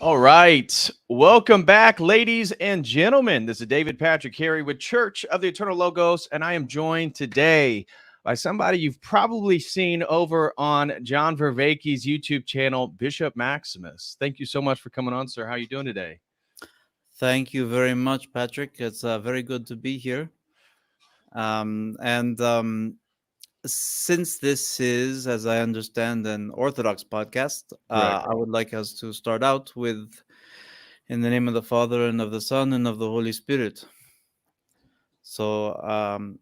All right. Welcome back, ladies and gentlemen. This is David Patrick Carey with Church of the Eternal Logos, and I am joined today by somebody you've probably seen over on John Vervaeke's YouTube channel, Bishop Maximus. Thank you so much for coming on, sir. How are you doing today? Thank you very much, Patrick. It's very good to be here. Since this is, as I understand, an Orthodox podcast, I would like us to start out with, in the name of the Father, and of the Son, and of the Holy Spirit. So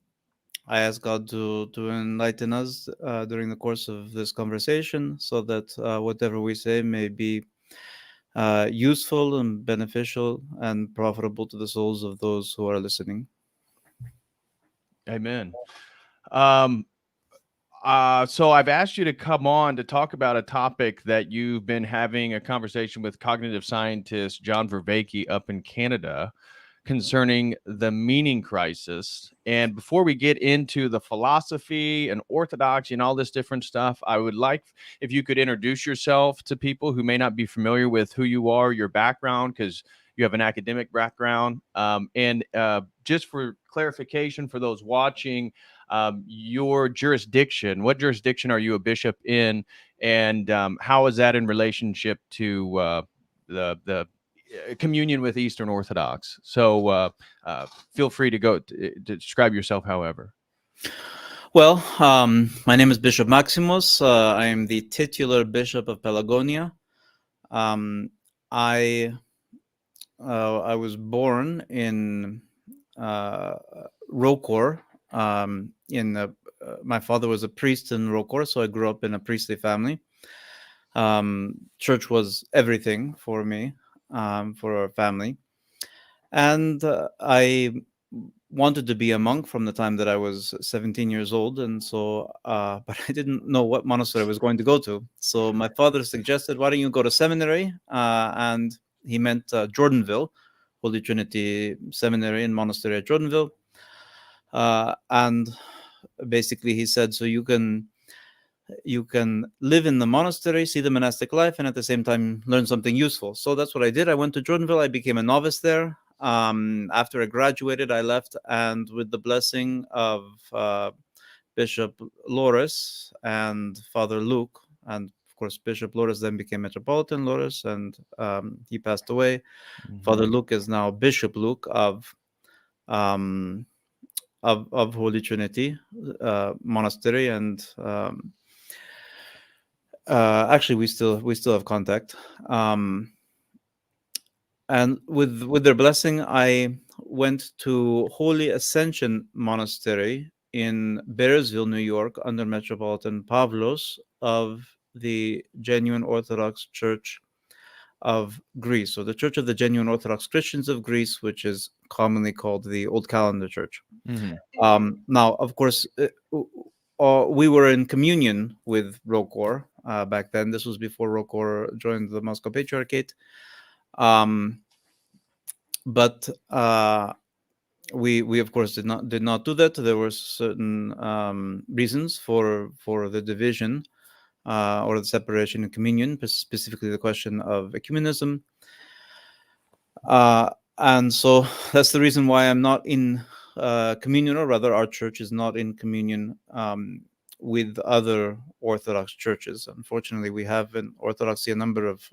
I ask God to enlighten us during the course of this conversation, so that whatever we say may be useful and beneficial and profitable to the souls of those who are listening. Amen. Um, so I've asked you to come on to talk about a topic that you've been having a conversation with cognitive scientist John Vervaeke up in Canada concerning the meaning crisis. And before we get into the philosophy and orthodoxy and all this different stuff, I would like if you could introduce yourself to people who may not be familiar with who you are, your background, because you have an academic background. And just for clarification for those watching, your jurisdiction, what jurisdiction are you a bishop in? And how is that in relationship to the communion with Eastern Orthodox? So feel free to to describe yourself however. Well, my name is Bishop Maximus. I am the titular bishop of Pelagonia. Um, I I was born in Rokor. My father was a priest in Rokor, so I grew up in a priestly family. Church was everything for me, for our family, and I wanted to be a monk from the time that I was 17 years old, and so but I didn't know what monastery I was going to go to. So my father suggested, "Why don't you go to seminary?" And he meant Jordanville, Holy Trinity Seminary and Monastery at Jordanville. And basically, he said, "So you can live in the monastery, see the monastic life, and at the same time learn something useful." So that's what I did. I went to Jordanville. I became a novice there. After I graduated, I left, and with the blessing of Bishop Loris and Father Luke, and of course Bishop Loris then became Metropolitan Loris, and he passed away. Mm-hmm. Father Luke is now Bishop Luke um, of Holy Trinity Monastery, and actually we still have contact. And with their blessing, I went to Holy Ascension Monastery in Bearsville, New York, under Metropolitan Pavlos of the Genuine Orthodox Church of Greece, or the Church of the Genuine Orthodox Christians of Greece, which is commonly called the Old Calendar Church. Mm-hmm. Now, of course, we were in communion with Rokor back then. This was before Rokor joined the Moscow Patriarchate. But we of course did not do that. There were certain reasons for the division or the separation in communion, specifically the question of ecumenism. And so that's the reason why I'm not in communion, or rather our church is not in communion with other Orthodox churches. Unfortunately, we have in Orthodoxy a number of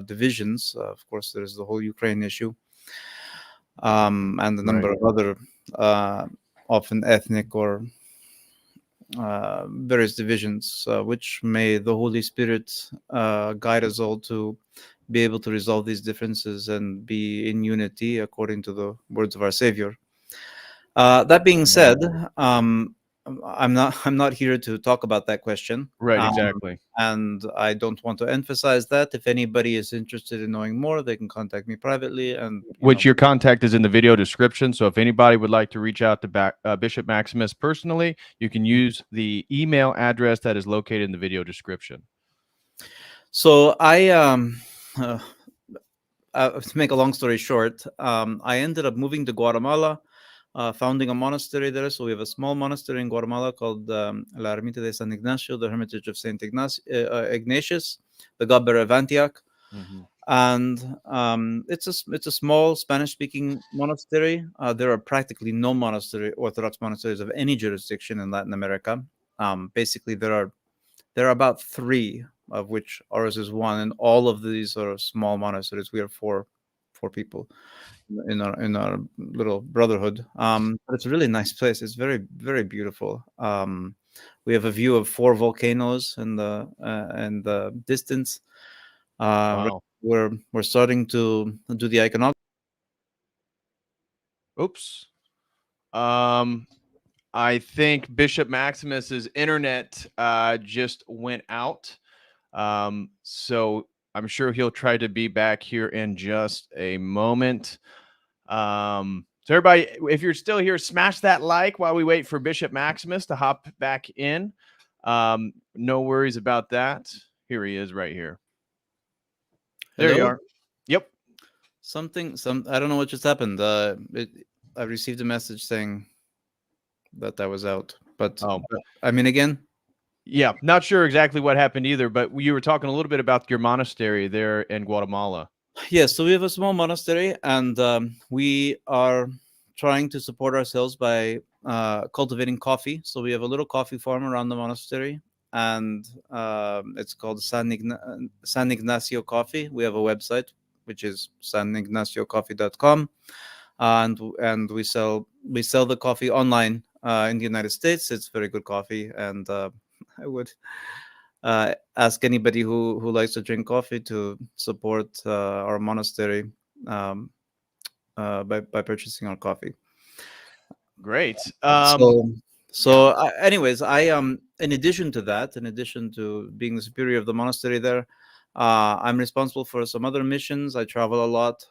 divisions. Of course, there's the whole Ukraine issue, and a number of other often ethnic or various divisions, which may the Holy Spirit guide us all to be able to resolve these differences and be in unity according to the words of our Savior. That being said, I'm not here to talk about that question. Right, exactly. And I don't want to emphasize that. If anybody is interested in knowing more, they can contact me privately. And your contact is in the video description. So if anybody would like to reach out to Bishop Maximus personally, you can use the email address that is located in the video description. So to make a long story short, I ended up moving to Guatemala, founding a monastery there. So we have a small monastery in Guatemala called La Ermita de San Ignacio, the Hermitage of Saint Ignatius, the Gobber of Antioch. Mm-hmm. And it's a small Spanish-speaking monastery. There are practically no Orthodox monasteries of any jurisdiction in Latin America. Basically, there are about 3, of which ours is one, and all of these are small monasteries. We are four people in our little brotherhood. But it's a really nice place. It's very, very beautiful. We have a view of 4 volcanoes in the distance. Wow. We're starting to do the iconography. Oops. Um, I think Bishop Maximus's internet just went out. So I'm sure he'll try to be back here in just a moment. So everybody, if you're still here, smash that like while we wait for Bishop Maximus to hop back in. No worries about that. Here he is right here. There you Hello? are. Yep. I don't know what just happened. I received a message saying that I was out, but Oh, I'm in again. yeah. Not sure exactly what happened either, but you were talking a little bit about your monastery there in Guatemala. Yes, so we have a small monastery, and we are trying to support ourselves by cultivating coffee. So we have a little coffee farm around the monastery, and it's called San Ignacio Coffee. We have a website, which is sanignaciocoffee.com, and we sell the coffee online in the United States. It's very good coffee, and I would ask anybody who likes to drink coffee to support our monastery um, by purchasing our coffee. Great. So Yeah. anyways, I in addition to that, in addition to being the superior of the monastery there, I'm responsible for some other missions. I travel a lot,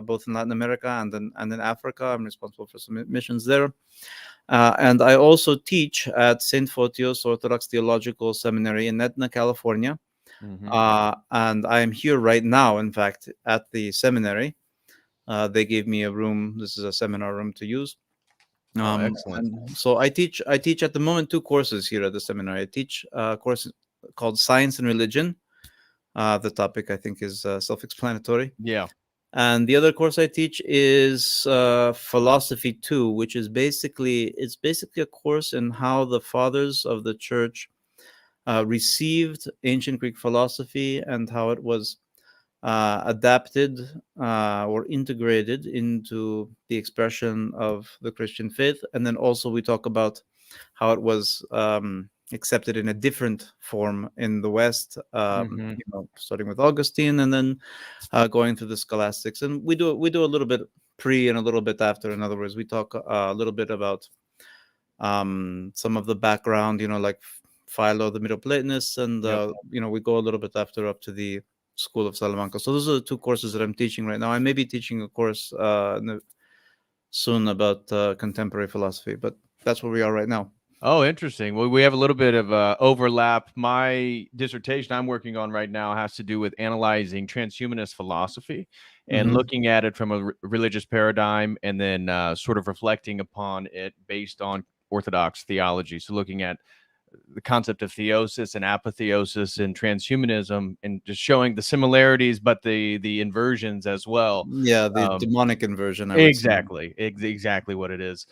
both in Latin America and in Africa. I'm responsible for some missions there. And I also teach at St. Photios Orthodox Theological Seminary in Etna, California. Mhm. And I am here right now, in fact, at the seminary. They gave me a room. This is a seminar room to use. Oh, excellent. And so I teach at the moment two courses here at the seminary. I teach a course called Science and Religion. The topic, I think, is self-explanatory. Yeah. And the other course I teach is Philosophy 2, which is basically a course in how the fathers of the church received ancient Greek philosophy and how it was adapted or integrated into the expression of the Christian faith. And then also we talk about how it was accepted in a different form in the West, Mhm. starting with Augustine and then going through the scholastics. And we do a little bit pre and a little bit after. In other words, we talk a little bit about some of the background, like Philo, the Middle Platonists, and Yep. we go a little bit after up to the School of Salamanca. So those are the two courses that I'm teaching right now. I may be teaching a course soon about contemporary philosophy, but that's where we are right now. Oh, interesting. Well, we have a little bit of overlap. My dissertation I'm working on right now has to do with analyzing transhumanist philosophy and Hmm. looking at it from a religious paradigm and then sort of reflecting upon it based on Orthodox theology. So, looking at the concept of theosis and apotheosis and transhumanism and just showing the similarities, but the inversions as well. Yeah, the Um, demonic inversion, I would say. exactly. Exactly what it is.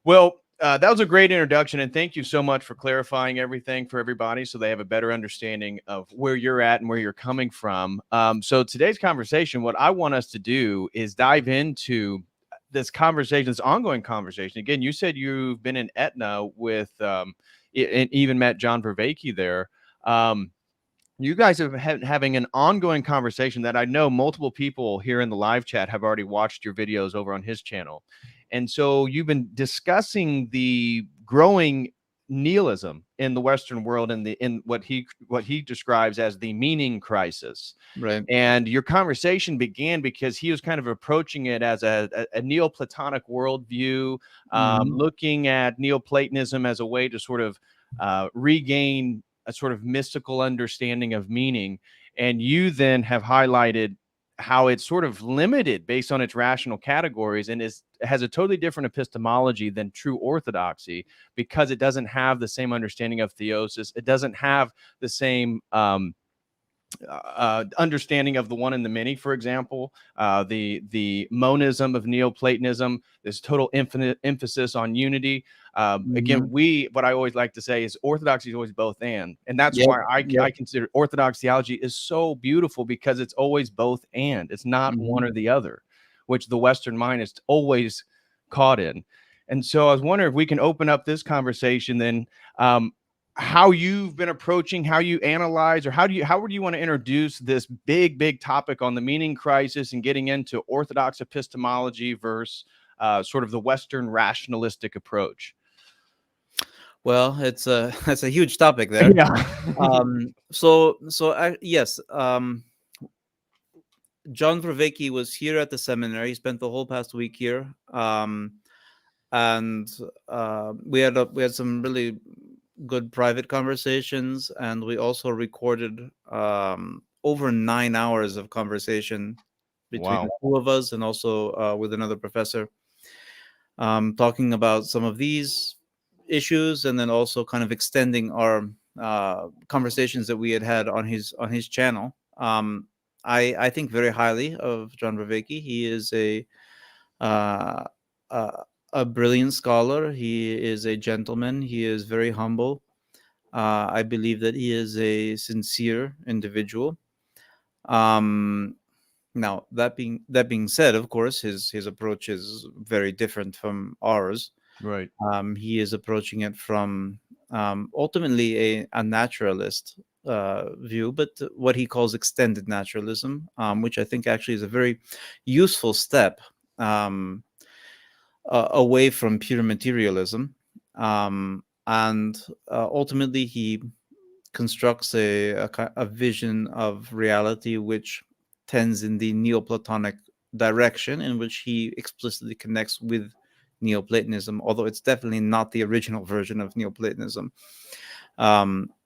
Well, that was a great introduction, and thank you so much for clarifying everything for everybody so they have a better understanding of where you're at and where you're coming from. So today's conversation, what I want us to do is dive into this conversation, this ongoing conversation. Again, you said you've been in Etna with, and even met John Vervaeke there. You guys have having an ongoing conversation that I know multiple people here in the live chat have already watched your videos over on his channel. And so you've been discussing the growing nihilism in the Western world and in what he describes as the meaning crisis. Right. And your conversation began because he was kind of approaching it as a Neoplatonic worldview, Hmm. looking at Neoplatonism as a way to sort of regain a sort of mystical understanding of meaning. And you then have highlighted how it's sort of limited based on its rational categories and has a totally different epistemology than true orthodoxy because it doesn't have the same understanding of theosis. It doesn't have the same understanding of the one and the many, for example, the monism of Neoplatonism, this total infinite emphasis on unity. Again, Hmm. what I always like to say is orthodoxy is always both and that's Yep. why I Yep. consider Orthodox theology is so beautiful because it's always both and it's not one Hmm. or the other, which the Western mind is always caught in. And so I was wondering if we can open up this conversation then. How you've been approaching, how you analyze, or how would you want to introduce this big topic on the meaning crisis and getting into Orthodox epistemology versus sort of the Western rationalistic approach? Well, it's a that's a huge topic there. Yeah. Yes, John Vervaeke was here at the seminary. He spent the whole past week here, and we had some really good private conversations, and we also recorded over 9 hours of conversation between the Wow. two of us, and also with another professor, talking about some of these issues, and then also kind of extending our conversations that we had had on his channel. I think very highly of John Vervaeke. He is uh, a a brilliant scholar. He is a gentleman. He is very humble. I believe that he is a sincere individual. Um, Now, that being said, of course, his approach is very different from ours. Right. He is approaching it from ultimately a naturalist view, but what he calls extended naturalism, which I think actually is a very useful step um, away from pure materialism. And ultimately, he constructs a vision of reality which tends in the Neoplatonic direction, in which he explicitly connects with Neoplatonism, although it's definitely not the original version of Neoplatonism.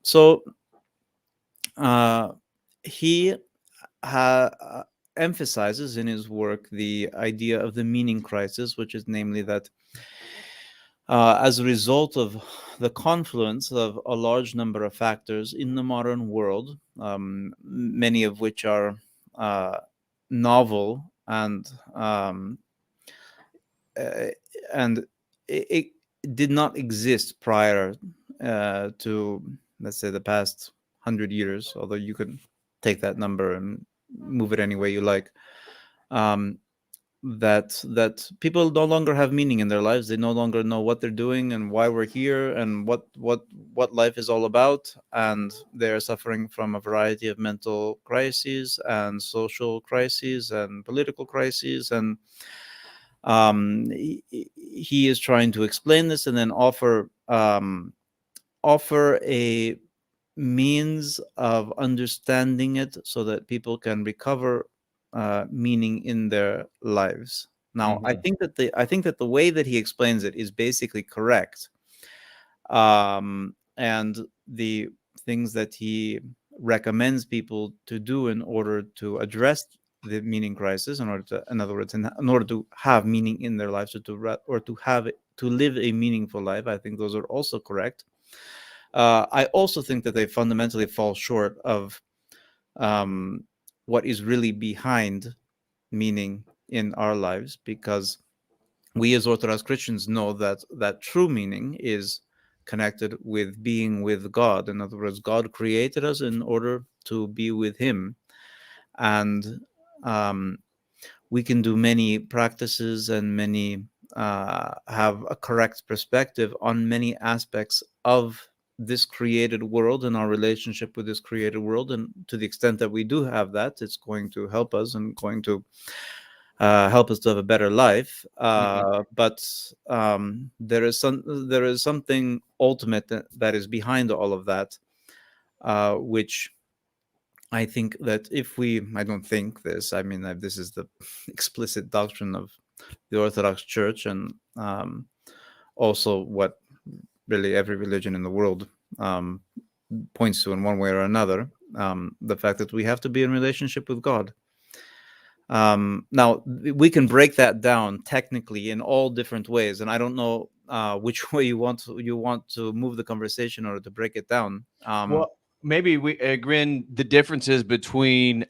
So he emphasizes in his work the idea of the meaning crisis, which is namely that as a result of the confluence of a large number of factors in the modern world, many of which are uh, novel uh, and it did not exist prior to, let's say, the past 100 years, although you could take that number and move it any way you like. Um, that people no longer have meaning in their lives. They no longer know what they're doing and why we're here and what life is all about, and they're suffering from a variety of mental crises and social crises and political crises. And he is trying to explain this and then offer a means of understanding it so that people can recover meaning in their lives. Now, Mhm. I think that the way that he explains it is basically correct, and the things that he recommends people to do in order to address the meaning crisis, in other words, in order to have meaning in their lives, or to have to live a meaningful life, I think those are also correct. I also think that they fundamentally fall short of um, what is really behind meaning in our lives, because we as Orthodox Christians know that true meaning is connected with being with God. In other words, God created us in order to be with Him, and um, we can do many practices and many have a correct perspective on many aspects of this created world and our relationship with this created world. And to the extent that we do have that, it's going to help us and going to help us to have a better life. Mhm. But there is something ultimate that is behind all of that, which I think that if we, I don't think this, I mean, this is the explicit doctrine of the Orthodox Church, and also what really every religion in the world um, points to in one way or another, the fact that we have to be in relationship with God. Now, we can break that down technically in all different ways, and I don't know which way you want to move the conversation or to break it down. Well, maybe we agree the differences between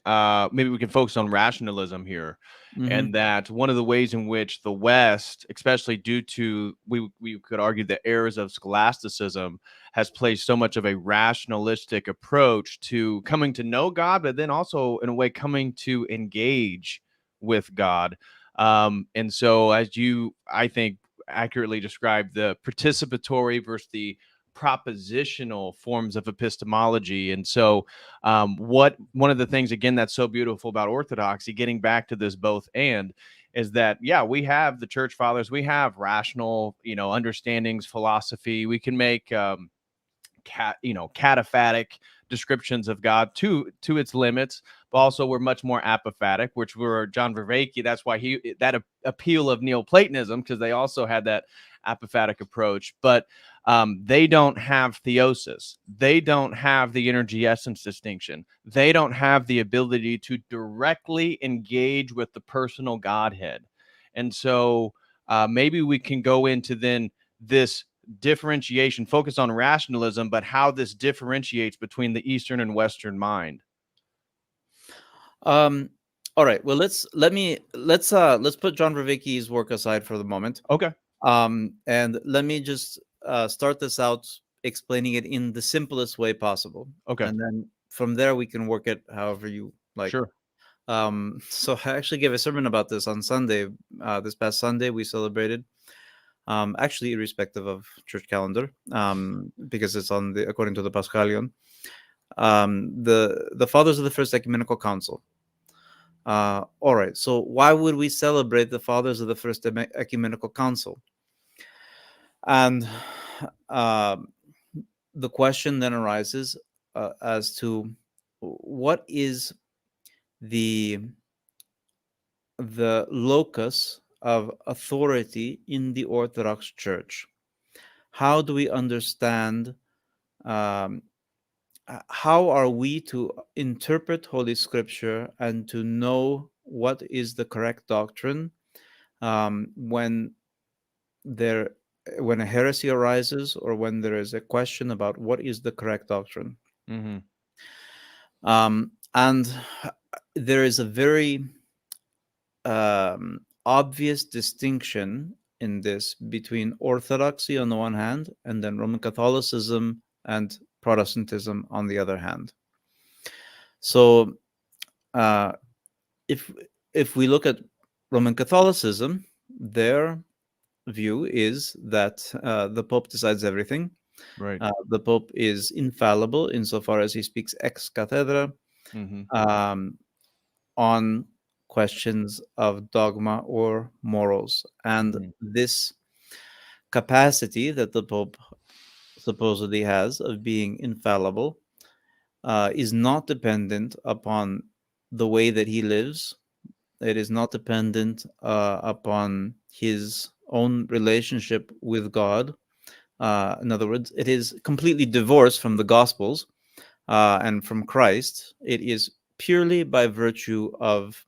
maybe we can focus on rationalism here, Mhm. and that one of the ways in which the West, especially due to we could argue the errors of scholasticism, has placed so much of a rationalistic approach to coming to know God, but then also in a way coming to engage with God. And so, as you, I think, accurately described, the participatory versus the propositional forms of epistemology. And so, what one of the things again that's so beautiful about Orthodoxy, getting back to this both and, is that, yeah, we have the church fathers, we have rational, understandings, philosophy. We can make cataphatic descriptions of God to its limits, but also we're much more apophatic, which were John Vervaeke. That's why appeal of Neoplatonism, because they also had that apophatic approach. But they don't have theosis. They don't have the energy essence distinction. They don't have the ability to directly engage with the personal Godhead. And so maybe we can go into then this differentiation, focus on rationalism, but how this differentiates between the Eastern and Western mind. All right. Well, let's put John Vervaeke's work aside for the moment. Okay. And let me just start this out explaining it in the simplest way possible. Okay. And then from there we can work it however you like. Sure. So I actually gave a sermon about this on Sunday. This past Sunday we celebrated, actually irrespective of church calendar, because it's according to the Paschalion, the fathers of the First Ecumenical Council. All right. So why would we celebrate the fathers of the First Ecumenical Council? And the question then arises as to what is the locus of authority in the Orthodox Church. How do we understand, how are we to interpret Holy Scripture and to know what is the correct doctrine when a heresy arises, or when there is a question about what is the correct doctrine? Mm-hmm. And there is a very obvious distinction in this between Orthodoxy on the one hand, and then Roman Catholicism and Protestantism on the other hand. So if we look at Roman Catholicism, their view is that the Pope decides everything. Right. The Pope is infallible insofar as he speaks ex cathedra on questions of dogma or morals. And this capacity that the Pope supposedly has of being infallible is not dependent upon the way that he lives. It is not dependent upon his own relationship with God. In other words, it is completely divorced from the Gospels and from Christ. It is purely by virtue of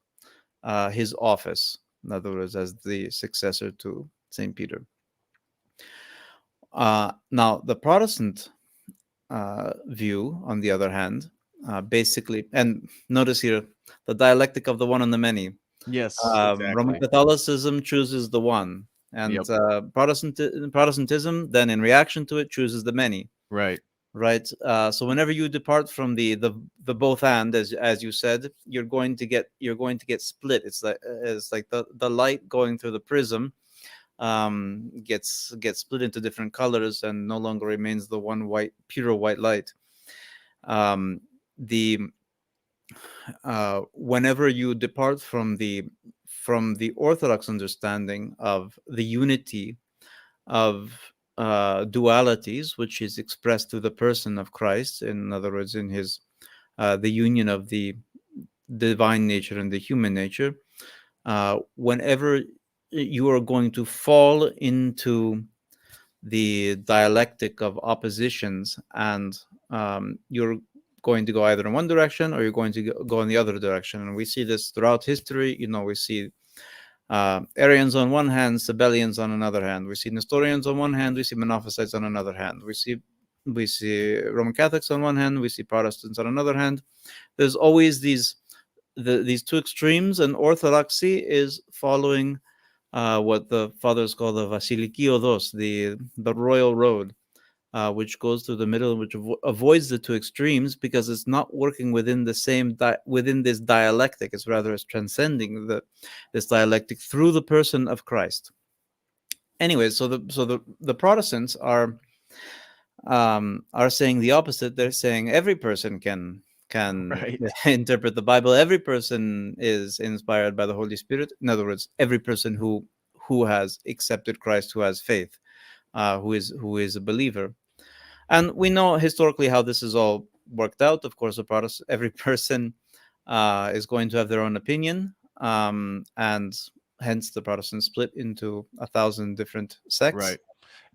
his office, in other words, as the successor to St. Peter. Now, the Protestant view, on the other hand, basically, and notice here the dialectic of the one and the many. Yes, exactly. Roman Catholicism chooses the one, and Protestantism then, in reaction to it, chooses the many. Right. Right. So whenever you depart from the both and, as you said, you're going to get split. It's like the light going through the prism gets split into different colors and no longer remains the one pure white light. Whenever you depart from the Orthodox understanding of the unity of dualities, which is expressed through the person of Christ, in other words, in his the union of the divine nature and the human nature, whenever you are going to fall into the dialectic of oppositions, and you're going to go either in one direction or you're going to go in the other direction. And we see this throughout history. We see Arians on one hand, Sabellians on another hand. We see Nestorians on one hand, we see Monophysites on another hand. We see Roman Catholics on one hand, we see Protestants on another hand. There's always these two extremes, and Orthodoxy is following what the fathers call the Vasiliki Odos, the royal road, which goes through the middle, which avoids the two extremes, because it's not working within the same within this dialectic. It's rather transcending this dialectic through the person of Christ. Anyway, so the Protestants are saying the opposite. They're saying every person can can Right. interpret the Bible. Every person is inspired by the Holy Spirit. In other words, every person who has accepted Christ, who has faith, who is a believer. And we know historically how this is all worked out. Of course, every person is going to have their own opinion, and hence the Protestants split into 1,000 different sects. Right.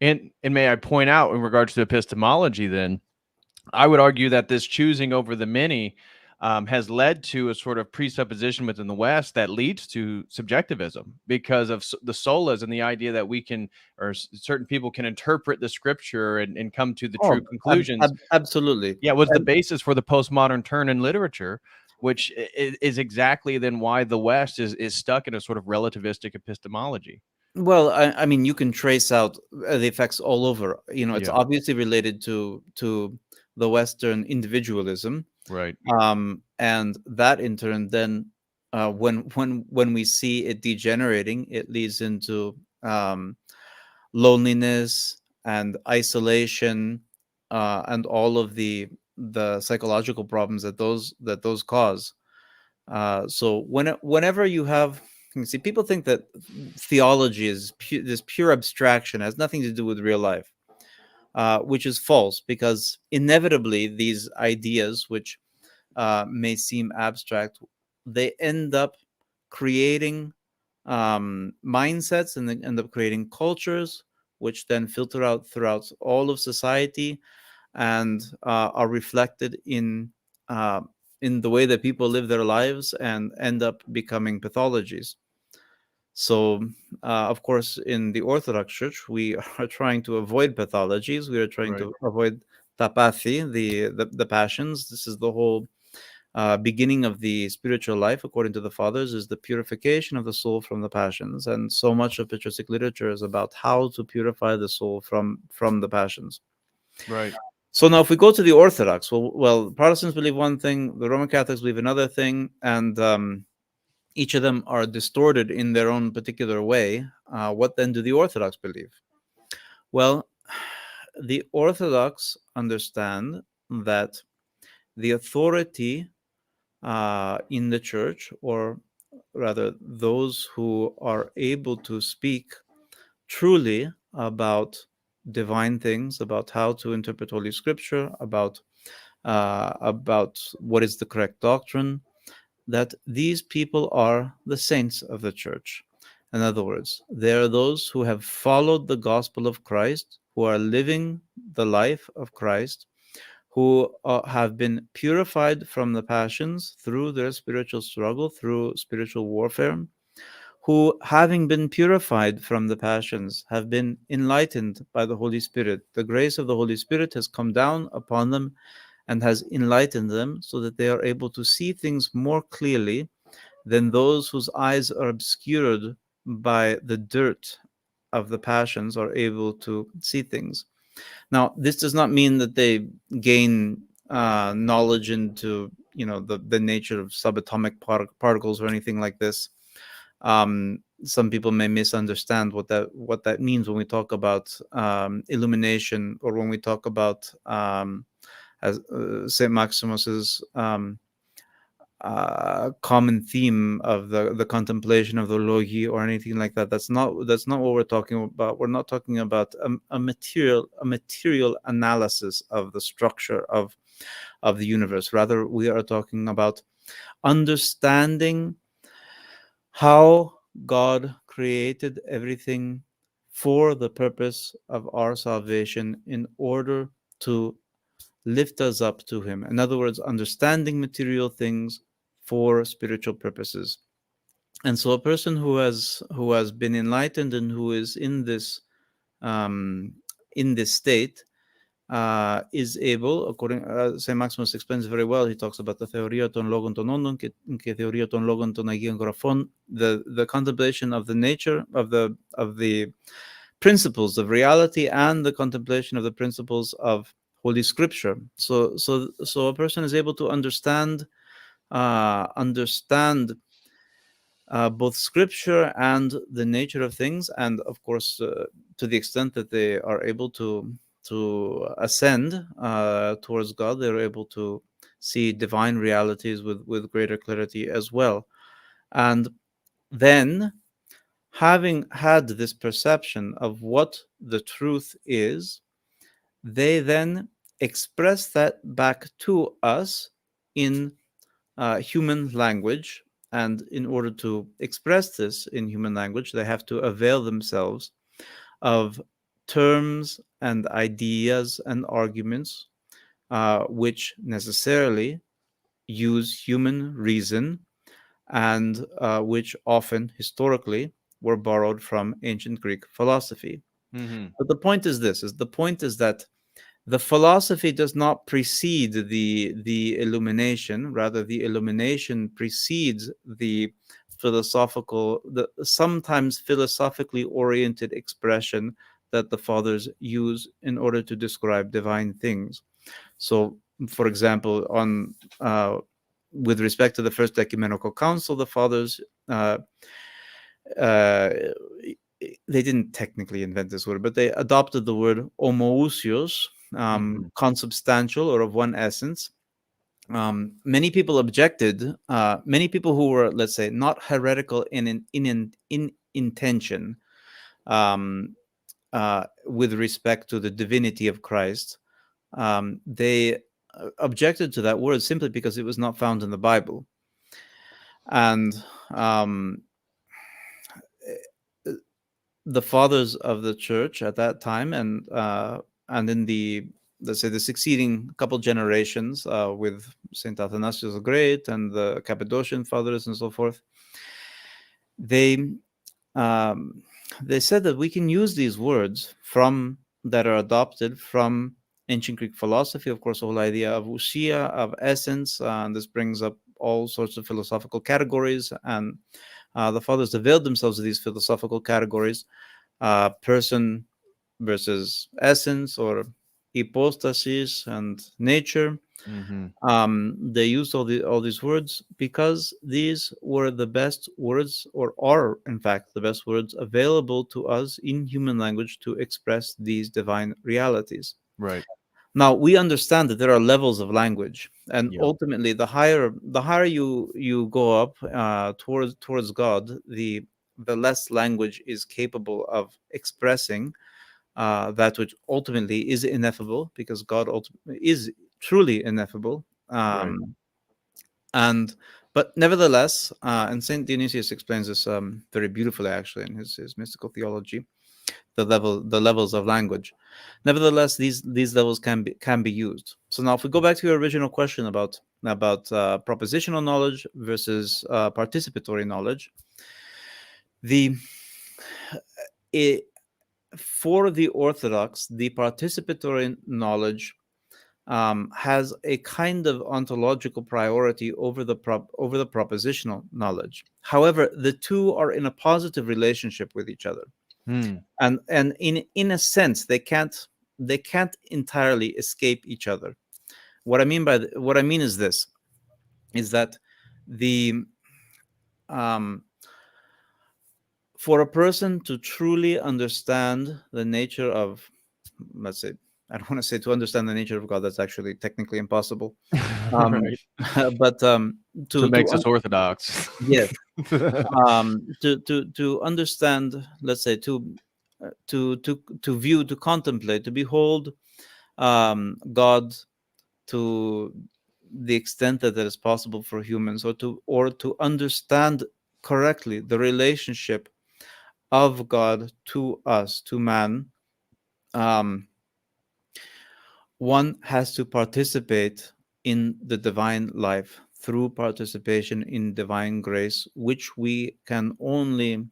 And may I point out in regards to epistemology, then I would argue that this choosing over the many has led to a sort of presupposition within the West that leads to subjectivism because of the solas and the idea that we can, or certain people can interpret the scripture and come to the true Oh, conclusions. absolutely. Yeah, was the basis for the postmodern turn in literature, which is exactly then why the West is stuck in a sort of relativistic epistemology. Well, I mean, you can trace out the effects all over. It's Yeah, obviously related to the Western individualism, right, and that in turn then, when we see it degenerating, it leads into loneliness and isolation, and all of the psychological problems that those cause. So whenever you have, you see, people think that theology is this pure abstraction, has nothing to do with real life, which is false, because inevitably these ideas, which may seem abstract, they end up creating mindsets, and they end up creating cultures, which then filter out throughout all of society, and are reflected uh, in the way that people live their lives, and end up becoming pathologies. So, of course, in the Orthodox Church, we are trying to avoid pathologies. We are trying right, to avoid tapathi, the passions. This is the whole beginning of the spiritual life, according to the fathers, is the purification of the soul from the passions. And so much of patristic literature is about how to purify the soul from the passions. right, So now, if we go to the Orthodox, well, Protestants believe one thing, the Roman Catholics believe another thing, and each of them are distorted in their own particular way. What then do the Orthodox believe? Well, the Orthodox understand that the authority in the church, or rather those who are able to speak truly about divine things, about how to interpret Holy Scripture, about what is the correct doctrine, that these people are the saints of the church. In other words, they are those who have followed the gospel of Christ, who are living the life of Christ, who have been purified from the passions through their spiritual struggle, through spiritual warfare, who, having been purified from the passions, have been enlightened by the Holy Spirit. The grace of the Holy Spirit has come down upon them and has enlightened them, so that they are able to see things more clearly than those whose eyes are obscured by the dirt of the passions are able to see things. Now, this does not mean that they gain knowledge into the nature of subatomic particles or anything like this. Some people may misunderstand what that means when we talk about illumination, or when we talk about as Saint Maximus's common theme of the contemplation of the logi, or anything like that. That's not what we're talking about. We're not talking about a material analysis of the structure of the universe. Rather, we are talking about understanding how God created everything for the purpose of our salvation, in order to lift us up to Him. In other words, understanding material things for spiritual purposes. And so, a person who has been enlightened, and who is um, in this state, is able, according Saint Maximus explains very well. He talks about the theoria ton logon ton ondon, que theoria ton logon ton agion graphon, the contemplation of the nature of the principles of reality, and the contemplation of the principles of Holy Scripture. So a person is able to understand both Scripture and the nature of things, and of course, to the extent that they are able to ascend towards God, they're able to see divine realities with greater clarity as well. And then, having had this perception of what the truth is, they then express that back to us in human language. And in order to express this in human language, they have to avail themselves of terms and ideas and arguments which necessarily use human reason, and which often historically were borrowed from ancient Greek philosophy. Mm-hmm. But the point is this: is the point is that the philosophy does not precede the illumination. Rather, the illumination precedes the sometimes philosophically oriented expression that the fathers use in order to describe divine things. So, for example, on with respect to the First Ecumenical Council, the fathers uh, they didn't technically invent this word, but they adopted the word homoousios, Mm-hmm. consubstantial or of one essence. Many people objected. Many people who were, let's say, not heretical in intention, um, with respect to the divinity of Christ, they objected to that word simply because it was not found in the Bible. And um, the fathers of the church at that time, and in the, let's say, the succeeding couple generations, with Saint Athanasius the Great and the Cappadocian fathers and so forth, they um, they said that we can use these words from that are adopted from ancient Greek philosophy. Of course, the whole idea of ousia, of essence, and this brings up all sorts of philosophical categories, and the fathers availed themselves of these philosophical categories: person versus essence, or hypostasis and nature. Mm-hmm. They used all these words because these were the best words, or are in fact the best words available to us in human language to express these divine realities. Right. Now, we understand that there are levels of language, and Yeah. ultimately, the higher you go up towards God, the less language is capable of expressing that which ultimately is ineffable, because God is truly ineffable. Right. And But nevertheless, and Saint Dionysius explains this very beautifully, actually, in his mystical theology, the levels of language. Nevertheless, these levels can be used. So now, if we go back to your original question about propositional knowledge versus participatory knowledge, the it, for the Orthodox, the participatory knowledge has a kind of ontological priority over over the propositional knowledge. However, the two are in a positive relationship with each other, Mm. and in a sense, they can't entirely escape each other. What I mean is this: is that the um, for a person to truly understand the nature of, let's say, I don't want to say to understand the nature of God. That's actually technically impossible. Um, Right. but So it to makes us orthodox. yes, to understand, let's say, to contemplate, to behold God to the extent that is possible for humans, or to understand correctly the relationship of God to us, to man. um, One has to participate in the divine life through participation in divine grace, which we can only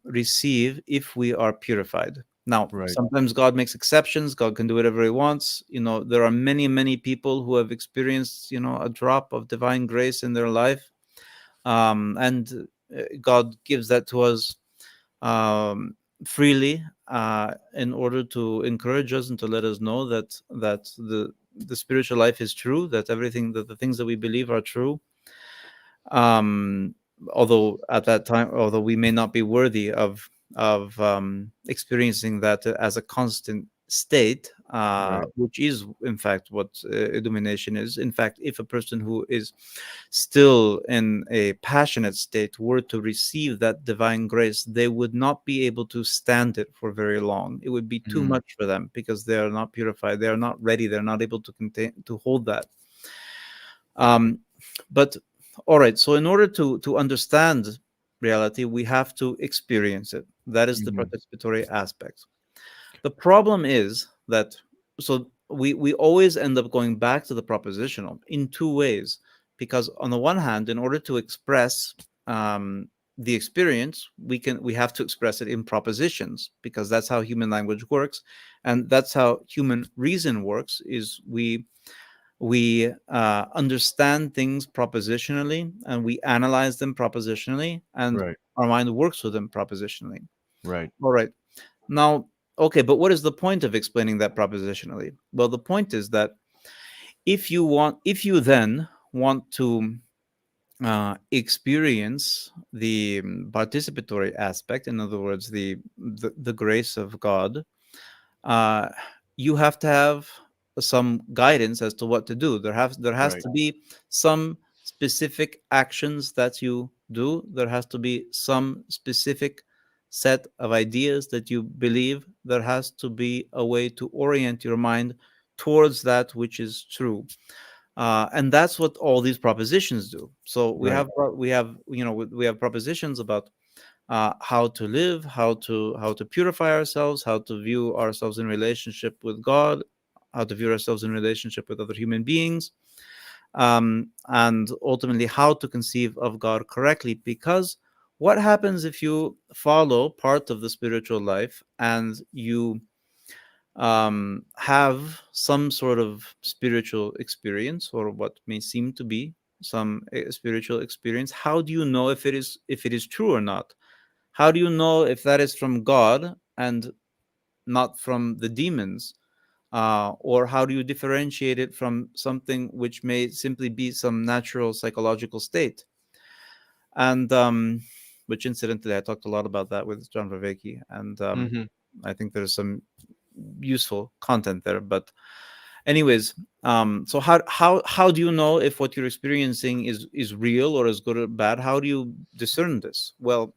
receive if we are purified. Now, Right. sometimes God makes exceptions. God can do whatever He wants. There are many, many people who have experienced, a drop of divine grace in their life, and God gives that to us um, freely, in order to encourage us and to let us know that the spiritual life is true, that the things that we believe are true. um Although at that time, although we may not be worthy of experiencing that as a constant state, Right. which is, in fact, what illumination is. In fact, if a person who is still in a passionate state were to receive that divine grace, they would not be able to stand it for very long. It would be too Mm. much for them because they are not purified. They are not ready. They're not able to hold that. But all right, so in order to understand reality, we have to experience it. That is the Mhm. participatory aspect. The problem is that, so we always end up going back to the propositional in two ways, because on the one hand, in order to express the experience, we have to express it in propositions, because that's how human language works, and that's how human reason works. Is we understand things propositionally, and we analyze them propositionally, and Right. our mind works with them propositionally. Right. All right. Now, okay, but what is the point of explaining that propositionally? Well, the point is that if you then want to experience the participatory aspect, in other words, the grace of God, uh, you have to have some guidance as to what to do. There has Right. to be some specific actions that you do. There has to be some specific set of ideas that you believe. There has to be a way to orient your mind towards that which is true. And that's what all these propositions do. So Right. we have propositions about how to live, how to purify ourselves, how to view ourselves in relationship with God, how to view ourselves in relationship with other human beings, and ultimately how to conceive of God correctly. Because what happens if you follow part of the spiritual life and you have some sort of spiritual experience, or what may seem to be some spiritual experience? How do you know if it is true or not? How do you know if that is from God and not from the demons? Or how do you differentiate it from something which may simply be some natural psychological state? And which, incidentally, I talked a lot about that with John Vervaeke, and Hmm. I think there's some useful content there. But, anyways, so how do you know if what you're experiencing is real or is good or bad? How do you discern this? Well,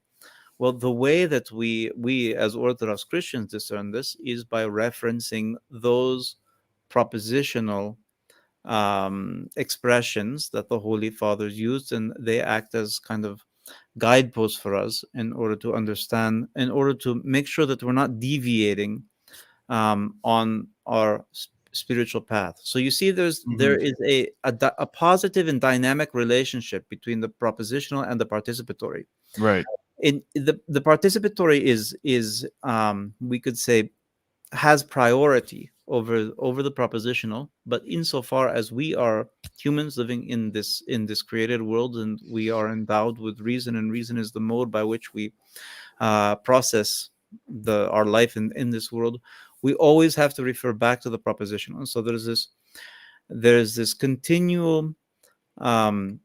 the way that we as Orthodox Christians discern this is by referencing those propositional expressions that the Holy Fathers used, and they act as kind of guideposts for us in order to understand, in order to make sure that we're not deviating on our spiritual path. So you see, there Hmm. is a positive and dynamic relationship between the propositional and the participatory. Right. In the participatory is we could say, has priority over the propositional, but insofar as we are humans living in this created world, and we are endowed with reason, and reason is the mode by which we process our life in this world, we always have to refer back to the propositional. So there's this continual um,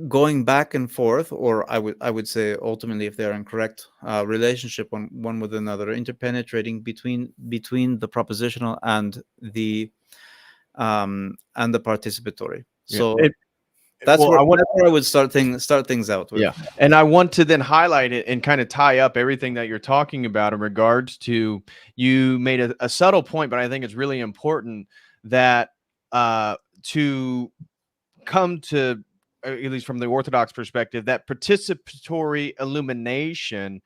going back and forth, or I would say, ultimately, if they're in correct relationship one with another, interpenetrating between the propositional and the participatory. Yeah. So that's Well, where I want. that's where I would start things out with. Yeah. And I want to then highlight it and kind of tie up everything that you're talking about in regards to, you made a subtle point, but I think it's really important that to come to, at least from the Orthodox perspective, that participatory illumination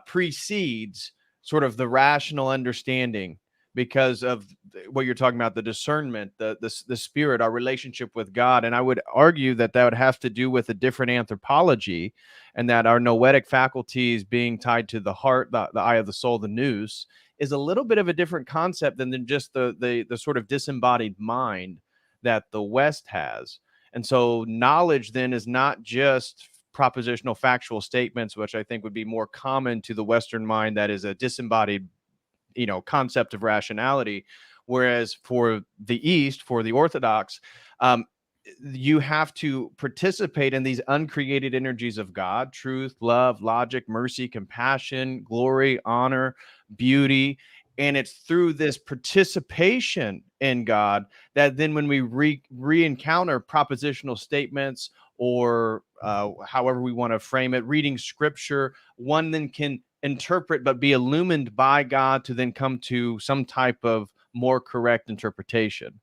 precedes sort of the rational understanding, because of what you're talking about, the discernment, the spirit, our relationship with God. And I would argue that that would have to do with a different anthropology, and that our noetic faculties being tied to the heart, the eye of the soul, the nous, is a little bit of a different concept than just the sort of disembodied mind that the West has. And so knowledge then is not just propositional factual statements, which I think would be more common to the Western mind, that is a disembodied, concept of rationality. Whereas for the East, for the Orthodox, um, you have to participate in these uncreated energies of God: truth, love, logic, mercy, compassion, glory, honor, beauty. And it's through this participation in God that then when we re-encounter propositional statements or however we want to frame it, reading scripture, one then can interpret but be illumined by God to then come to some type of more correct interpretation.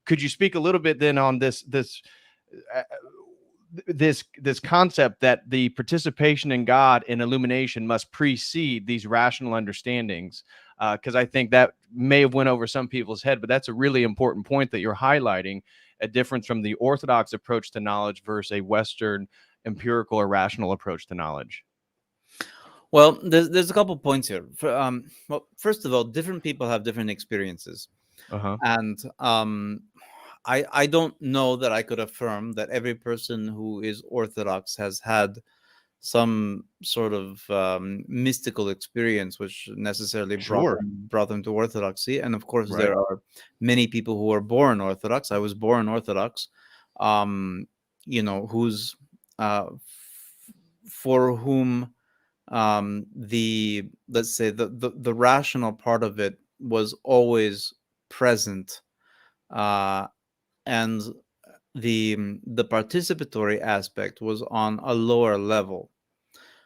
Could you speak a little bit then on uh, this concept that the participation in God and illumination must precede these rational understandings? Because I think that may have went over some people's head, but that's a really important point that you're highlighting, a difference from the Orthodox approach to knowledge versus a Western empirical or rational approach to knowledge. Well, there's a couple points here. Well, first of all, different people have different experiences, Uh-huh. and I don't know that I could affirm that every person who is Orthodox has had some sort of mystical experience which necessarily Sure. brought them to Orthodoxy. And of course, Right. there are many people who are born Orthodox. I was born Orthodox, who's for whom the let's say the rational part of it was always present, and the participatory aspect was on a lower level.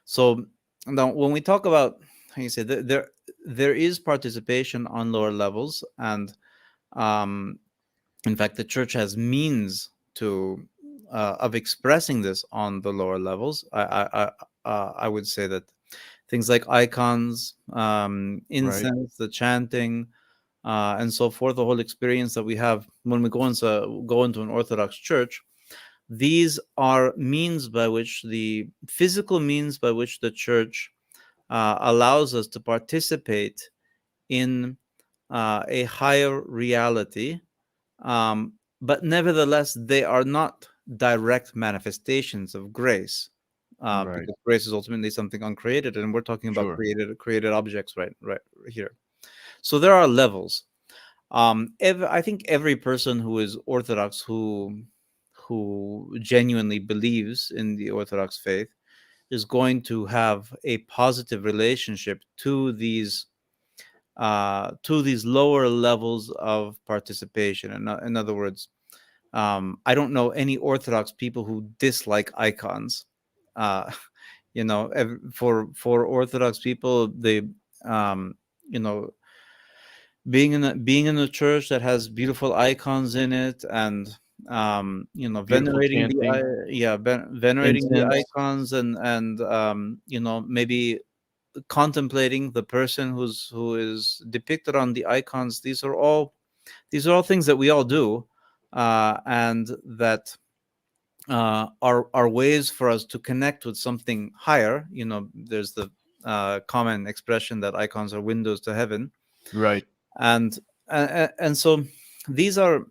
So now, when we talk about, how you say, there is participation on lower levels, and um, in fact, the church has means to of expressing this on the lower levels. I would say that things like icons, Right. incense, the chanting, and so forth, the whole experience that we have when we go into an Orthodox church, these are means by which the physical means by which the church allows us to participate in a higher reality, but nevertheless, they are not direct manifestations of grace, Right. because grace is ultimately something uncreated, and we're talking about Sure. created objects, right here. So there are levels. I think every person who is Orthodox, who genuinely believes in the Orthodox faith, is going to have a positive relationship to these lower levels of participation. In other words, I don't know any Orthodox people who dislike icons. Uh, for Orthodox people, they um, you know being in a church that has beautiful icons in it, and Beautiful venerating chanting, venerating the incense. icons, and maybe contemplating the person who is depicted on the icons. These are all things that we all do, and that are ways for us to connect with something higher. There's the common expression that icons are windows to heaven, Right. and so these are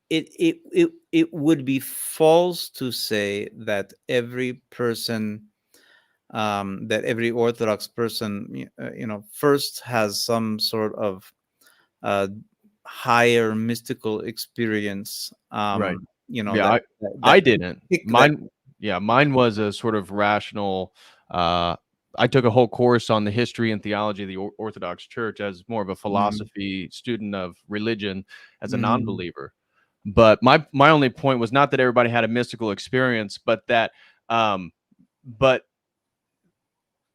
it would be false to say that every Orthodox person first has some sort of uh, higher mystical experience, Right. Yeah, that I that didn't. pick them. Mine was a sort of rational. I took a whole course on the history and theology of the Orthodox Church as more of a Mhm. philosophy student of religion as a Mhm. non-believer. But my only point was not that everybody had a mystical experience, but that but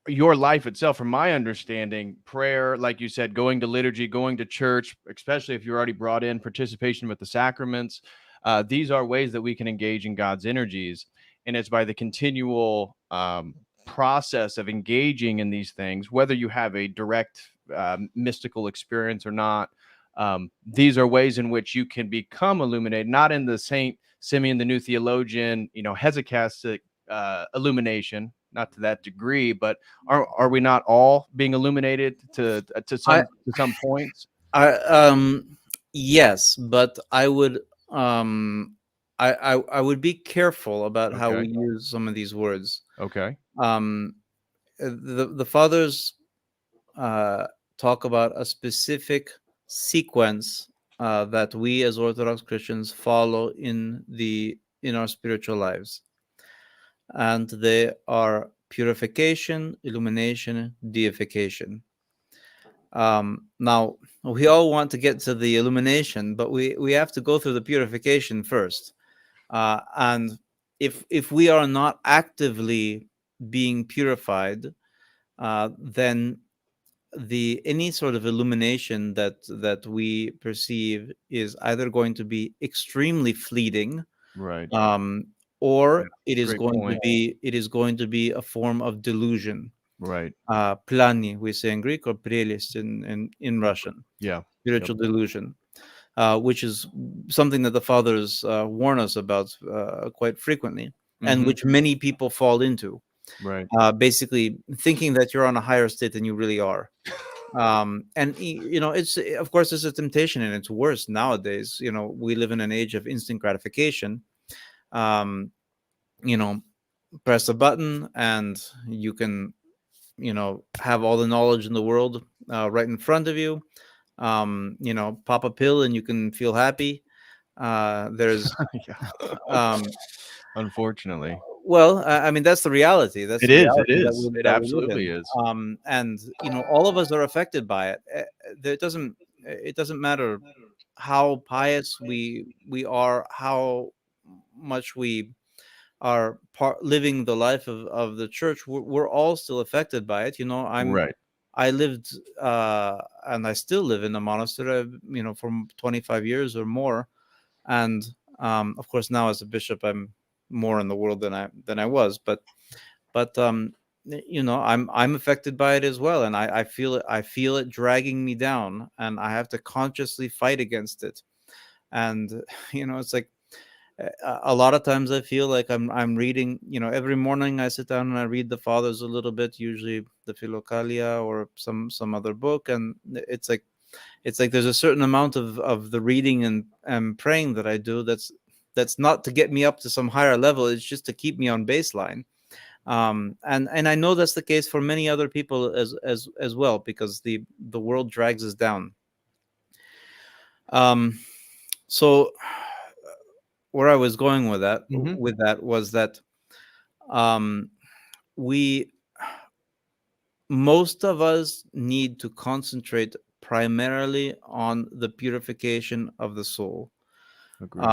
your life itself, from my understanding, prayer, like you said, going to liturgy, going to church, especially if you're already brought in, participation with the sacraments, these are ways that we can engage in God's energies. And it's by the continual process of engaging in these things, whether you have a direct mystical experience or not. These are ways in which you can become illuminated, not in the Saint Simeon, the new theologian, hesychastic illumination, not to that degree, but are we not all being illuminated I to some points? I yes, but um I would be careful about how Okay. we use some of these words. Okay. Um the fathers uh talk about a specific sequence that we as Orthodox Christians follow in our spiritual lives, and they are purification, illumination, deification. Now, we all want to get to the illumination, but we have to go through the purification first. And if we are not actively being purified, then any sort of illumination that we perceive is either going to be extremely fleeting, Right. um, Yeah. or it is Great going to point. be a form of delusion. Right. Plani, we say in Greek, or realist in Russian, Yeah. Yep. spiritual delusion, which is something that the fathers warn us about quite frequently, and Hmm. which many people fall into. Right. Basically, thinking that you're on a higher state than you really are. And it's, of course, it's a temptation, and it's worse nowadays. We live in an age of instant gratification. Um, you know, press a button and you can have all the knowledge in the world right in front of you. Pop a pill and you can feel happy. There's Yeah. um Unfortunately, well, I mean, that's the reality. That's it the is. It reality is. It that we live absolutely in. is. And all of us are affected by it. It doesn't matter how pious we are, how much we are living the life of the church. We're all still affected by it. Right. I lived and I still live in a monastery, for 25 years or more. And of course, now as a bishop, I'm more in the world than I was. But I'm affected by it as well, and I feel it. I feel it dragging me down, and I have to consciously fight against it. And it's like a lot of times I feel like I'm reading. Every morning I sit down and I read the fathers a little bit, usually the Philokalia or some other book, and it's like there's a certain amount of the reading and praying that I do that's not to get me up to some higher level. It's just to keep me on baseline. And I know that's the case for many other people as well, because the world drags us down. So where I was going with that Hmm. was that um, we most of us need to concentrate primarily on the purification of the soul. Agreed.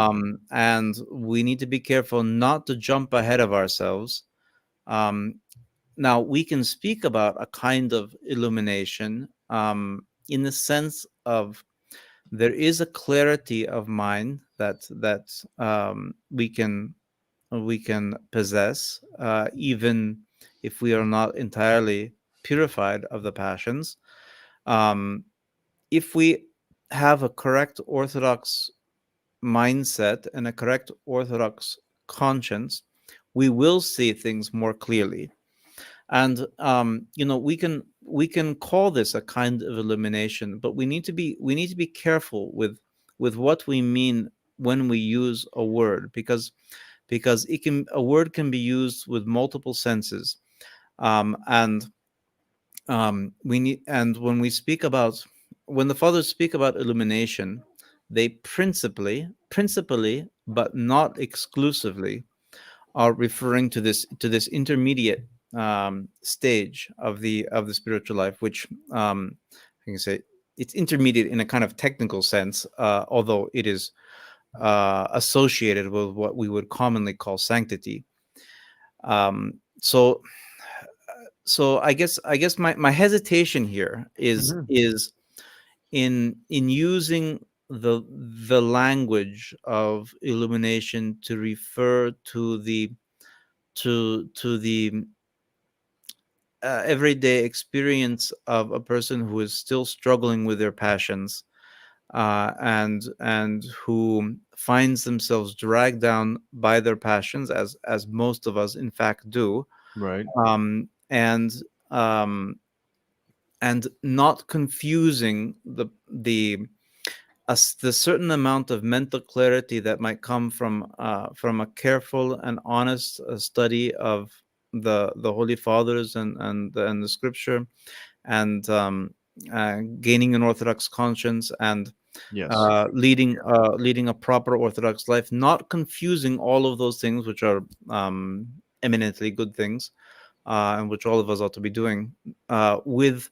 And we need to be careful not to jump ahead of ourselves. Um, Now, we can speak about a kind of illumination, in the sense of there is a clarity of mind that we can possess, even if we are not entirely purified of the passions. Um, if we have a correct Orthodox mindset and a correct Orthodox conscience, we will see things more clearly. And we can call this a kind of illumination, but we need to be careful with what we mean when we use a word, because a word can be used with multiple senses. And we need and when the fathers speak about illumination, they principally, but not exclusively, are referring to this intermediate stage of the spiritual life, which I can say it's intermediate in a kind of technical sense, although it is associated with what we would commonly call sanctity. So I guess my hesitation here is Hmm. is in using the language of illumination to refer to the everyday experience of a person who is still struggling with their passions, and who finds themselves dragged down by their passions, as most of us in fact do. Right. Um, and um, and not confusing the certain amount of mental clarity that might come from a careful and honest study of the Holy Fathers and the Scripture, and gaining an Orthodox conscience, and Yes. leading a proper Orthodox life, not confusing all of those things, which are eminently good things, and which all of us ought to be doing, with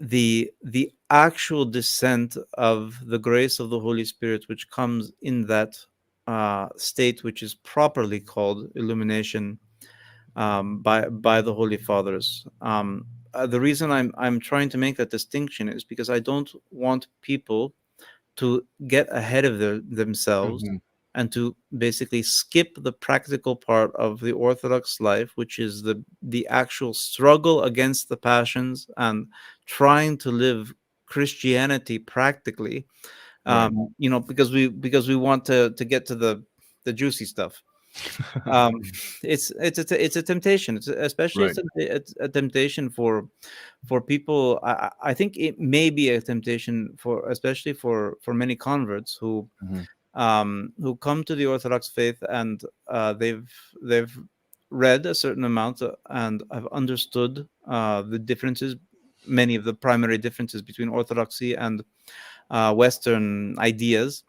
the actual descent of the grace of the Holy Spirit, which comes in that state, which is properly called illumination, by the Holy Fathers. The reason I'm trying to make that distinction is because I don't want people to get ahead of themselves Hmm. and to basically skip the practical part of the Orthodox life, which is the actual struggle against the passions and trying to live Christianity practically. Right. Because we want to get to the juicy stuff. um it's a temptation. Especially Right. it's a temptation for people. I think it may be a temptation for, especially for many converts Hmm. who come to the Orthodox faith, and they've read a certain amount, and have understood the differences, many of the primary differences between Orthodoxy and Western ideas,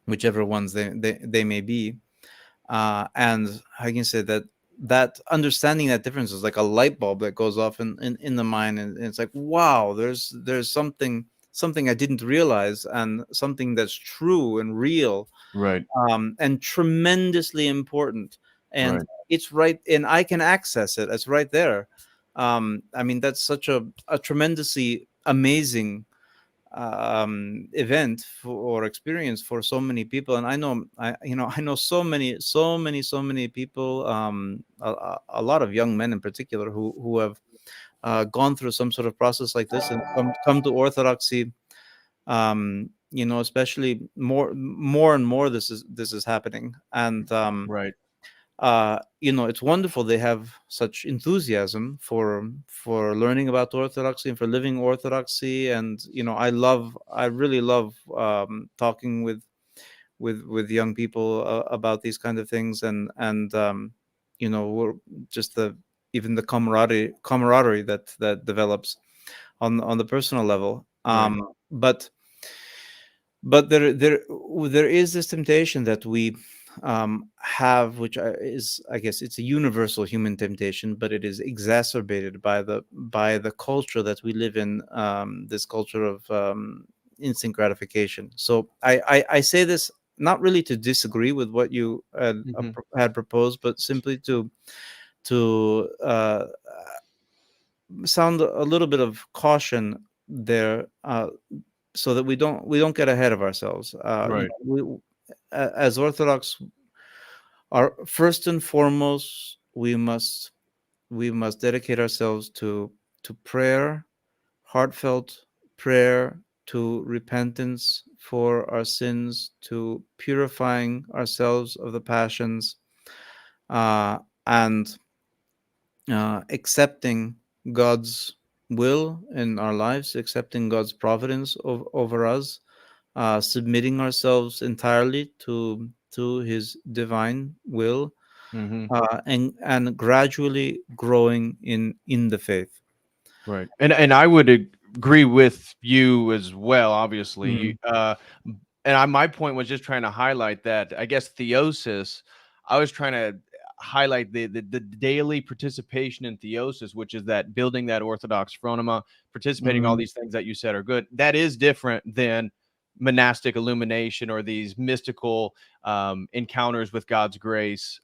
whichever ones they may be. And I can say that understanding that difference is like a light bulb that goes off in the mind, and it's like, wow, there's something I didn't realize, and something that's true and real, Right. and tremendously important, and Right. it's right, and I can access it. It's right there. I mean, that's such a tremendously amazing event or experience for so many people. And I know so many people, a lot of young men in particular, who have gone through some sort of process like this, and come to Orthodoxy. Especially more and more, this is happening. And Right. it's wonderful they have such enthusiasm for learning about Orthodoxy and for living Orthodoxy. And I really love talking with young people about these kind of things. And we're just the even the camaraderie that develops on the personal level. Right. But there is this temptation that we have, which is, I guess, it's a universal human temptation, but it is exacerbated by the culture that we live in, this culture of instant gratification. So I say this not really to disagree with what you Hmm. had proposed, but simply to sound a little bit of caution there, so that we don't get ahead of ourselves. Right. As Orthodox, our first and foremost, we must dedicate ourselves to prayer, heartfelt prayer, to repentance for our sins, to purifying ourselves of the passions, and accepting God's will in our lives, accepting God's providence over us, submitting ourselves entirely to His divine will, Hmm. and gradually growing in the faith. Right. And I would agree with you as well, obviously. Mm, My point was just trying to highlight that, I guess, theosis. I was trying to highlight the daily participation in theosis, which is that building that orthodox phronema, participating all mm, these things that you said are good. That is different than monastic illumination or these mystical encounters with God's grace.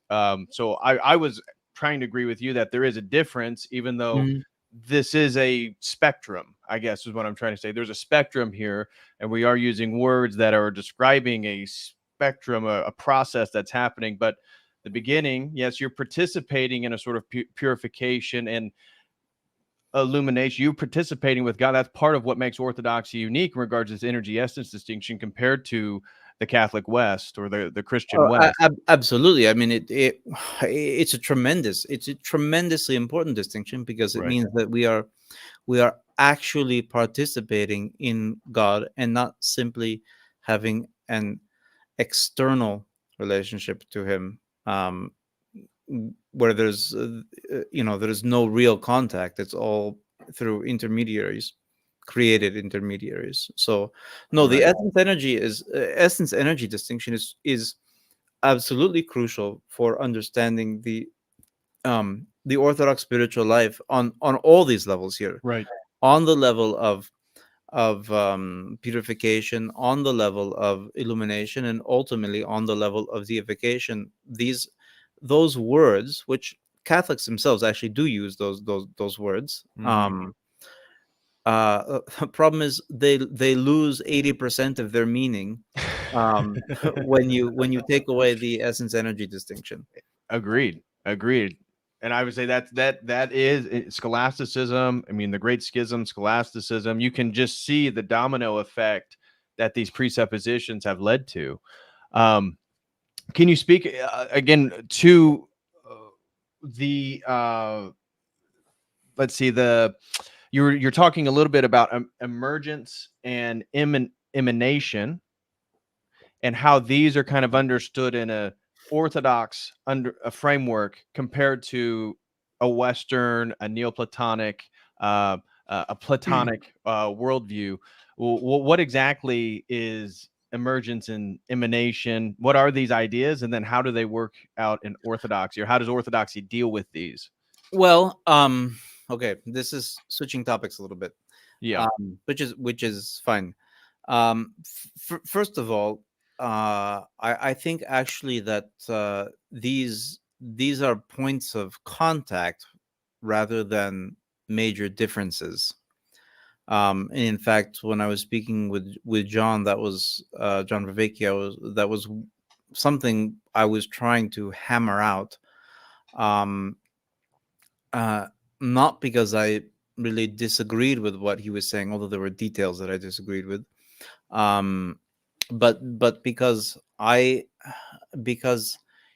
So I was trying to agree with you that there is a difference, even though mm, this is a spectrum, I guess is what I'm trying to say. There's a spectrum here, and we are using words that are describing a spectrum, a process that's happening. But the beginning, yes, you're participating in a sort of purification and illumination. You participating with God. That's part of what makes Orthodoxy unique in regards to this energy essence distinction compared to the Catholic West or the Christian West. Absolutely. I mean, it's a tremendously important distinction, because it Right. means that we are actually participating in God, and not simply having an external relationship to Him, um, where there's no real contact. It's all through intermediaries, created intermediaries. So no, the Right. essence energy distinction is absolutely crucial for understanding the Orthodox spiritual life on all these levels here. Right. on the level of purification, on the level of illumination, and ultimately on the level of deification. Those words, which Catholics themselves actually do use those words. Mhm. The problem is they lose 80% of their meaning when you take away the essence energy distinction. Agreed. Agreed. And I would say that is scholasticism. I mean, the Great Schism, scholasticism. You can just see the domino effect that these presuppositions have led to. Um, can you speak again to the let's see, the you're talking a little bit about emergence and emanation, and how these are kind of understood in a orthodox under a framework compared to a Western, a Neoplatonic, uh, a Platonic worldview. What exactly is emergence and emanation? What are these ideas, and then how do they work out in Orthodoxy, or how does Orthodoxy deal with these? Well, okay, this is switching topics a little bit, Yeah. which is fine. First of all, I think actually that these are points of contact rather than major differences. And in fact, when I was speaking with John, that was John Vivecchia, that was something I was trying to hammer out. Um, uh, Not because I really disagreed with what he was saying, although there were details that I disagreed with, um, but because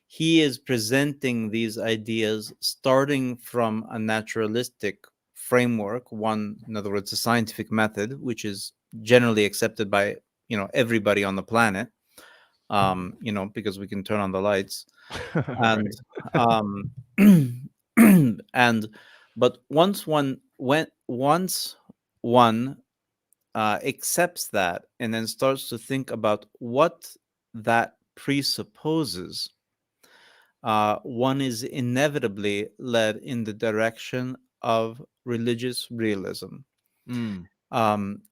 he is presenting these ideas starting from a naturalistic framework, one, in other words, a scientific method, which is generally accepted by everybody on the planet, because we can turn on the lights and Right. um and but once one accepts that and then starts to think about what that presupposes, one is inevitably led in the direction of religious realism. Mm,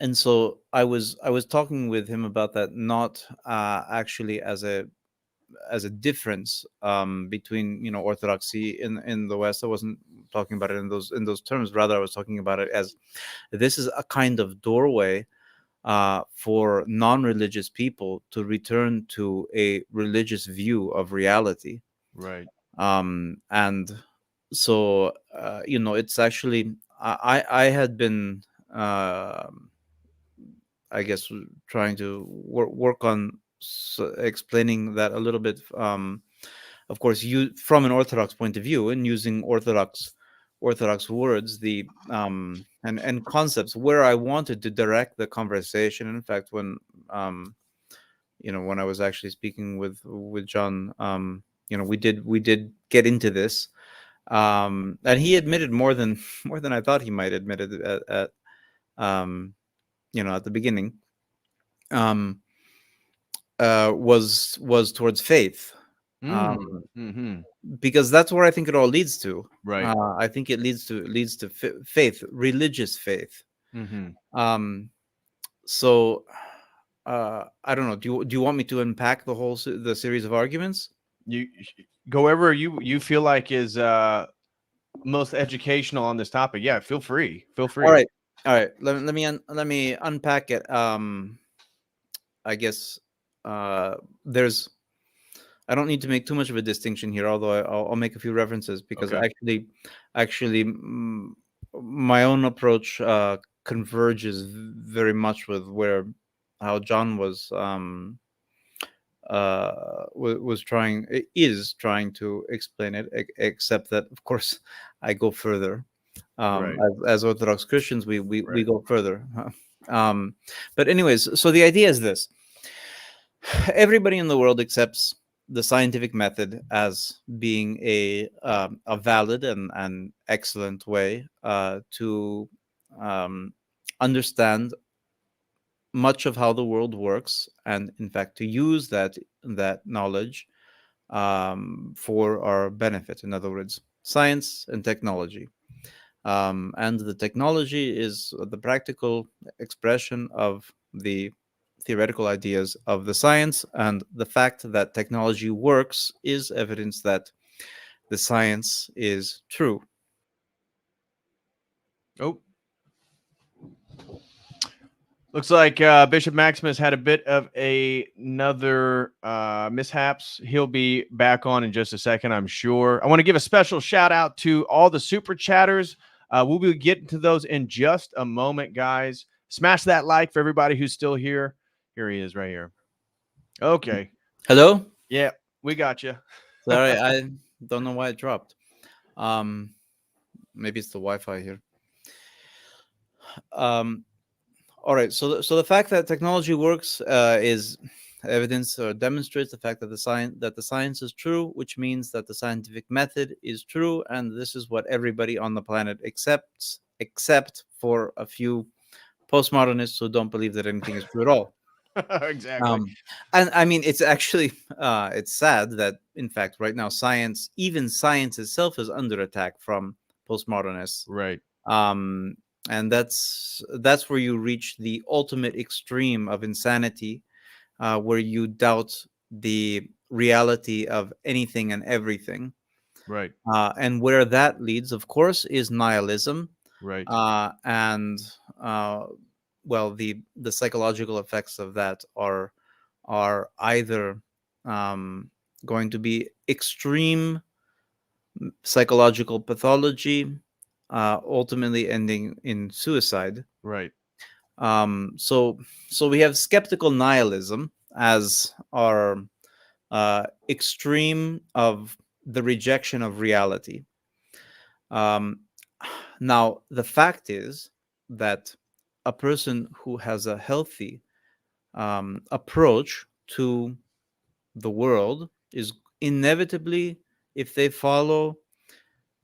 And so I was talking with him about that, not actually as a difference between orthodoxy in the West. I wasn't talking about it in those terms. Rather, I was talking about it as this is a kind of doorway for non-religious people to return to a religious view of reality. right. And so it's actually I had been uh, I guess trying to work on explaining that a little bit. Of course, you from an Orthodox point of view, and using Orthodox words, the and concepts, where I wanted to direct the conversation. In fact, when I was actually speaking with John, we did get into this, and he admitted more than more than I thought he might admit it at um, at the beginning. Um, was towards faith, Mm, um, mm-hmm. because that's where I think it all leads to. Right. I think it leads to faith, religious faith. Mm-hmm. Um, so I don't know. Do you want me to unpack the series of arguments? You go wherever you feel like is most educational on this topic. Yeah, feel free. Feel All free. right, all right. Let me unpack it. I guess there's. I don't need to make too much of a distinction here, although I'll make a few references because Okay. actually, my own approach converges very much with where how John was trying is trying to explain it, except that of course I go further. Right. As Orthodox Christians, we Right. go further. But anyways, so the idea is this: everybody in the world accepts the scientific method as being a valid and excellent way to um, understand much of how the world works, and in fact to use that knowledge for our benefit. In other words, science and technology. And the technology is the practical expression of the theoretical ideas of the science, and the fact that technology works is evidence that the science is true. Oh, looks like Bishop Maximus had a bit of another mishaps. He'll be back on in just a second, I'm sure. I want to give a special shout out to all the super chatters. We'll be getting to those in just a moment, guys. Smash that like for everybody who's still here. Here he is right here. Okay. Hello? Yeah, we got you. Sorry, I don't know why it dropped. Um, Maybe it's the Wi-Fi here. Um, all right. So the fact that technology works is evidence or demonstrates the fact that the science is true, which means that the scientific method is true, and this is what everybody on the planet accepts, except for a few postmodernists who don't believe that anything is true at all. Exactly. Um, and I mean, it's actually it's sad that in fact right now even science itself is under attack from postmodernists. Right. um, and that's where you reach the ultimate extreme of insanity, where you doubt the reality of anything and everything, Right. and where that leads, of course, is nihilism, Right. and uh, well, the psychological effects of that are either um, going to be extreme psychological pathology, ultimately ending in suicide. Right. So we have skeptical nihilism as our extreme of the rejection of reality. Um, Now, the fact is that a person who has a healthy approach to the world is inevitably, if they follow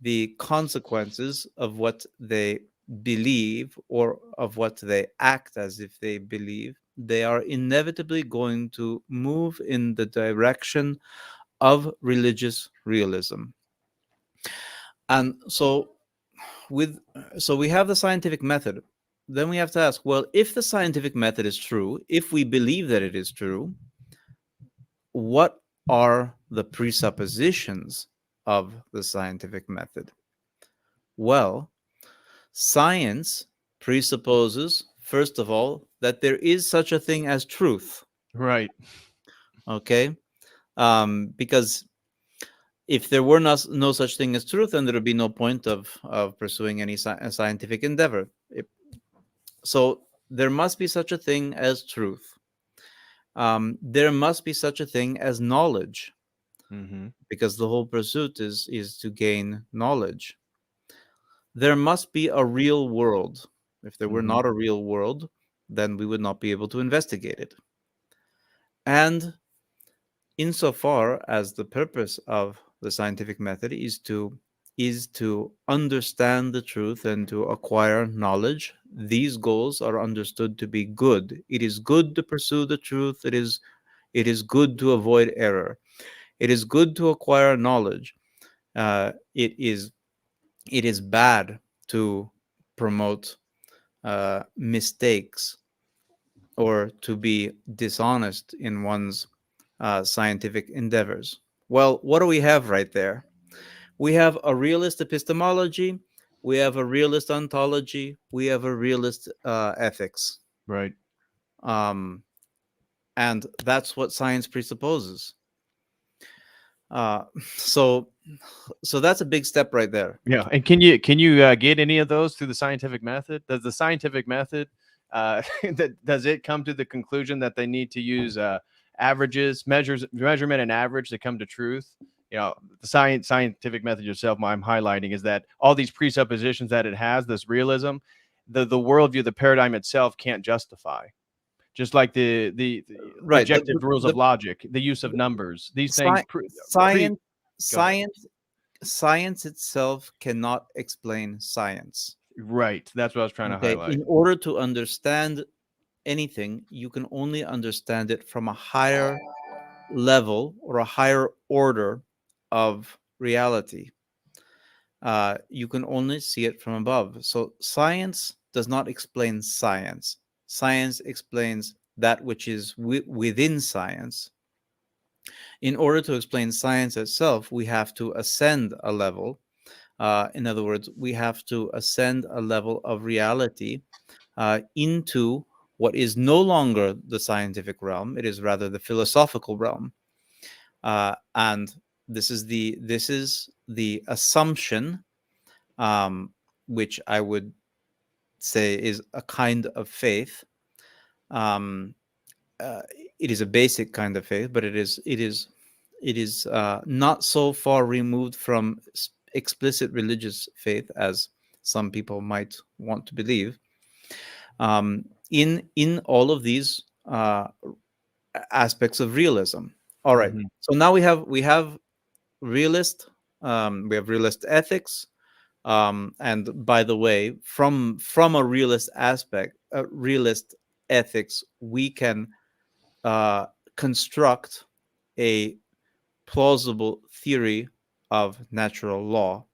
the consequences of what they believe or of what they act as if they believe, they are inevitably going to move in the direction of religious realism. And with so we have the scientific method. Then we have to ask, well, if the scientific method is true, if we believe that it is true, what are the presuppositions of the scientific method? Well, science presupposes, first of all, that there is such a thing as truth. Right. Okay, because if there were no such thing as truth, then there would be no point of pursuing any scientific endeavor. So there must be such a thing as truth. There must be such a thing as knowledge, Mm-hmm. because the whole pursuit is to gain knowledge. There must be a real world. If there were Mm-hmm. not a real world, then we would not be able to investigate it. And insofar as the purpose of the scientific method is to understand the truth and to acquire knowledge, these goals are understood to be good. It is good to pursue the truth. It is good to avoid error. It is good to acquire knowledge. It is bad to promote mistakes or to be dishonest in one's scientific endeavors. Well, what do we have right there? We have a realist epistemology, we have a realist ontology, we have a realist ethics. Right. Um, and that's what science presupposes. Uh, so, so that's a big step right there. Yeah. And can you get any of those through the scientific method? Does the scientific method does it come to the conclusion that they need to use averages, measurement and average to come to truth? You know, the scientific method yourself, I'm highlighting is that all these presuppositions that it has, this realism, the worldview, the paradigm itself can't justify. Just like the Right. objective rules of logic, the use of numbers, these things. Science, Go ahead. science itself cannot explain science. Right. That's what I was trying to Okay. highlight. In order to understand anything, you can only understand it from a higher level or a higher order of reality. you can only see it from above. So science does not explain science. Science explains that which is within science. In order to explain science itself, we have to ascend a level. In other words, we have to ascend a level of reality into what is no longer the scientific realm. It is rather the philosophical realm. And this is the assumption, which I would say is a kind of faith. Um, uh, it is a basic kind of faith, but it is not so far removed from explicit religious faith as some people might want to believe. In all of these aspects of realism. All right. Hmm. So now we have realist, we have realist ethics. And by the way, from a realist aspect, realist ethics, we can uh, construct a plausible theory of natural law,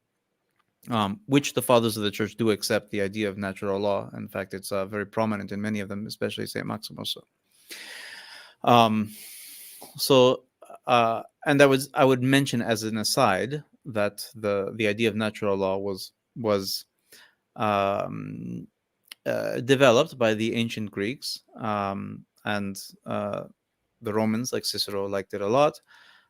which the fathers of the church do accept the idea of natural law. In fact, it's very prominent in many of them, especially Saint Maximus. Um, so, and I would mention as an aside that the idea of natural law was um, developed by the ancient Greeks, and the Romans, like Cicero, liked it a lot.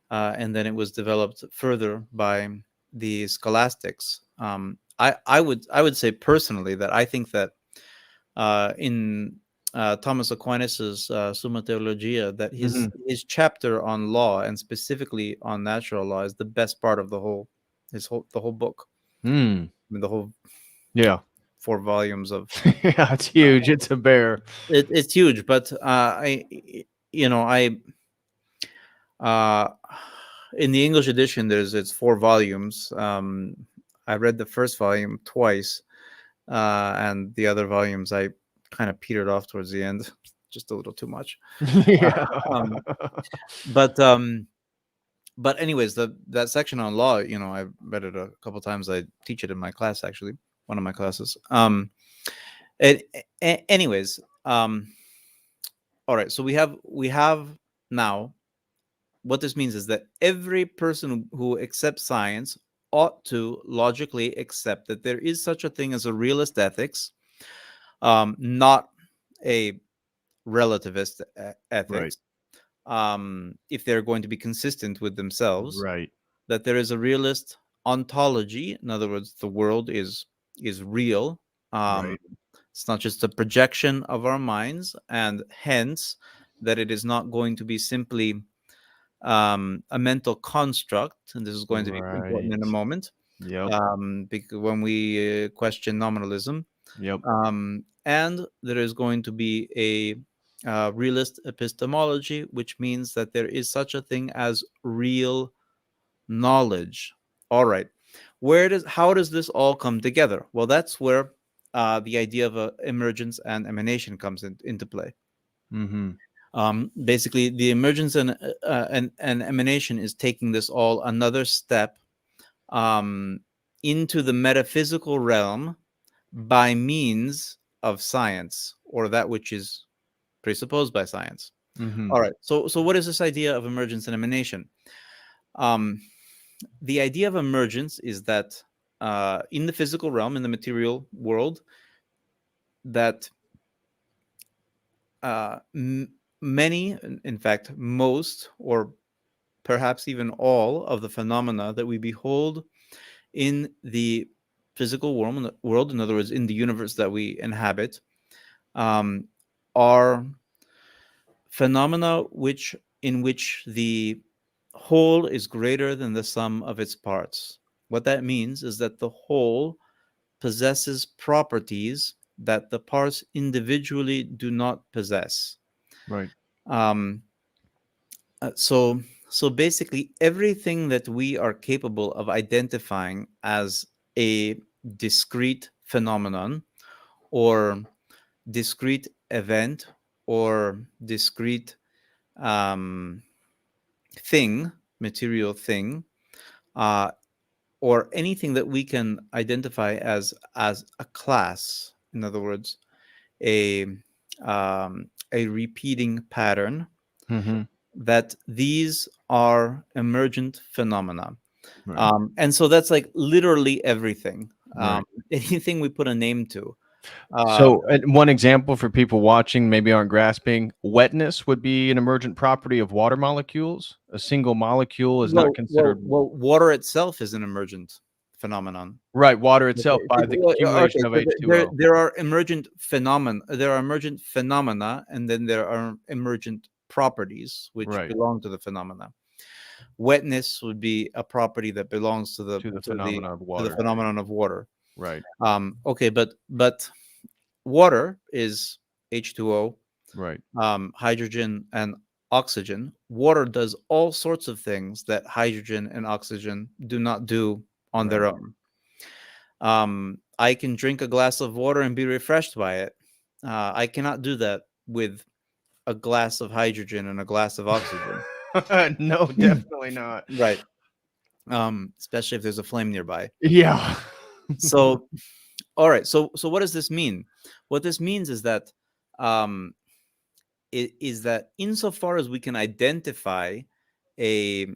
And then it was developed further by the scholastics. I would say personally that I think that in Thomas Aquinas's Summa Theologia, that Hmm. his chapter on law, and specifically on natural law, is the best part of the whole book. Mm. I mean, the whole Yeah. 4 volumes of Yeah, it's huge. It's a bear. it's huge. But I uh, in the English edition, it's 4 volumes. I read the first volume twice, and the other volumes I kind of petered off towards the end, just a little too much. Yeah. Um, but um, but anyways, that section on law, I read it a couple times. I teach it in my class, actually, one of my classes. Anyways, all right. So we have now, what this means is that every person who accepts science ought to logically accept that there is such a thing as a realist ethics, not a relativist Right. ethics, if they're going to be consistent with themselves. Right. That there is a realist ontology. In other words, the world is real. Um, Right. it's not just a projection of our minds, and hence that it is not going to be simply a mental construct. And this is going to be important in a Right. moment, Yep. because when we question nominalism, Yep. and there is going to be a realist epistemology, which means that there is such a thing as real knowledge. All right. How does this all come together? Well, that's where the idea of emergence and emanation comes into play. Hmm. Basically, the emergence and emanation is taking this all another step, um, into the metaphysical realm by means of science, or that which is presupposed by science. Hmm. All right. So what is this idea of emergence and emanation? Um, the idea of emergence is that in the physical realm, in the material world, that many, in fact, most, or perhaps even all of the phenomena that we behold in the physical world, in other words, in the universe that we inhabit, um, are phenomena in which the whole is greater than the sum of its parts. What that means is that the whole possesses properties that the parts individually do not possess. Right. Um, so basically, everything that we are capable of identifying as a discrete phenomenon, or discrete event, or discrete um, thing, material thing, uh, or anything that we can identify as a class. In other words, a a repeating pattern, Mm-hmm. that these are emergent phenomena. Right. And so that's like literally everything, Right. anything we put a name to. Uh, So, one example for people watching maybe aren't grasping, wetness would be an emergent property of water molecules. A single molecule is not considered water itself is an emergent phenomenon. right. Water Okay, itself by the okay, accumulation of so H2O. there are emergent phenomena. There are emergent phenomena, and then there are emergent properties which Right. belong to the phenomena. Wetness would be a property that belongs to To the phenomena of the water. phenomenon of water. Right. Okay, but water is H2O, Right. hydrogen and oxygen. Water does all sorts of things that hydrogen and oxygen do not do on Right. their own. I can drink a glass of water and be refreshed by it. I cannot do that with a glass of hydrogen and a glass of oxygen. No, definitely not. Right. Especially if there's a flame nearby. Yeah. So, all right. So what does this mean? What this means is that um, is that insofar as we can identify a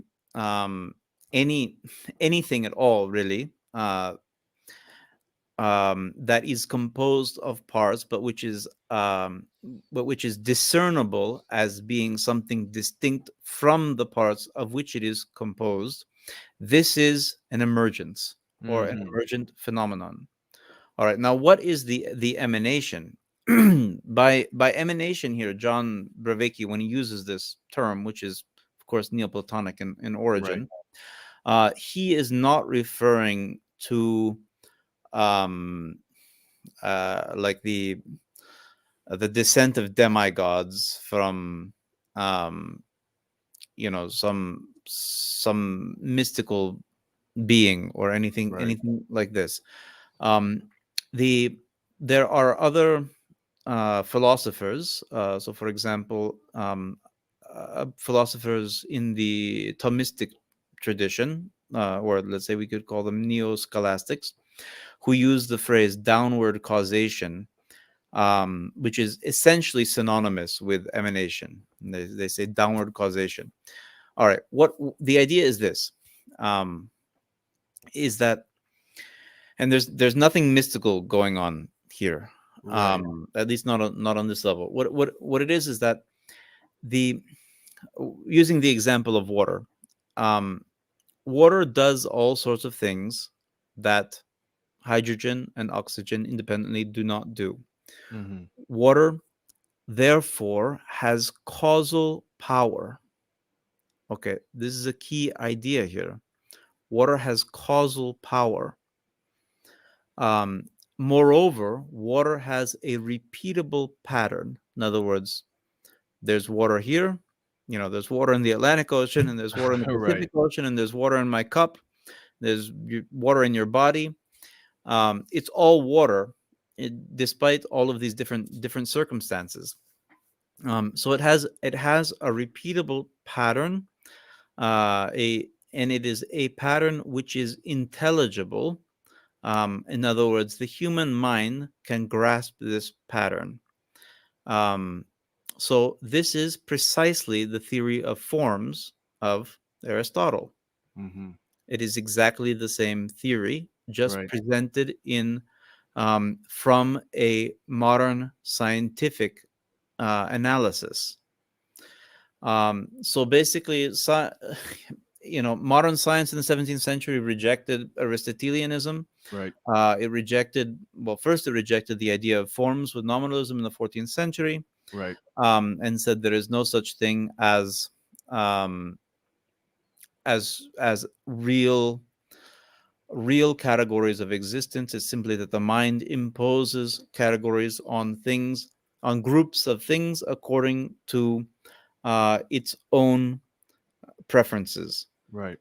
any anything at all, really, that is composed of parts, but which is discernible as being something distinct from the parts of which it is composed. This is an emergence or an Mhm. emergent phenomenon. All right. Now, what is the emanation? By emanation here, John Bravecki, when he uses this term, which is of course Neoplatonic in Right. origin, he is not referring to um, like the descent of demigods from um, some mystical being or Right. anything like this. Um, the There are other philosophers. So, for example, philosophers in the Thomistic tradition, or let's say we could call them neo-scholastics, who use the phrase downward causation, which is essentially synonymous with emanation. They say downward causation. All right, what the idea is this, is that, and there's nothing mystical going on here, Right. at least not on this level. What it is that the using the example of water, um, water does all sorts of things that hydrogen and oxygen independently do not do. Mhm. Water, therefore, has causal power. Okay, this is a key idea here. Water has causal power. Um, Moreover, water has a repeatable pattern. In other words, there's water here, there's water in the Atlantic Ocean, and there's water in the Right. Pacific Ocean, and there's water in my cup, there's water in your body. It's all water, despite all of these different circumstances. So it has a repeatable pattern, a and it is a pattern which is intelligible. In other words, the human mind can grasp this pattern. Um, so this is precisely the theory of forms of Aristotle. Mhm. It is exactly the same theory, just Right. presented in from a modern scientific analysis. So basically, modern science in the 17th century rejected Aristotelianism. Right. First it rejected the idea of forms with nominalism in the 14th century, Right. and said there is no such thing um, as real categories of existence. It's simply that the mind imposes categories on things, on groups of things, according to its own preferences. Right.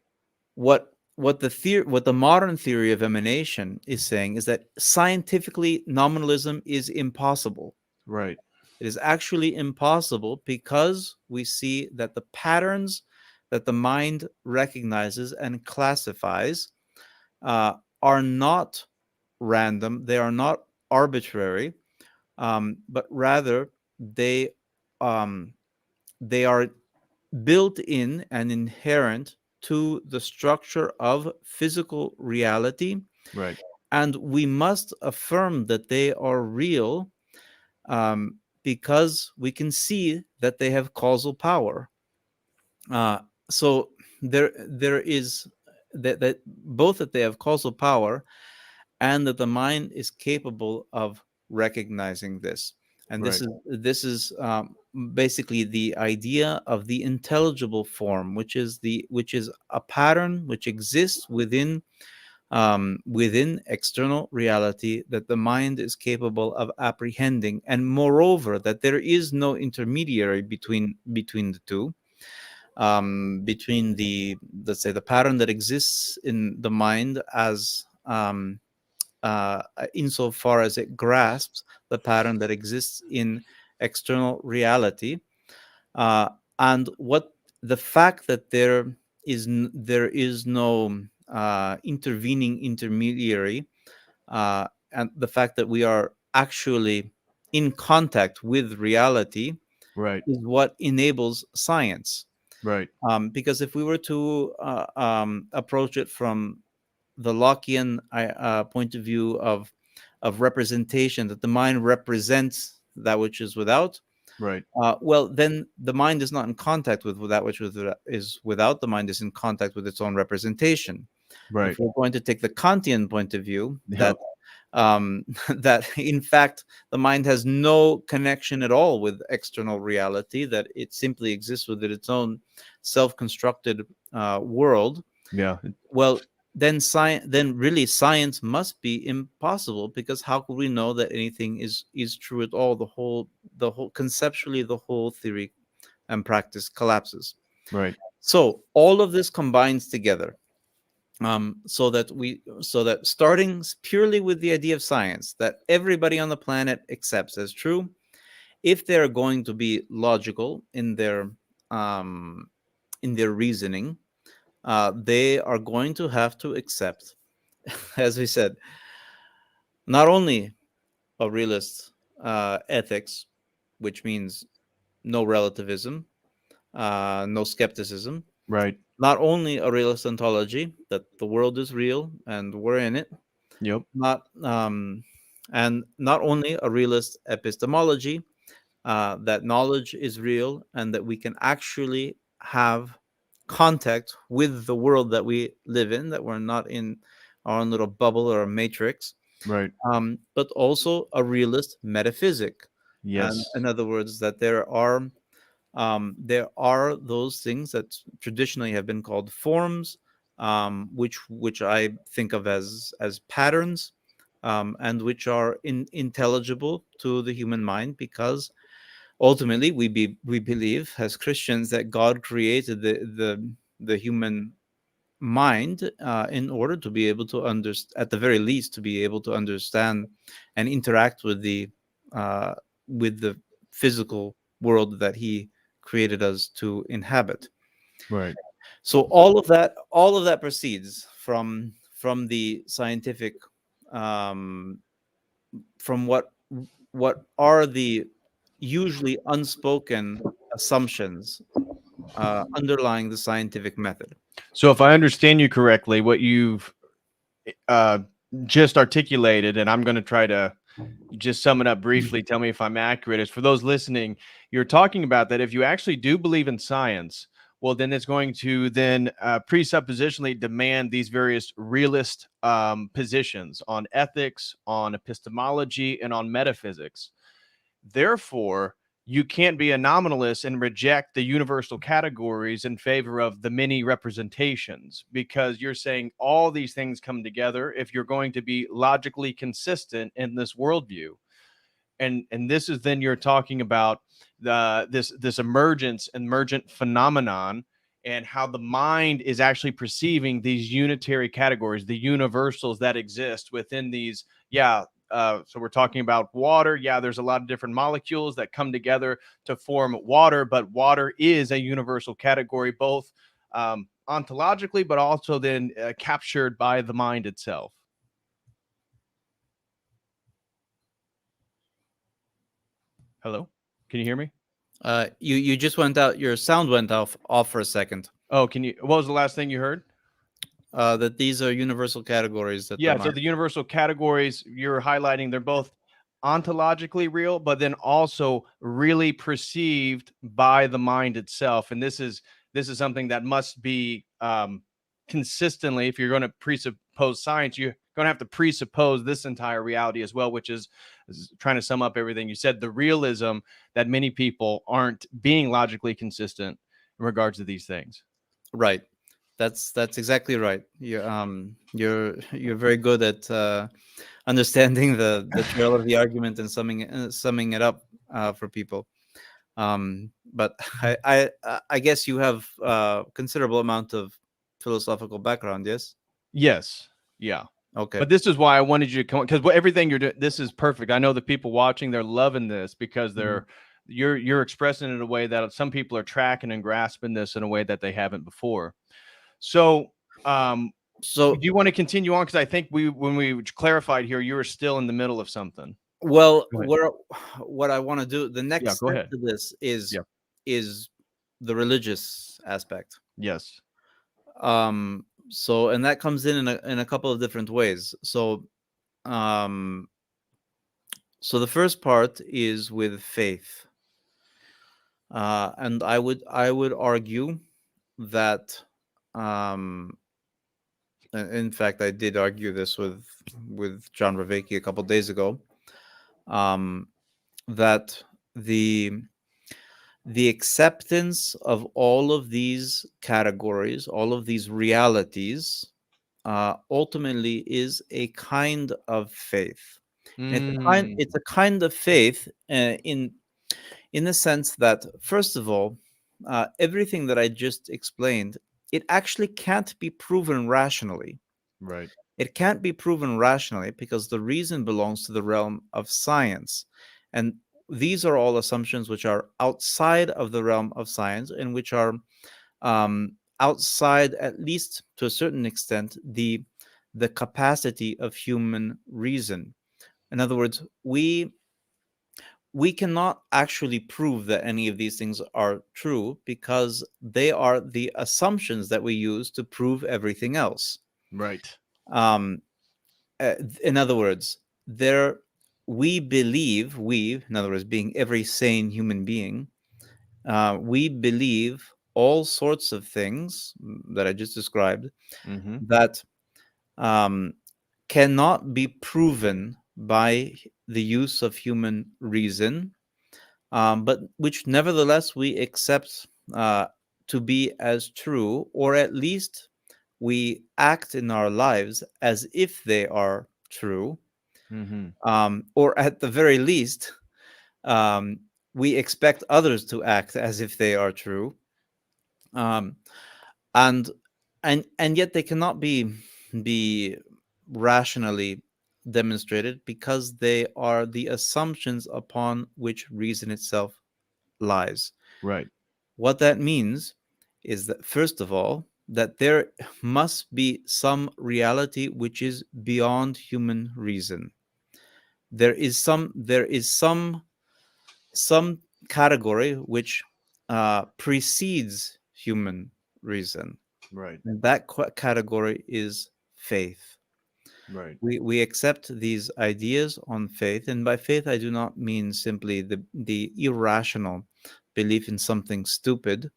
What the modern theory of emanation is saying is that scientifically nominalism is impossible. Right. It is actually impossible because we see that the patterns that the mind recognizes and classifies are not random, they are not arbitrary, but rather they um, they are built in and inherent to the structure of physical reality, Right. and we must affirm that they are real, because we can see that they have causal power. Uh, so there is that both that they have causal power and that the mind is capable of recognizing this. And Right. this is basically the idea of the intelligible form, which is a pattern which exists within external reality that the mind is capable of apprehending, and moreover that there is no intermediary between the two, between the, let's say, the pattern that exists in the mind as insofar as it grasps the pattern that exists in external reality, uh, and what the fact that there is no intervening intermediary, and the fact that we are actually in contact with reality Right. is what enables science. Right. Because if we were to approach it from the Lockean point of view of representation, that the mind represents that which is without, Right. well, then the mind is not in contact with that which is without. The mind is in contact with its own representation. If Right. we're going to take the Kantian point of view, Yep. that in fact the mind has no connection at all with external reality, that it simply exists within its own self-constructed world, Yeah. well, then really science must be impossible, because how could we know that anything is true at all? The whole conceptually, the whole theory and practice collapses. Right. So all of this combines together, so that starting purely with the idea of science that everybody on the planet accepts as true, if they're going to be logical um, in their reasoning, they are going to have to accept, as we said, not only a realist ethics, which means no relativism, no skepticism, Right. not only a realist ontology, that the world is real and we're in it, Yep. not and not only a realist epistemology, that knowledge is real and that we can actually have contact with the world that we live in, that we're not in our own little bubble or a matrix, Right. but also a realist metaphysic. And Yes. in other words, that there are those things that traditionally have been called forms, which I think of as patterns, and which are intelligible to the human mind, because ultimately we believe as Christians that God created the human mind, in order to be able to understand, at the very least, to be able to understand and interact uh, with the physical world that He created us to inhabit. Right. So all of that proceeds from the scientific, um, from what are the usually unspoken assumptions underlying the scientific method. So if I understand you correctly, what you've uh, just articulated, and I'm going to try to just sum it up briefly, tell me if I'm accurate, is for those listening, you're talking about that if you actually do believe in science, well, then it's going to then presuppositionally demand these various realist positions on ethics, on epistemology, and on metaphysics. Therefore, you can't be a nominalist and reject the universal categories in favor of the many representations, because you're saying all these things come together if you're going to be logically consistent in this worldview. And this is then you're talking about this emergent phenomenon, and how the mind is actually perceiving these unitary categories, the universals that exist within these. Yeah. So we're talking about water. Yeah, there's a lot of different molecules that come together to form water, but water is a universal category, both ontologically, but also then captured by the mind itself. Hello, can you hear me? You just went out. Your sound went off for a second. Oh, can you? What was the last thing you heard? That these are universal categories that the Yeah, so mind. the universal categories you're highlighting, they're both ontologically real, but then also really perceived by the mind itself. And this is something that must be consistently, if you're going to presuppose science, you're going to have to presuppose this entire reality as well, which is trying to sum up everything you said, the realism that many people aren't being logically consistent in regards to these things. Right. That's exactly right. You're very good at understanding the trail of the argument and summing it up for people. But I guess you have considerable amount of philosophical background. Yes. Yes. Yeah. Okay. But this is why I wanted you to come, because everything you're doing, this is perfect. I know the people watching, they're loving this because Mhm. you're expressing it in a way that some people are tracking and grasping this in a way that they haven't before. So, do So, you want to continue on? Because I think when we clarified here, you were still in the middle of something. well, Go ahead. what I want to do, the Yeah, next go step ahead. to this Yeah. is the religious aspect. Yes. So, and that comes in a couple of different ways. Um, so the first part is with faith, and I would argue that, um, in fact, I did argue this with John Raveki a couple days ago, um, that the acceptance of all of these categories, all of these realities, ultimately is a kind of faith. And Mm, it's a kind of faith in the sense that, first of all, everything that I just explained, it actually can't be proven rationally. right. It can't be proven rationally because the reason belongs to the realm of science. And these are all assumptions which are outside of the realm of science and which are outside, at least to a certain extent, the capacity of human reason. In other words, we cannot actually prove that any of these things are true because they are the assumptions that we use to prove everything else. Right. Um, in other words, there we, in other words, being every sane human being, we believe all sorts of things that I just described Mm-hmm. that um, cannot be proven by the use of human reason, but which nevertheless we accept to be as true, or at least we act in our lives as if they are true, Mm-hmm. or at the very least, um, we expect others to act as if they are true, um, and and yet they cannot be rationally demonstrated because they are the assumptions upon which reason itself lies. Right. What that means is that, first of all, that there must be some reality which is beyond human reason. There is some category which precedes human reason, Right. and that category is faith. Right. We accept these ideas on faith, and by faith I do not mean simply the irrational belief in something stupid.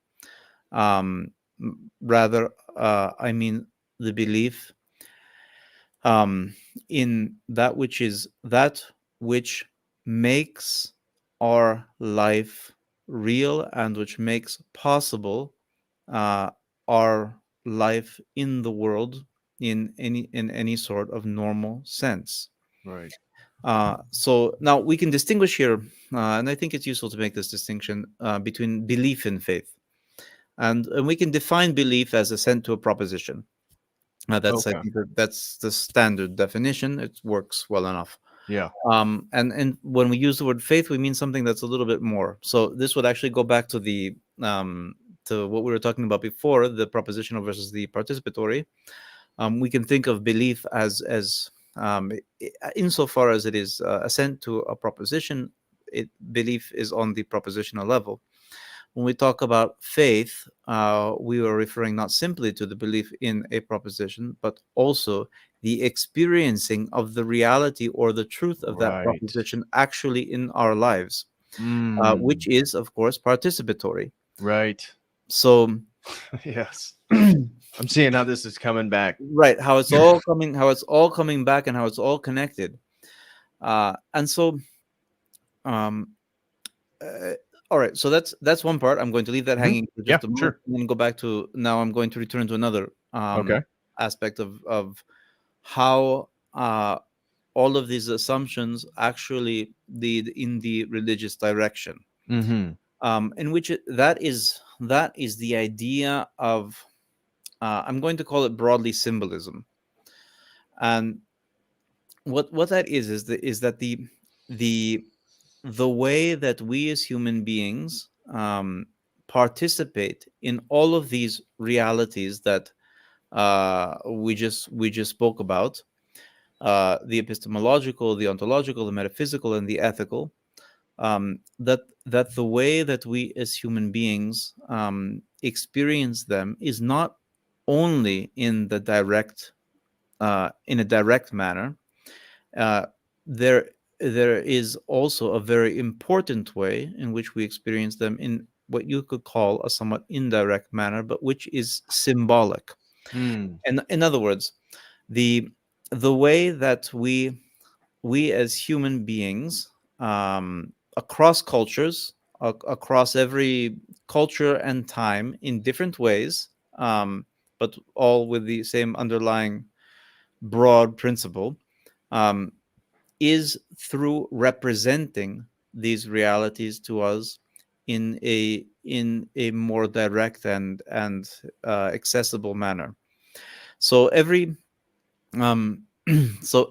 Rather, I mean the belief in that which makes our life real and which makes possible uh, our life in the world in any sort of normal sense. Right. So now we can distinguish here, and I think it's useful to make this distinction between belief and faith. And we can define belief as assent to a proposition. I Okay. think that's the standard definition. It works well enough. Yeah. And when we use the word faith, we mean something that's a little bit more. So this would actually go back to to what we were talking about before, the propositional versus the participatory, we can think of belief as insofar as it is assent to a proposition, belief is on the propositional level. When we talk about faith, we are referring not simply to the belief in a proposition, but also the experiencing of the reality or the truth of that Right. proposition actually in our lives, which Mm, is, of course, participatory. right. So, Yes. I'm seeing how this is coming back. right, how it's all coming back, and how it's all connected. And so, um, uh, all right, so that's one part. I'm going to leave that Mhm. hanging for Yeah, just a moment, sure. and then go back to, now I'm going to return to another Okay. aspect of how all of these assumptions actually lead in the religious direction, Mm-hmm. in which that is the idea of, I'm going to call it broadly, symbolism. And what that is that the the way that we as human beings participate in all of these realities that we just spoke about, the epistemological, the ontological, the metaphysical, and the ethical. That the way that we as human beings experience them is not only in a direct manner. uh, there there is also a very important way in which we experience them in what you could call a somewhat indirect manner, but which is symbolic. Mm. And in other words, the the way that we as human beings, across cultures, across every culture and time, in different ways, but all with the same underlying broad principle, um, is through representing these realities to us in a more direct and accessible manner. So um,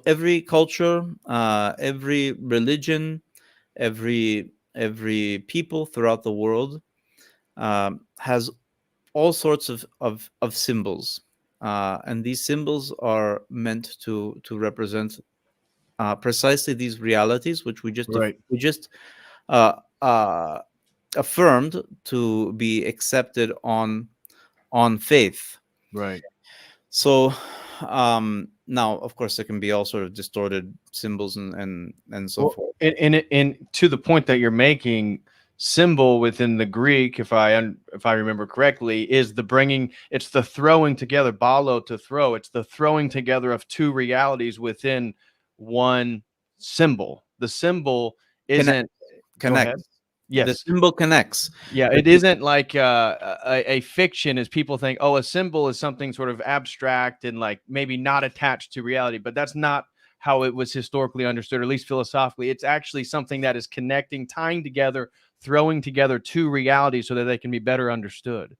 every culture, every religion, every people throughout the world has all sorts of symbols, and these symbols are meant to represent precisely these realities, which Right. we just uh, uh, affirmed to be accepted on faith. Right. So, now, of course, there can be all sort of distorted symbols and so Well, forth. and to the point that you're making, symbol within the Greek, if I remember correctly, is the bringing. It's the throwing together, balo, to throw. It's the throwing together of two realities within one symbol. The symbol Connect, isn't. Go connect. ahead. The Yes. symbol connects. Yeah, The, it isn't like a fiction as people think. Oh, a symbol is something sort of abstract and like maybe not attached to reality, but that's not how it was historically understood, or at least philosophically. It's actually something that is connecting, tying together, throwing together two realities so that they can be better understood.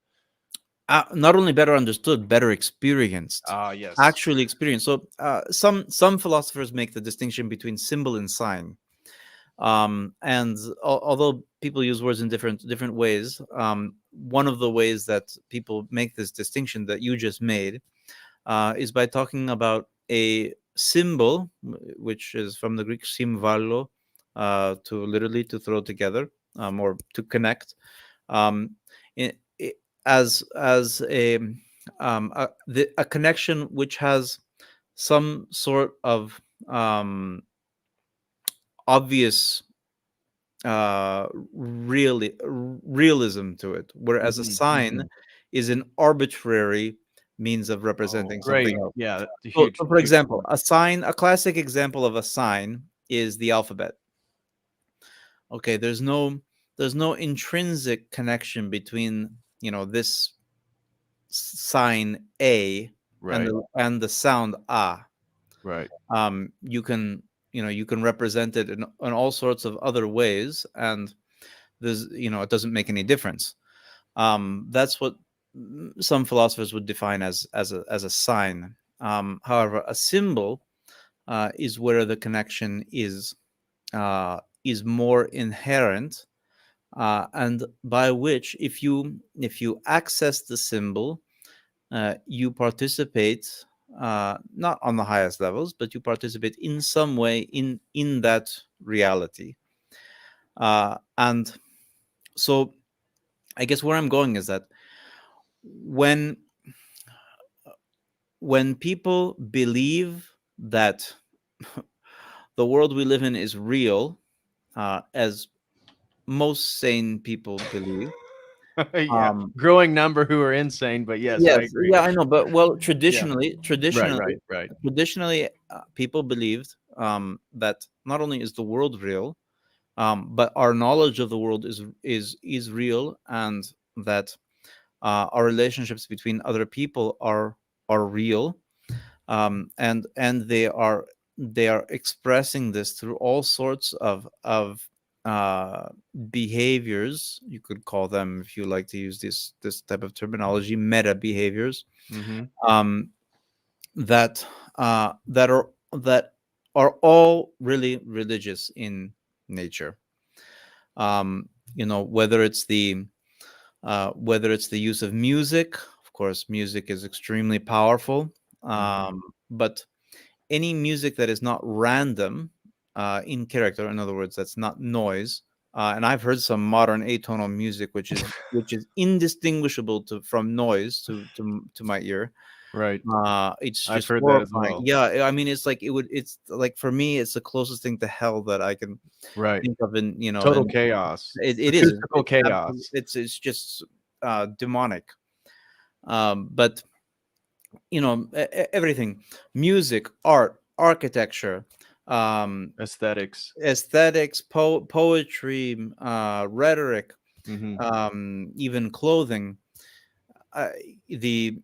not only better understood, better experienced, Ah, yes. actually experienced. So, some philosophers make the distinction between symbol and sign. And although people use words in different ways, one of the ways that people make this distinction that you just made is by talking about a symbol, which is from the Greek "symvalo," to literally to throw together, or to connect, um, i- i- as a connection which has some sort of obvious realism to it, whereas a Hmm. sign Hmm. is an arbitrary means of Oh, representing something great. else. Yeah, that's a So, huge, for huge example, point. a classic example of a sign is the alphabet. Okay, there's no intrinsic connection between, this sign A and Right. the sound ah. Right. You can represent it in all sorts of other ways, and it doesn't make any difference. That's what some philosophers would define as a sign. However, a symbol is where the connection is more inherent, and by which, if you access the symbol, you participate, not on the highest levels, but you participate in some way in that reality. And so, I guess where I'm going is that when people believe that the world we live in is real, as most sane people believe. Yeah, Um, growing number who are insane, but yes, I yes, agree. yeah, I know, but well, Yeah, right, right, right. traditionally, people believed that not only is the world real, but our knowledge of the world is real, and that our relationships between other people are real, and they are expressing this through all sorts of uh, behaviors. You could call them, if you like to use this type of terminology, meta behaviors, Mm-hmm. um, that that are all really religious in nature. Um, whether it's the use of music. Of course, music is extremely powerful, Mm-hmm. but any music that is not random in character, in other words, that's not noise. And I've heard some modern atonal music, which is indistinguishable from noise to my ear. Right. It's I've just heard that as horrifying. well. Yeah, I mean, it's like, for me, it's the closest thing to hell that I can Right. think of. In you know, Total and chaos. it is. Acoustical chaos. It's just demonic. But everything, music, art, architecture, um, Aesthetics. aesthetics, poetry, rhetoric, Mm-hmm. even clothing, uh, the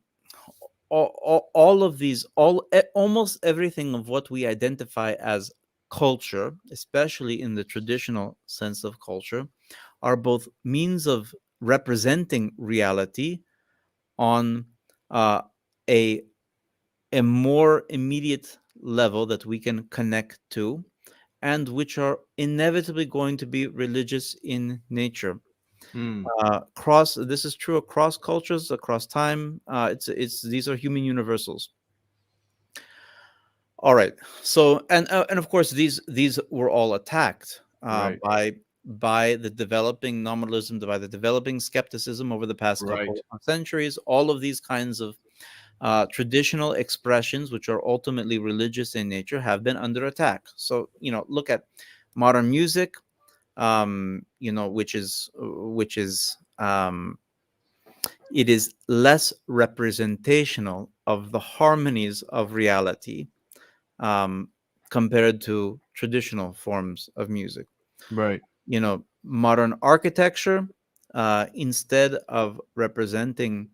all of these, almost everything of what we identify as culture, especially in the traditional sense of culture, are both means of representing reality on uh, a a more immediate level that we can connect to, and which are inevitably going to be religious in nature. Mm. Cross This is true across cultures, across time. It's These are human universals. All right. So, and of course, these were all attacked Right. by the developing nominalism, by the developing skepticism over the past Right. couple of centuries. All of these kinds of traditional expressions, which are ultimately religious in nature, have been under attack. So, look at modern music, which is it is less representational of the harmonies of reality, um, compared to traditional forms of music. Right. Modern architecture, instead of representing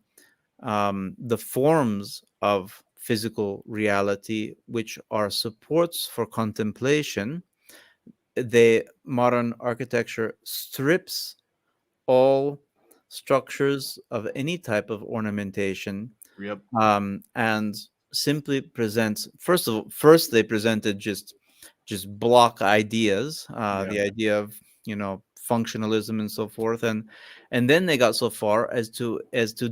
the forms of physical reality, which are supports for contemplation, the modern architecture strips all structures of any type of ornamentation, Yep. and simply presents, first they presented just block ideas, Yeah. the idea of functionalism and so forth, and then they got so far as to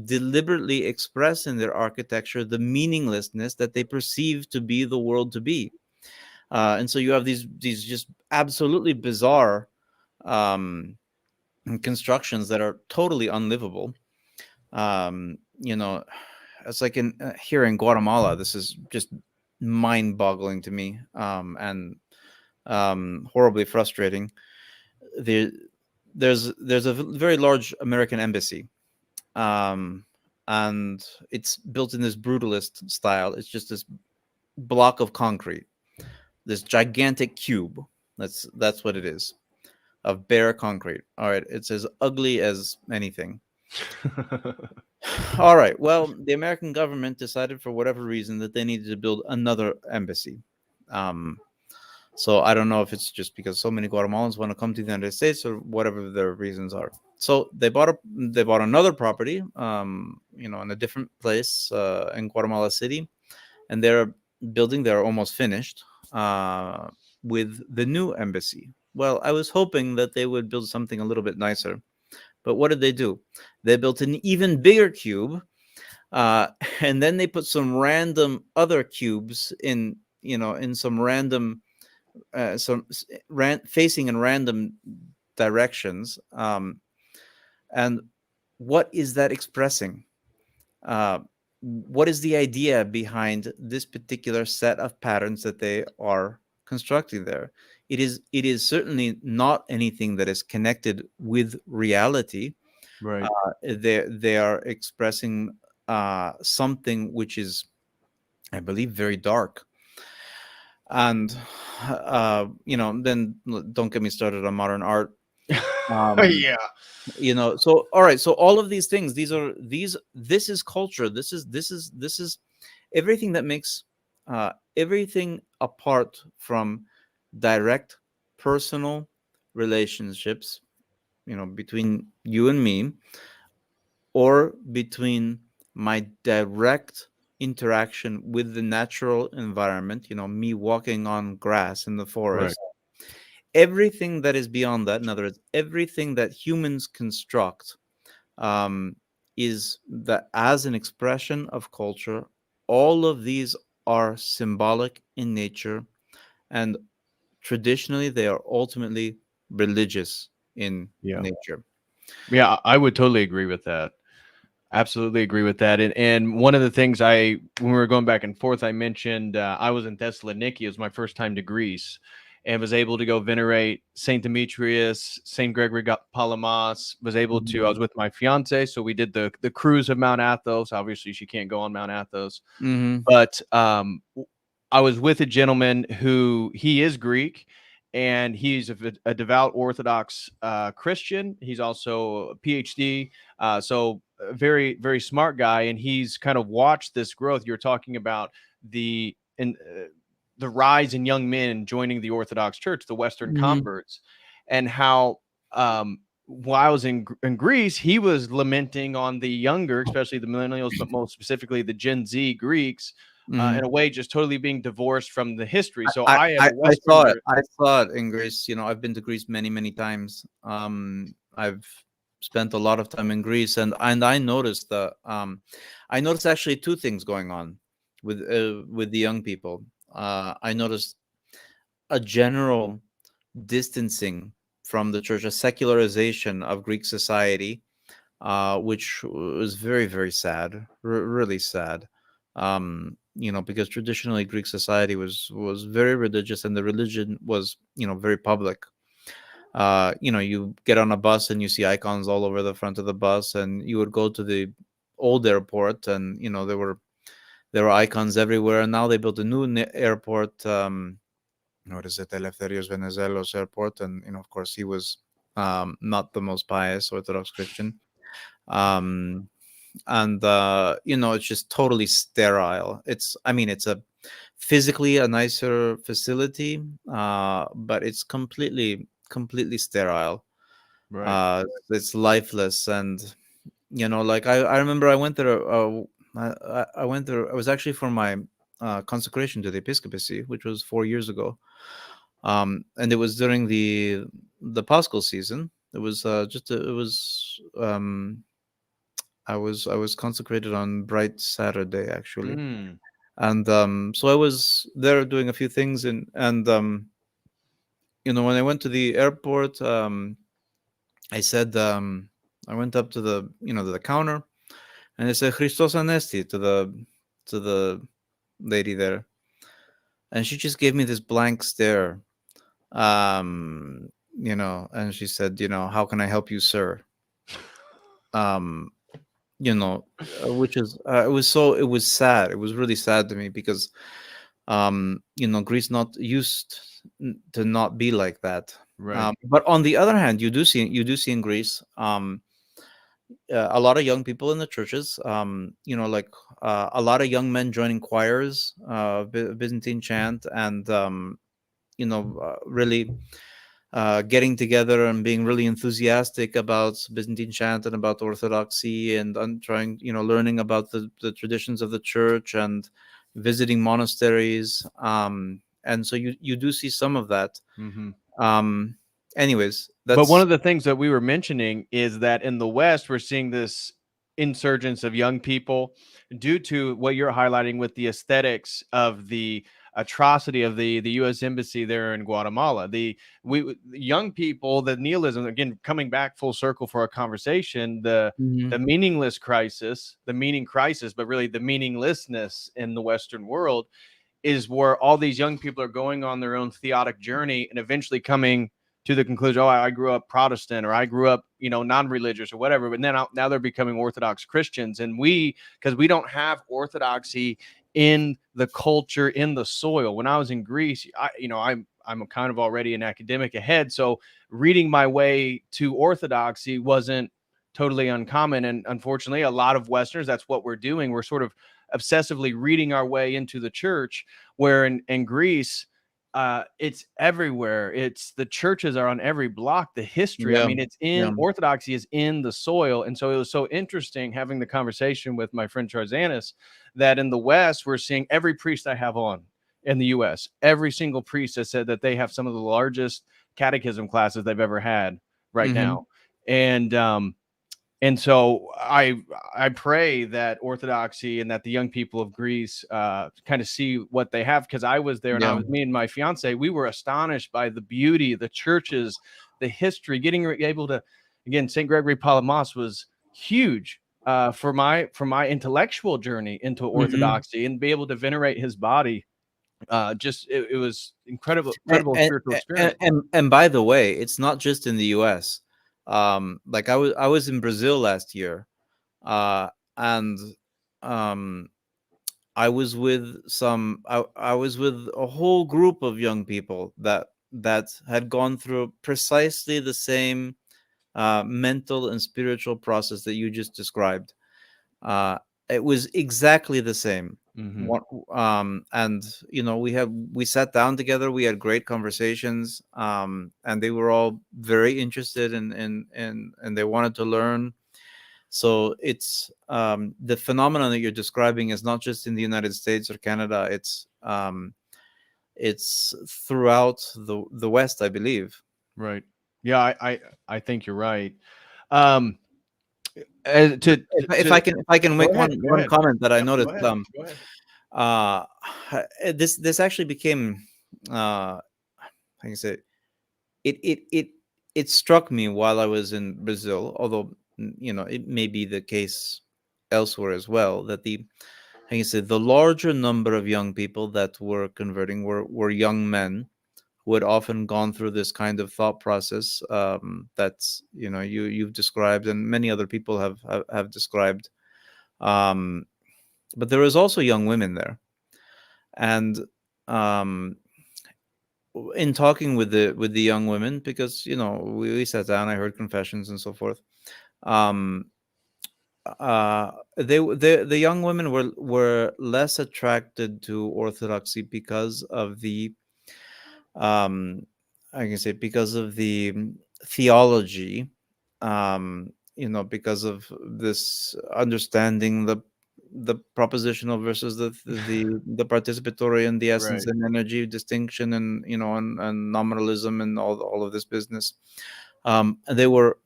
deliberately express in their architecture the meaninglessness that they perceive to be the world to be. And so you have these just absolutely bizarre um, constructions that are totally unlivable. You know, it's like here in Guatemala. This is just mind-boggling to me, and horribly frustrating. There, there's a very large American embassy, um, and it's built in this brutalist style. It's just this block of concrete, this gigantic cube. That's what it is, of bare concrete. All right, it's as ugly as anything. All right. Well, the American government decided, for whatever reason, that they needed to build another embassy. Um, so I don't know if it's just because so many Guatemalans want to come to the United States, or whatever their reasons are. So they bought another property, in a different place, in Guatemala City, and they're almost finished, with the new embassy. Well, I was hoping that they would build something a little bit nicer. But what did they do? They built an even bigger cube, uh, and then they put some random other cubes in, in some random, facing in random directions. And what is that expressing? Uh, what is the idea behind this particular set of patterns that they are constructing there? It is certainly not anything that is connected with reality. Right. They are expressing something which is, I believe, very dark. And then don't get me started on modern art. Um, Yeah. so all right, so all of these things, this is culture. This is everything that makes everything apart from direct personal relationships, between you and me, or between my direct interaction with the natural environment, me walking on grass in the Right. forest. Everything that is beyond that, in other words, everything that humans construct, um, is that as an expression of culture. All of these are symbolic in nature, and traditionally they are ultimately religious in Yeah. nature. Yeah, I would totally agree with that. Absolutely agree with that. And one of the things when we were going back and forth, I mentioned I was in Thessaloniki. It was my first time to Greece, and was able to go venerate Saint Demetrius, Saint Gregory Palamas. Was able to. I Mhm. was with my fiance, so we did the cruise of Mount Athos. Obviously, she can't go on Mount Athos, Mhm. but I was with a gentleman who he is Greek, and he's a devout Orthodox Christian. He's also a PhD, so a very very smart guy, and he's kind of watched this growth. You're talking about the rise in young men joining the Orthodox Church, the Western Mhm. converts, and how while I was in Greece, he was lamenting on the younger, especially the millennials, but most specifically the Gen Z Greeks, Mhm. in a way, just totally being divorced from the history. So I, I, as I, a I saw it. Westerner, I saw it in Greece. I've been to Greece many, many times. I've spent a lot of time in Greece, and I noticed actually two things going on with the young people. I noticed a general distancing from the church, a secularization of Greek society, which was very, very sad, really sad. Because traditionally Greek society was very religious, and the religion was, very public. You get on a bus and you see icons all over the front of the bus, and you would go to the old airport, and there were icons everywhere. And now they built a new airport. What is it, Eleftherios Venizelos Airport, and of course he was not the most pious Orthodox Christian. Um, and it's just totally sterile. It's a physically a nicer facility, but it's completely sterile. right? It's lifeless. And like I remember I went there. I went there. I was actually for my consecration to the episcopacy, which was 4 years ago. And it was during the Paschal season. It was it was I was consecrated on Bright Saturday, actually. Mm, And so I was there doing a few things, and when I went to the airport, I said, I went up to the counter, and I said Christos Anesti to the lady there, and she just gave me this blank stare. And she said, how can I help you, sir? Um, which is it was sad. It was really sad to me, because Greece not used to not be like that. right. But on the other hand, you do see in Greece, a lot of young people in the churches, like a lot of young men joining choirs, Byzantine chant, and really getting together and being really enthusiastic about Byzantine chant and about Orthodoxy, and trying, learning about the traditions of the church, and visiting monasteries. And so you do see some of that. Hmm. Um, anyways, But one that's of the things that we were mentioning is that in the West, we're seeing this insurgence of young people due to what you're highlighting with the aesthetics of the atrocity of the U.S. embassy there in Guatemala. The young people, the nihilism, again coming back full circle for our conversation, the Mhm. meaningless crisis, the meaning crisis, but really the meaninglessness in the Western world is where all these young people are going on their own theotic journey and eventually coming to the conclusion, oh, I grew up Protestant, or I grew up, non-religious or whatever. But then now they're becoming Orthodox Christians. And because we don't have Orthodoxy in the culture, in the soil. When I was in Greece, I'm kind of already an academic ahead. So reading my way to Orthodoxy wasn't totally uncommon. And unfortunately, a lot of Westerners, that's what we're doing. We're sort of obsessively reading our way into the church, where in Greece, it's everywhere. It's the churches are on every block. The history, I Yeah, mean, it's yeah. in Orthodoxy is in the soil. And so it was so interesting having the conversation with my friend Charzanis that in the West, we're seeing every priest I have on in the US, every single priest has said that they have some of the largest catechism classes they've ever had right Hmm. now. And so I pray that Orthodoxy and that the young people of Greece kind of see what they have, because I was there, and Yeah. me and my fiance, we were astonished by the beauty, the churches, the history. Getting able to, again, St. Gregory Palamas was huge for my intellectual journey into Hmm. Orthodoxy, and be able to venerate his body. Just it was And, incredible and spiritual and experience. and by the way, it's not just in the U.S. Like I was in Brazil last year, uh, and um, I was with a whole group of young people that had gone through precisely the same mental and spiritual process that you just described. Uh, it was exactly the same. Hmm. What, and we sat down together. We had great conversations, and they were all very interested and they wanted to learn. So it's the phenomenon that you're describing is not just in the United States or Canada. It's throughout the West, I believe. Right. Yeah, I think you're right. Um, to If I can Go make ahead, go one ahead. comment that I Yep, go noticed. ahead, go ahead. Uh, this actually became, how can I say, it it it it struck me while I was in Brazil, although it may be the case elsewhere as well, that how can you say, the larger number of young people that were converting were young men who had often gone through this kind of thought process, that's you've described and many other people have described. Um, but there was also young women there, and um, in talking with the young women, because we sat down, I heard confessions and so forth. um the young women were less attracted to Orthodoxy because of the, um I can say, because of the theology, because of this understanding the propositional versus the participatory, and the essence Right, and energy distinction, and and nominalism, and all of this business. And they were,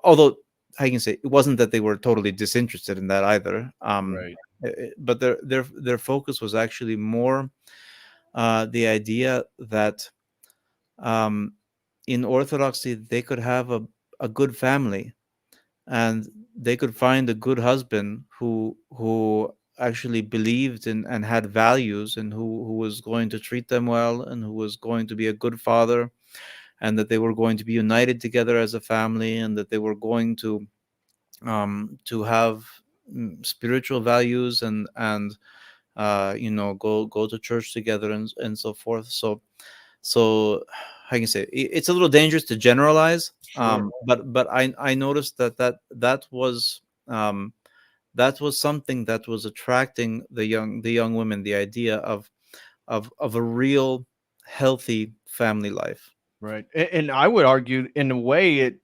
although I can say it wasn't that they were totally disinterested in that either. right, But their focus was actually more the idea that, um, in Orthodoxy they could have a good family, and they could find a good husband who actually believed in and had values, and who was going to treat them well, and who was going to be a good father, and that they were going to be united together as a family, and that they were going to have spiritual values, and go to church together, and so forth. So how can you say, it's a little dangerous to generalize, sure, but I noticed um, that was something that was attracting the young women, the idea of a real healthy family life. right. And I would argue, in a way, it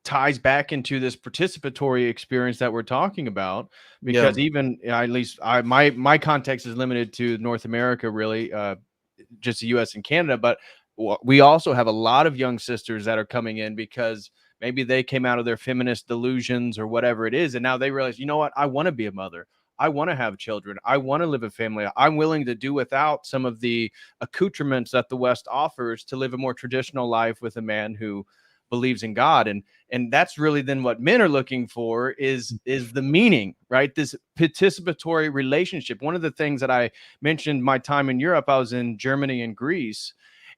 ties back into this participatory experience that we're talking about, Yeah. because even at least my context is limited to North America, really, just the U.S. and Canada, but we also have a lot of young sisters that are coming in because maybe they came out of their feminist delusions or whatever it is, and now they realize, you know what, I want to be a mother. I want to have children. I want to live a family. I'm willing to do without some of the accoutrements that the West offers to live a more traditional life with a man who believes in God. And that's really then what men are looking for is the meaning, right? This participatory relationship. One of the things that I mentioned my time in Europe, I was in Germany and Greece,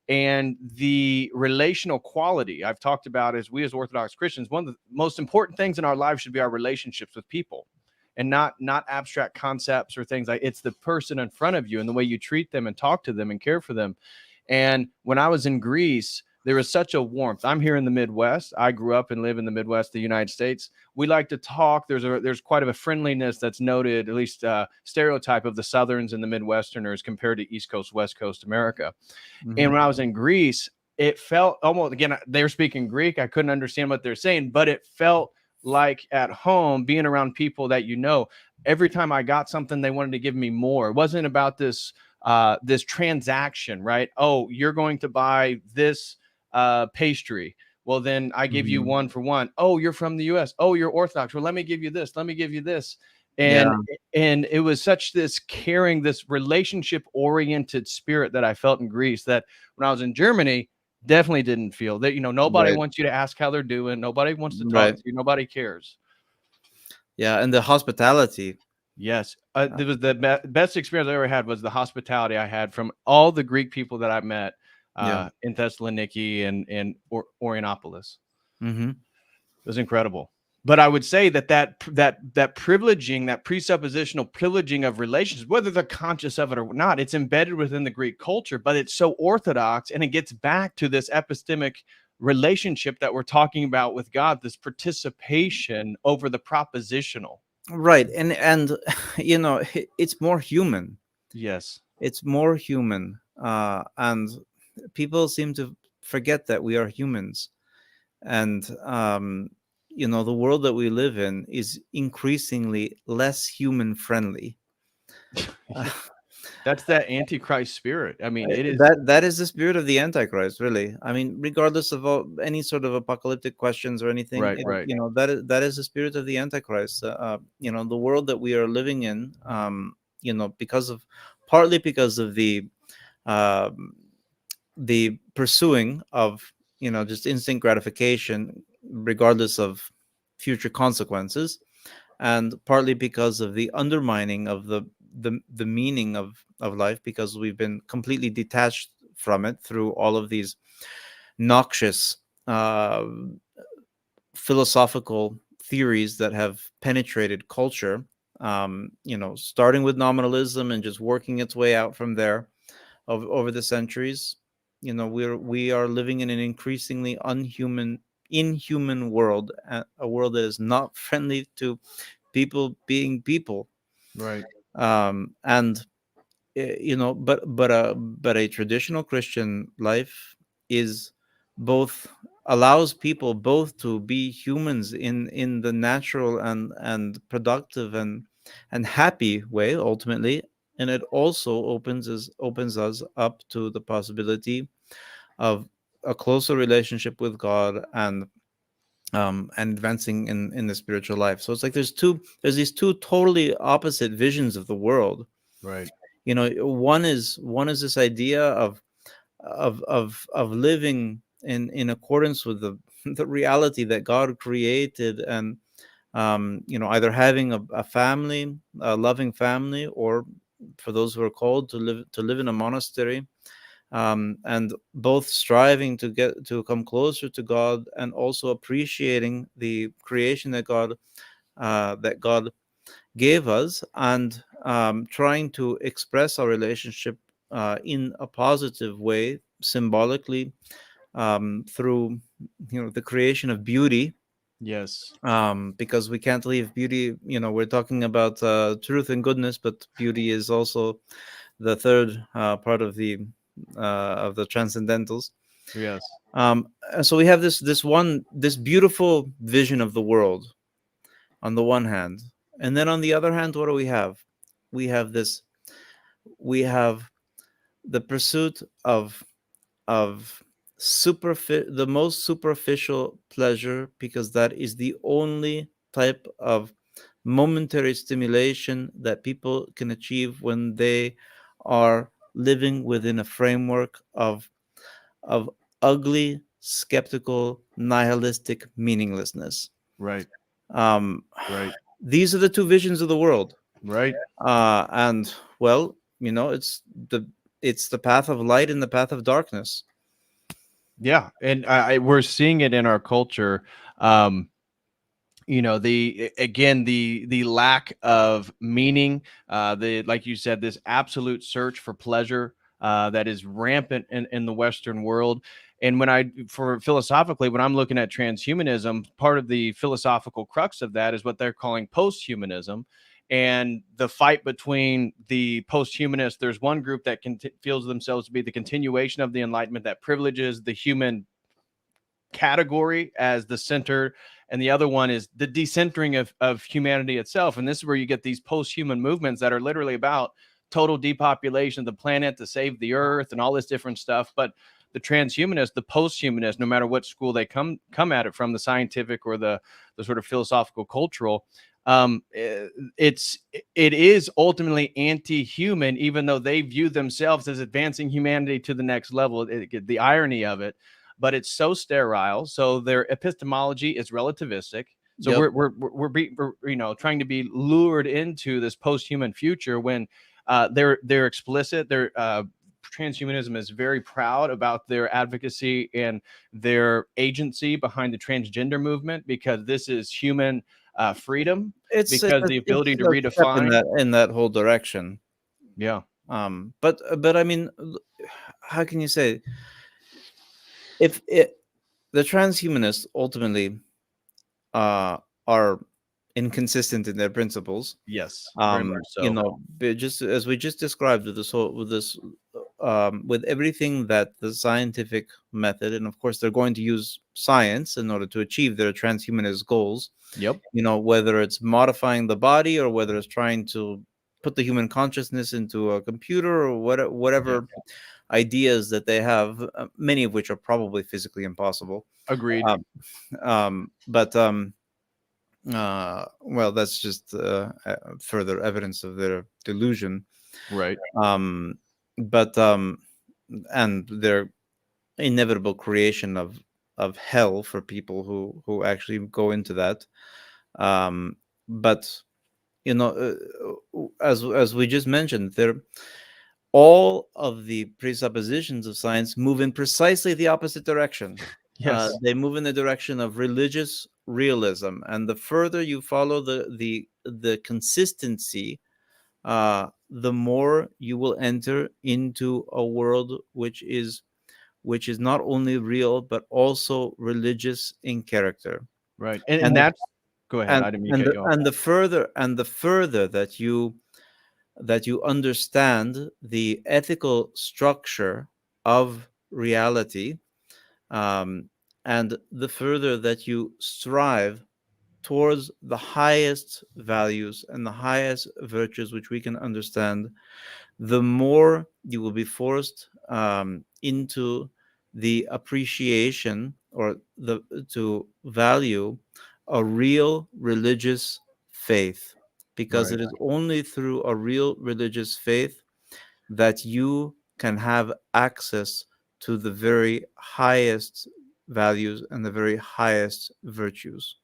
and the relational quality I've talked about is we as Orthodox Christians, one of the most important things in our lives should be our relationships with people, and not abstract concepts or things. Like, it's the person in front of you and the way you treat them and talk to them and care for them. And when I was in Greece, there was such a warmth. I'm here in the Midwest. I grew up and live in the Midwest, the United States. We like to talk. There's quite of a friendliness that's noted, at least stereotype of the Southerns and the Midwesterners compared to East Coast, West Coast America. And when I was in Greece, it felt almost, again, they were speaking Greek. I couldn't understand what they're saying, but it felt like at home, being around people that, every time I got something, they wanted to give me more. It wasn't about this transaction, right? Oh, you're going to buy this pastry. Well, then I give you one for one. Oh, you're from the US. Oh, you're Orthodox. Well, let me give you this. Let me give you this. And Yeah. and it was such this caring, this relationship oriented spirit that I felt in Greece, that when I was in Germany, definitely didn't feel that. Nobody Right. wants you to ask how they're doing. Nobody wants to talk Right. to you. Nobody cares. Yeah, and the hospitality. Yes. It was the best experience I ever had was the hospitality I had from all the Greek people that I met Yeah. in Thessaloniki and Orianopolis. Mm-hmm. It was incredible. But I would say that privileging, that presuppositional privileging of relations, whether they're conscious of it or not, it's embedded within the Greek culture, but it's so orthodox, and it gets back to this epistemic relationship that we're talking about with God, this participation over the propositional. Right. And it's more human. Yes. It's more human. And people seem to forget that we are humans. And the world that we live in is increasingly less human friendly. That's that antichrist spirit. I mean, it is. That is the spirit of the Antichrist, really. I mean, regardless of any sort of apocalyptic questions or anything, Right, right. that is the spirit of the Antichrist. The world that we are living in, partly because of um, the pursuing of just instant gratification, regardless of future consequences, and partly because of the undermining of the meaning of life, because we've been completely detached from it through all of these noxious uh, philosophical theories that have penetrated culture, starting with nominalism and just working its way out from there over the centuries. We are living in an increasingly inhuman world, a world that is not friendly to people being people. Right. And but a traditional Christian life is both allows people both to be humans in the natural and productive and happy way ultimately, and it also opens us up to the possibility of a closer relationship with God, and advancing in the spiritual life. So it's like there's these two totally opposite visions of the world. Right. One is this idea of living in accordance with the the reality that God created, and either having a family, a loving family, or for those who are called to live in a monastery, and both striving to come closer to God, and also appreciating the creation that God gave us, and trying to express our relationship in a positive way, symbolically, through the creation of beauty, Yes. because we can't leave beauty. We're talking about truth and goodness, but beauty is also the third part of the transcendentals. Yes. And so we have this beautiful vision of the world on the one hand, and then on the other hand, what do we have? We have the pursuit of of the most superficial pleasure, because that is the only type of momentary stimulation that people can achieve when they are living within a framework of ugly, skeptical, nihilistic meaninglessness. Right. Um, Right. these are the two visions of the world, Right. and well, it's the path of light and the path of darkness. Yeah, and we're seeing it in our culture. Um, the lack of meaning, the like you said, this absolute search for pleasure that is rampant in the Western world. And philosophically, when I'm looking at transhumanism, part of the philosophical crux of that is what they're calling posthumanism. And the fight between the posthumanists, there's one group that feels themselves to be the continuation of the Enlightenment that privileges the human category as the center, and the other one is the decentering of humanity itself. And this is where you get these post-human movements that are literally about total depopulation of the planet to save the earth and all this different stuff. But the transhumanists, the post-humanists, no matter what school they come at it from, the scientific or the sort of philosophical cultural, it is ultimately anti-human, even though they view themselves as advancing humanity to the next level. The irony of it, but it's so sterile. So their epistemology is relativistic. So Yep. we're trying to be lured into this post-human future when they're explicit. Their transhumanism is very proud about their advocacy and their agency behind the transgender movement, because this is human freedom, because the ability to a step redefine. in that whole direction. Yeah. But I mean, how can you say, if the transhumanists ultimately are inconsistent in their principles? Yes. Very much so. Just as we just described with with everything that the scientific method, and of course they're going to use science in order to achieve their transhumanist goals. Yep. Whether it's modifying the body or whether it's trying to put the human consciousness into a computer or whatever ideas that they have, many of which are probably physically impossible. Agreed. But well, that's just further evidence of their delusion. Right. But and their inevitable creation of hell for people who actually go into that. But as we just mentioned, all of the presuppositions of science move in precisely the opposite direction. Yes. They move in the direction of religious realism, and the further you follow the consistency, the more you will enter into a world which is not only real but also religious in character. Right. And And that's, go ahead. and I didn't mean to cut you off. and the further that you understand the ethical structure of reality, and the further that you strive towards the highest values and the highest virtues which we can understand, the more you will be forced into the appreciation, or to value a real religious faith, because Right. it is only through a real religious faith that you can have access to the very highest values and the very highest virtues.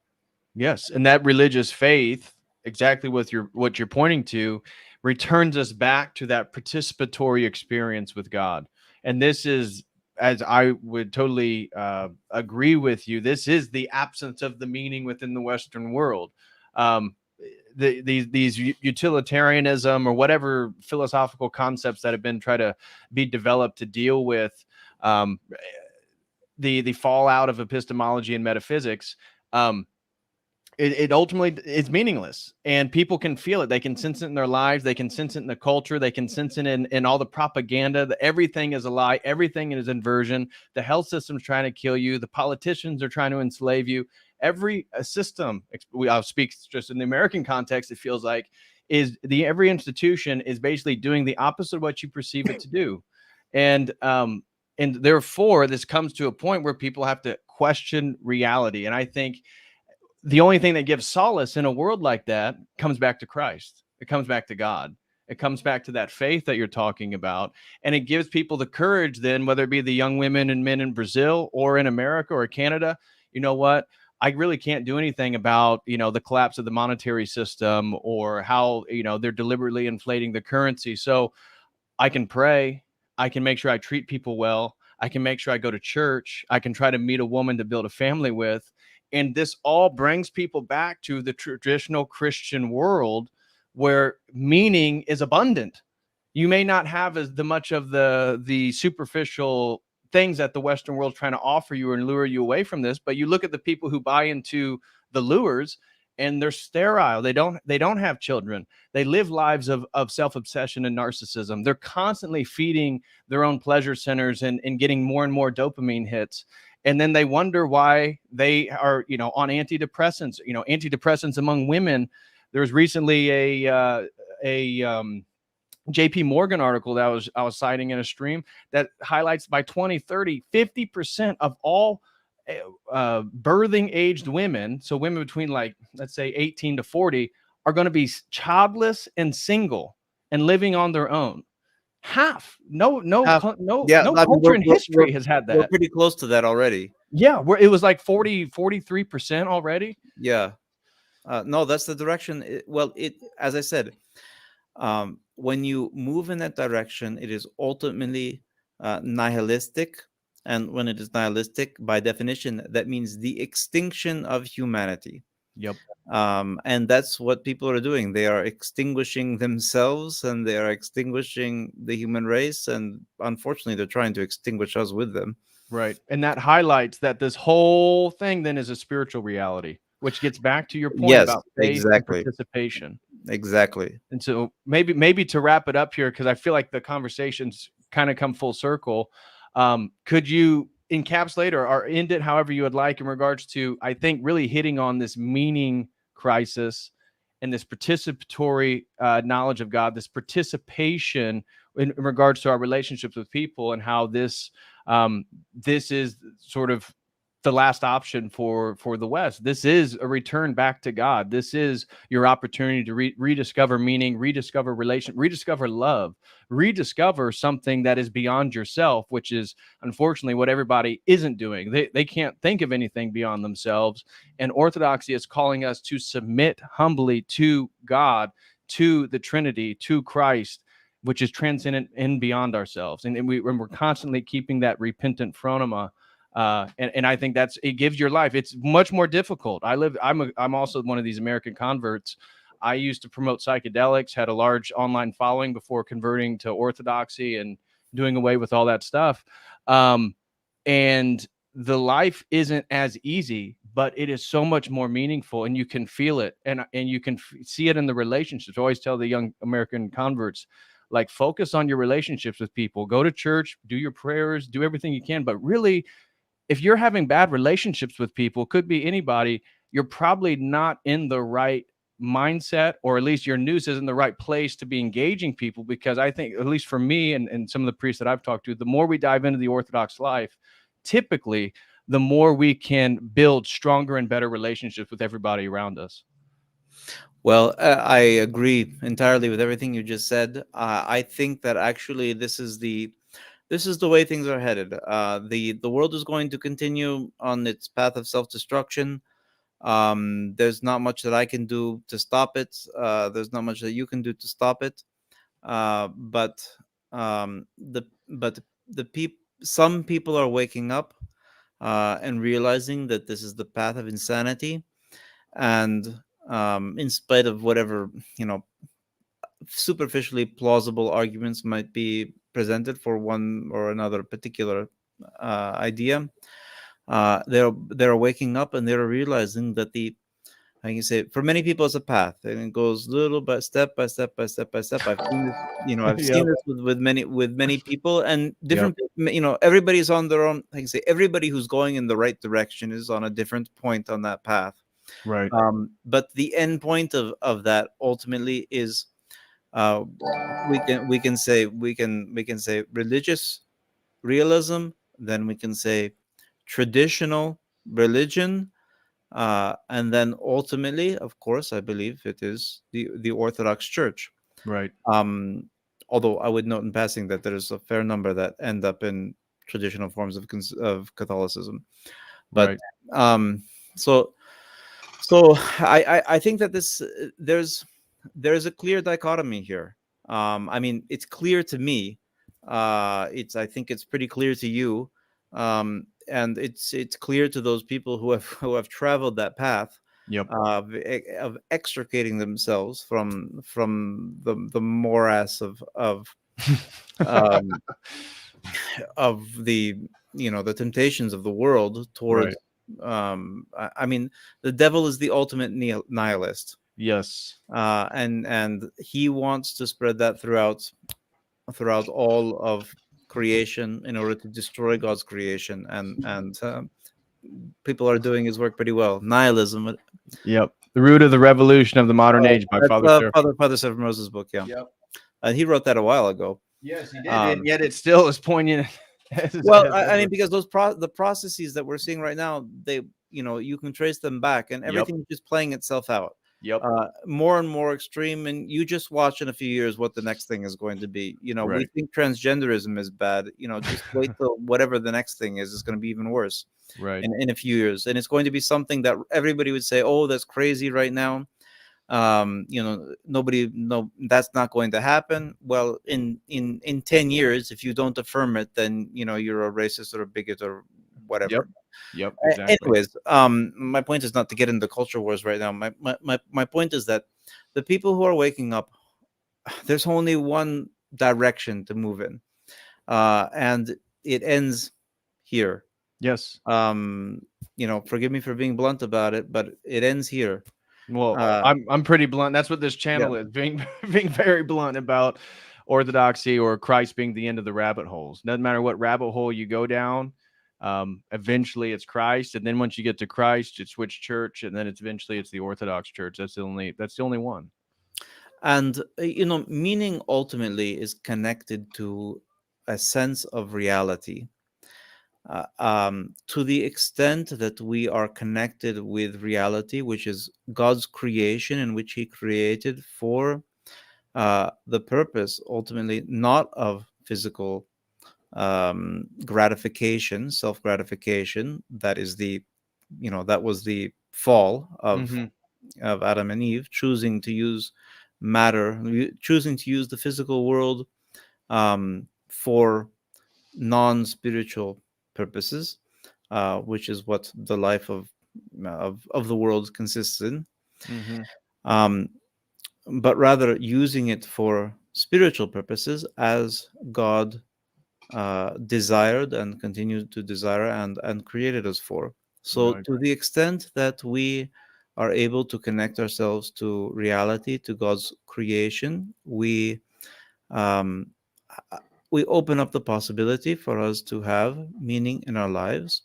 Yes, and that religious faith, exactly what you're pointing to, returns us back to that participatory experience with God. And this is, as I would totally agree with you, this is the absence of the meaning within the Western world. Um, these utilitarianism or whatever philosophical concepts that have been tried to be developed to deal with um, the fallout of epistemology and metaphysics. It ultimately is meaningless, and people can feel it. They can sense it in their lives. They can sense it in the culture. They can sense it in all the propaganda. Everything is a lie. Everything is inversion. The health system's trying to kill you. The politicians are trying to enslave you. Every system, I'll speak just in the American context, it feels like, every institution is basically doing the opposite of what you perceive it to do. And And therefore, this comes to a point where people have to question reality. And I think the only thing that gives solace in a world like that comes back to Christ. It comes back to God. It comes back to that faith that you're talking about. And it gives people the courage then, whether it be the young women and men in Brazil or in America or Canada, you know what? I really can't do anything about, the collapse of the monetary system or how, they're deliberately inflating the currency. So I can pray. I can make sure I treat people well. I can make sure I go to church. I can try to meet a woman to build a family with. And this all brings people back to the traditional Christian world where meaning is abundant. You may not have as much of the superficial things that the Western world's trying to offer you and lure you away from this, but you look at the people who buy into the lures and they're sterile. They don't have children. They live lives of self-obsession and narcissism. They're constantly feeding their own pleasure centers and getting more and more dopamine hits. And then they wonder why they are, on antidepressants, antidepressants among women. There was recently a JP Morgan article that I was citing in a stream that highlights by 2030, 50% of all birthing aged women, so women between let's say 18 to 40, are going to be childless and single and living on their own. Half. No culture in history has had that. We're pretty close to that already. Yeah, it was like 43% already. Yeah. No, that's the direction. As I said, when you move in that direction, it is ultimately nihilistic. And when it is nihilistic, by definition, that means the extinction of humanity. Yep. And that's what people are doing. They are extinguishing themselves and they are extinguishing the human race. And unfortunately, they're trying to extinguish us with them. Right. And that highlights that this whole thing then is a spiritual reality, which gets back to your point about faith and participation. Exactly. And so maybe to wrap it up here, because I feel like the conversation's kind of come full circle. Could you encapsulate or end it however you would like in regards to, I think, really hitting on this meaning crisis and this participatory knowledge of God, this participation in regards to our relationships with people, and how this is sort of the last option for the West. This is a return back to God. This is your opportunity to rediscover meaning, rediscover rediscover love, rediscover something that is beyond yourself, which is unfortunately what everybody isn't doing. They can't think of anything beyond themselves. And Orthodoxy is calling us to submit humbly to God, to the Trinity, to Christ, which is transcendent and beyond ourselves. And we're constantly keeping that repentant phronema. And I think it gives your life. It's much more difficult. I'm also one of these American converts. I used to promote psychedelics, had a large online following before converting to Orthodoxy and doing away with all that stuff. And the life isn't as easy, but it is so much more meaningful, and you can feel it, and you can see it in the relationships. I always tell the young American converts, focus on your relationships with people. Go to church, do your prayers, do everything you can, but really, if you're having bad relationships with people, could be anybody, you're probably not in the right mindset, or at least your nous is in the right place to be engaging people. Because I think, at least for me and some of the priests that I've talked to, the more we dive into the Orthodox life, typically, the more we can build stronger and better relationships with everybody around us. Well, I agree entirely with everything you just said. I think that actually this is the way things are headed. The world is going to continue on its path of self-destruction. There's not much that I can do to stop it. There's not much that you can do to stop it. But some people are waking up and realizing that this is the path of insanity, and in spite of whatever superficially plausible arguments might be presented for one or another particular idea, they're waking up and they're realizing that I can say, for many people, it's a path, and it goes little by step by step by step by step. I've seen this, I've seen this with many people, and different. Everybody's on their own. I can say everybody who's going in the right direction is on a different point on that path. Right. But the end point of that ultimately is, we can say religious realism, then we can say traditional religion, and then ultimately, of course, I believe it is the Orthodox Church. Right. Um, Although I would note in passing that there's a fair number that end up in traditional forms of Catholicism. But Right. um, so so I think that there's a clear dichotomy here. I mean, it's clear to me. It's I think it's pretty clear to you, and it's clear to those people who have who have traveled that path Yep. of extricating themselves from the morass um, of the the temptations of the world Right. towards I mean, the devil is the ultimate nihilist, Yes. and he wants to spread that throughout all of creation in order to destroy God's creation, and people are doing his work pretty well. Nihilism. Yep. The root of the revolution of the modern age by That's Father Seraphin. Father Severin Rose's book, yeah, Yep. and he wrote that a while ago. Yes, he did. And Um, yet it still is poignant Well, as I ever. mean, because the processes that we're seeing right now, they you can trace them back, and Yep. everything's just playing itself out. Yep. More and more extreme, and you just watch in a few years what the next thing is going to be. We Right. think transgenderism is bad. Just wait till whatever the next thing is going to be even worse Right. in a few years, and it's going to be something that everybody would say, "Oh, that's crazy right now." Nobody, no, that's not going to happen. Well, in 10 years, if you don't affirm it, then you're a racist or a bigot or Yep. whatever. Yep. Exactly. Anyways, my point is not to get into culture wars right now. My point is that the people who are waking up, there's only one direction to move in, and it ends here. Yes. Forgive me for being blunt about it, but it ends here. Well, uh I'm pretty blunt. That's what this yeah. channel is, being being very blunt about orthodoxy or Christ being the end of the rabbit holes. Doesn't matter what rabbit hole you go down. Eventually, it's Christ, and then once you get to Christ, it's which church, and then it's the Orthodox Church. That's the only one. And meaning ultimately is connected to a sense of reality. To the extent that we are connected with reality, which is God's creation, in which He created for the purpose, ultimately, not of physical gratification, self gratification. That was the fall Mm-hmm. of Adam and Eve, choosing to use matter, choosing to use the physical world for non-spiritual purposes, which is what the life of the world consists in. Mm-hmm. Um, but rather using it for spiritual purposes as God desired and continued to desire and created us for. So, Right. to the extent that we are able to connect ourselves to reality, to God's creation, um, we open up the possibility for us to have meaning in our lives.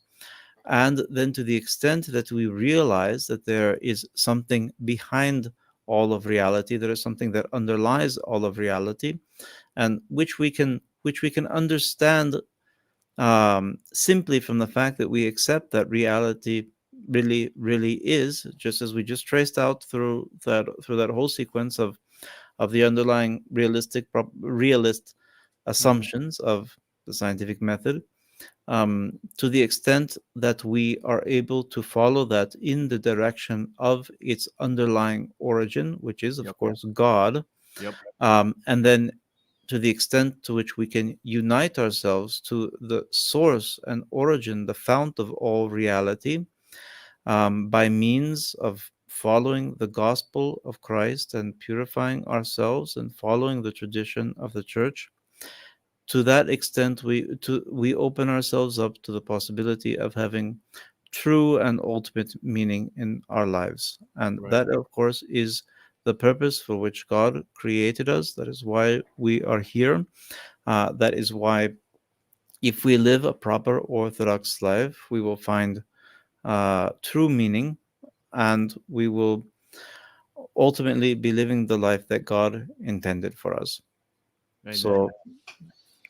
And then, to the extent that we realize that there is something behind all of reality, there is something that underlies all of reality, and which we can understand simply from the fact that we accept that reality really is, just as we just traced out through that whole sequence of the underlying realist Mm-hmm. assumptions of the scientific method. To the extent that we are able to follow that in the direction of its underlying origin, which is, of Yep. course, God, Yep. and then to the extent to which we can unite ourselves to the source and origin, the fount of all reality, by means of following the gospel of Christ and purifying ourselves and following the tradition of the church. To that extent, we open ourselves up to the possibility of having true and ultimate meaning in our lives, and Right. that, of course, is the purpose for which God created us. That is why we are here. That is why, if we live a proper Orthodox life, we will find true meaning, and we will ultimately be living the life that God intended for us. Amen. So,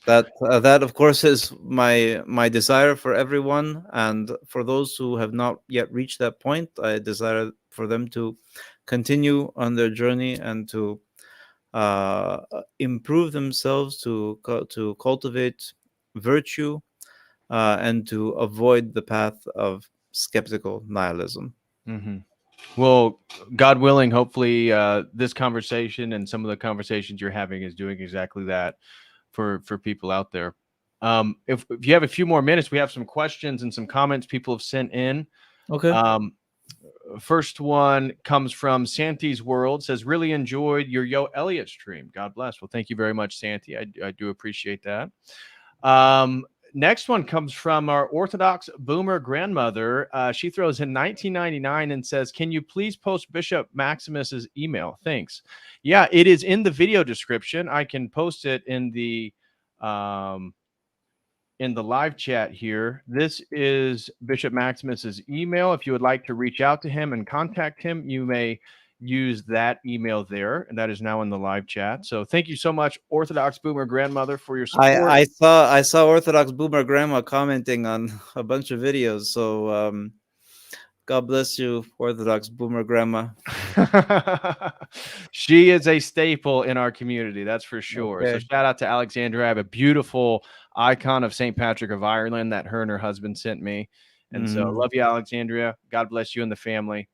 That of course is my desire for everyone, and for those who have not yet reached that point, I desire for them to continue on their journey and to improve themselves, to cultivate virtue, and to avoid the path of skeptical nihilism. Mm-hmm. Well, God willing, hopefully this conversation and some of the conversations you're having is doing exactly that for people out there. If you have a few more minutes, we have some questions and some comments people have sent in. Okay. First one comes from Santi's World, says, really enjoyed your Yo Elliott stream. God bless. Well, thank you very much, Santi. I do appreciate that. Next one comes from our Orthodox boomer grandmother. She throws in 1999 and says, can you please post Bishop Maximus's email? Thanks. Yeah, it is in the video description. I can post it in the live chat here. This is Bishop Maximus's email. If you would like to reach out to him and contact him, you may use that email there, and that is now in the live chat. So thank you so much, Orthodox boomer grandmother, for your support. I saw Orthodox boomer grandma commenting on a bunch of videos. So God bless you, Orthodox boomer grandma. She is a staple in our community, that's for sure. Okay. So shout out to Alexandra. I have a beautiful icon of St. Patrick of Ireland that her and her husband sent me. And so love you, Alexandria. God bless you and the family.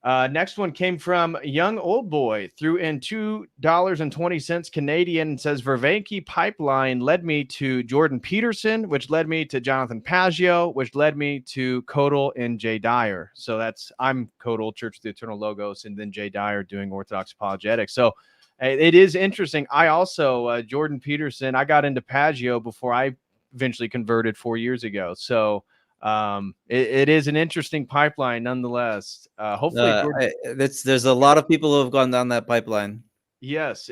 Next one came from Young Old Boy, threw in $2.20 Canadian, and says, Vervanky pipeline led me to Jordan Peterson, which led me to Jonathan Paggio, which led me to COTEL and Jay Dyer. So I'm COTEL, Church of the Eternal Logos, and then Jay Dyer doing Orthodox Apologetics. So it is interesting. I also, Jordan Peterson, I got into Paggio before I eventually converted 4 years ago. So it is an interesting pipeline nonetheless. Hopefully there's a lot of people who have gone down that pipeline. Yes,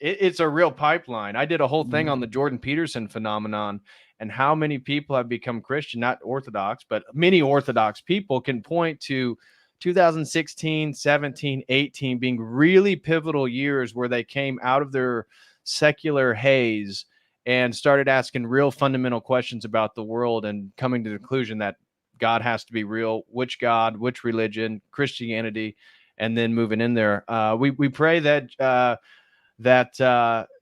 it's a real pipeline. I did a whole thing on the Jordan Peterson phenomenon and how many people have become Christian, not Orthodox, but many Orthodox people can point to 2016, 17, 18 being really pivotal years where they came out of their secular haze and started asking real fundamental questions about the world and coming to the conclusion that God has to be real. Which God, which religion, Christianity, and then moving in there. We pray that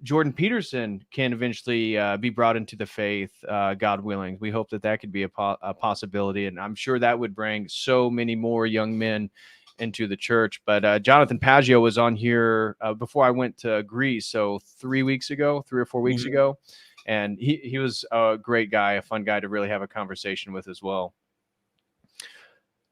Jordan Peterson can eventually be brought into the faith, God willing. We hope that could be a possibility, and I'm sure that would bring so many more young men into the church. But Jonathan Paggio was on here before I went to Greece, so 3 or 4 weeks ago, and he was a great guy, a fun guy to really have a conversation with as well.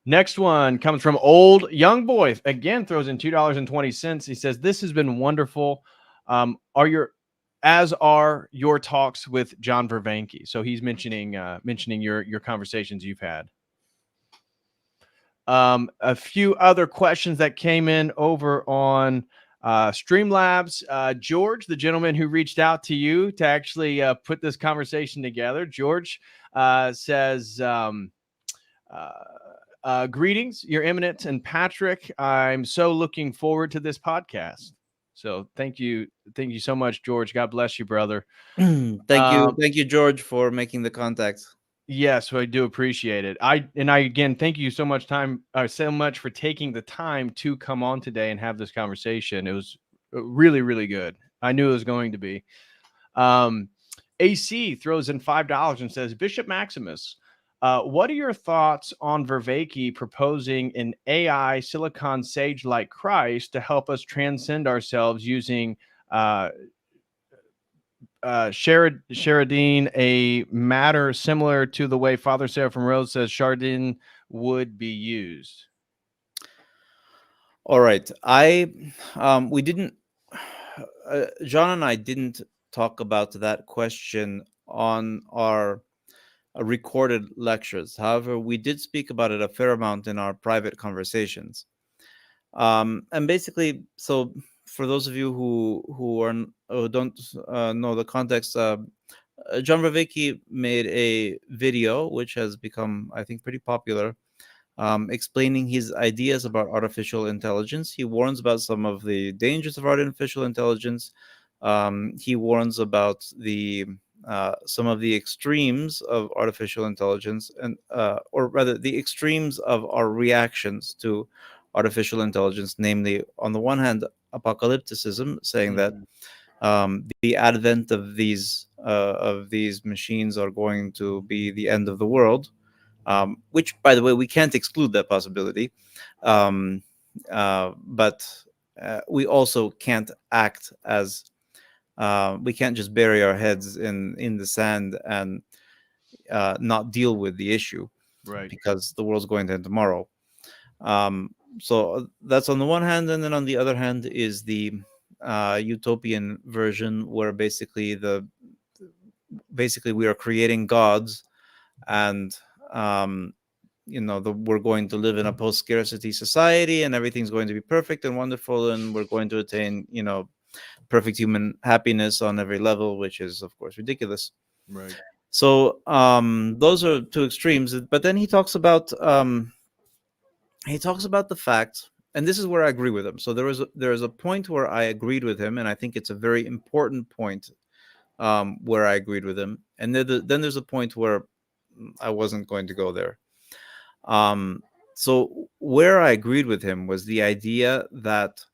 Next one comes from Old Young Boy. Again, throws in $2.20. He says, this has been wonderful. As are your talks with John Vervanky. So he's mentioning your conversations you've had. A few other questions that came in over on Streamlabs. George, the gentleman who reached out to you to actually put this conversation together, George says, greetings, Your Eminence and Patrick. I'm so looking forward to this podcast. So thank you so much, George. God bless you, brother. Thank you, George, for making the contact. Yes, I do appreciate it. I again thank you so much for taking the time to come on today and have this conversation. It was really, really good. I knew it was going to be. AC throws in $5 and says, Bishop Maximus, what are your thoughts on Vervanky proposing an AI silicon sage like Christ to help us transcend ourselves using Charadine, a matter similar to the way Father Seraphim Rose says Chardin would be used? All right. We didn't, John and I didn't talk about that question on our recorded lectures. However, we did speak about it a fair amount in our private conversations. And basically, so for those of you who don't know the context, John Vervanky made a video which has become, I think, pretty popular, explaining his ideas about artificial intelligence. He warns about some of the dangers of artificial intelligence, He warns about the some of the extremes of artificial intelligence, and or rather, the extremes of our reactions to artificial intelligence. Namely, on the one hand, apocalypticism, saying that Mhm. the advent of these machines are going to be the end of the world. Which, by the way, we can't exclude that possibility. Um, but we also can't act as we can't just bury our heads in the sand and not deal with the issue, Right. because the world's going to end tomorrow. So that's on the one hand, and then on the other hand is the utopian version, where basically we are creating gods, and um, we're going to live in a post scarcity society, and everything's going to be perfect and wonderful, and we're going to attain perfect human happiness on every level, which is of course ridiculous. Right. So those are two extremes. But then he talks about the fact, and this is where I agree with him. So there is a point where I agreed with him, and I think it's a very important point, where I agreed with him, and then there's a point where I wasn't going to go there. Um, so where I agreed with him was the idea that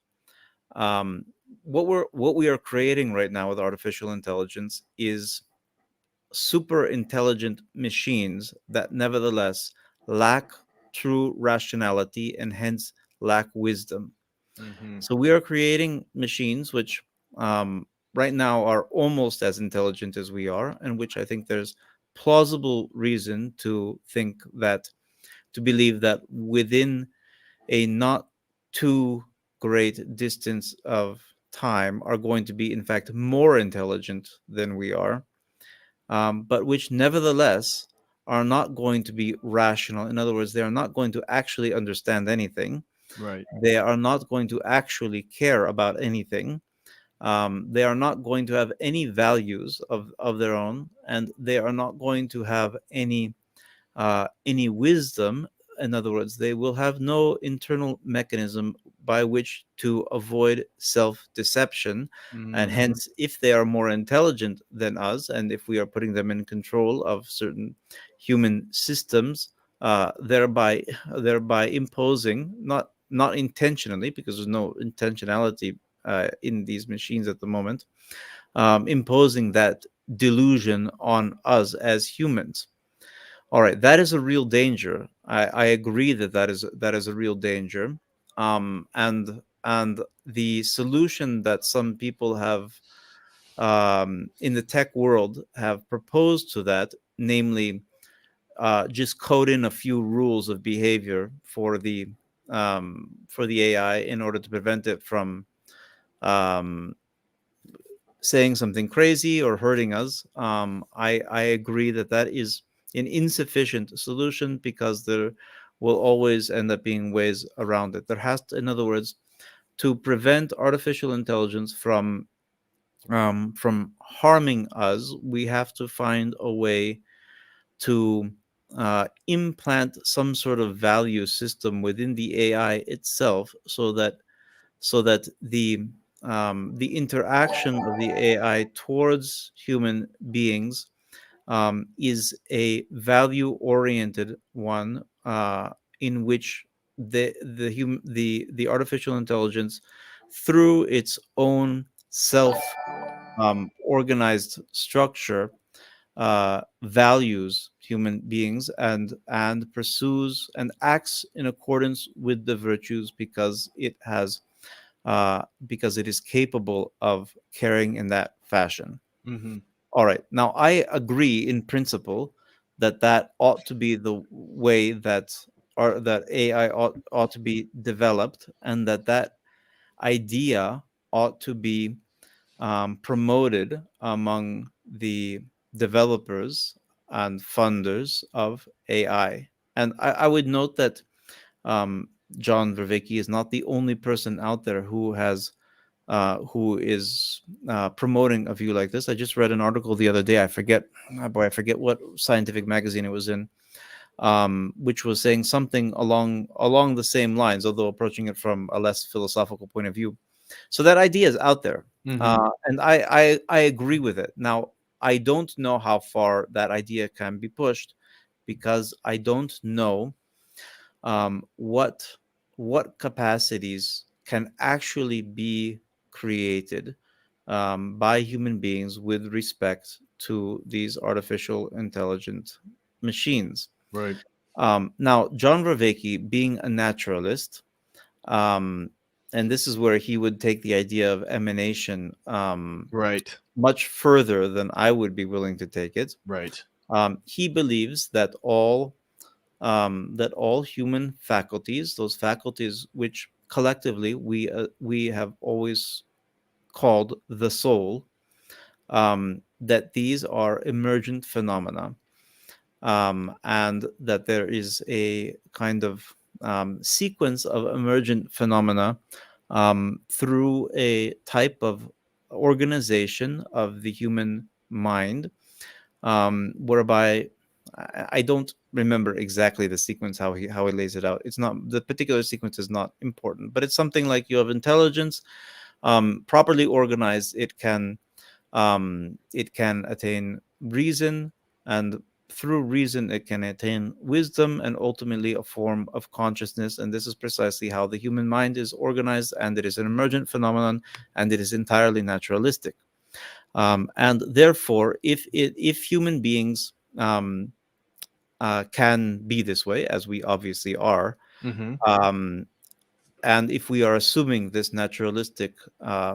um, what we are creating right now with artificial intelligence is super intelligent machines that nevertheless lack true rationality, and hence lack wisdom. Hmm. So we are creating machines which right now are almost as intelligent as we are, and which I think there's plausible reason to believe that within a not too great distance of time are going to be in fact more intelligent than we are, but which nevertheless are not going to be rational. In other words, they are not going to actually understand anything. Right. They are not going to actually care about anything. They are not going to have any values of their own, and they are not going to have any wisdom. In other words, they will have no internal mechanism by which to avoid self deception. And Hmm. hence, if they are more intelligent than us, and if we are putting them in control of certain human systems, thereby imposing, not intentionally, because there's no intentionality in these machines at the moment, imposing that delusion on us as humans. All right, that is a real danger. I agree that that is a real danger. And the solution that some people have in the tech world have proposed to that, namely just code in a few rules of behavior for the AI in order to prevent it from um, saying something crazy or hurting us. I agree that that is an insufficient solution, because there will always end up being ways around it. There has to, in other words, to prevent artificial intelligence from harming us, we have to find a way to implant some sort of value system within the AI itself, so that the interaction of the AI towards human beings is a value-oriented one, in which the artificial intelligence, through its own self organized structure, values human beings, and pursues and acts in accordance with the virtues, because it is capable of caring in that fashion. Hmm. All right. Now, I agree in principle that that ought to be the way that AI ought to be developed, and that idea ought to be promoted among the developers and funders of AI. And I would note that um, John Vervaeke is not the only person out there who is promoting a view like this. I just read an article the other day. I forget what scientific magazine it was in, which was saying something along the same lines, although approaching it from a less philosophical point of view. So that idea is out there. Mm-hmm. And I agree with it. Now, I don't know how far that idea can be pushed because I don't know what capacities can actually be created by human beings with respect to these artificial intelligent machines. Right. Now, John Vervaeke, being a naturalist, um, and this is where he would take the idea of emanation Right. much further than I would be willing to take it. Right. He believes that all human faculties, those faculties which collectively we have always called the soul, that these are emergent phenomena, and that there is a kind of sequence of emergent phenomena through a type of organization of the human mind, whereby I don't remember exactly the sequence how he lays it out. It's not, the particular sequence is not important, but it's something like you have intelligence, properly organized. It can attain reason, and through reason it can attain wisdom, and ultimately a form of consciousness. And this is precisely how the human mind is organized, and it is an emergent phenomenon, and it is entirely naturalistic. And therefore, if human beings can be this way, as we obviously are, Mm-hmm. um, and if we are assuming this naturalistic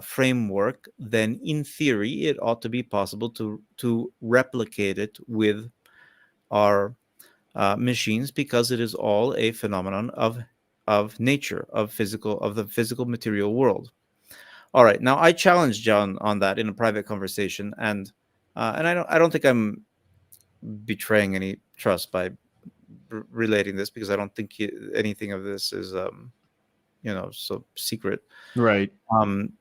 framework, then in theory it ought to be possible to replicate it with our machines, because it is all a phenomenon of nature, of the physical material world. All right, now I challenged John on that in a private conversation, and I don't think I'm betraying any trust by relating this, because I don't think anything of this is so secret. Right. Um,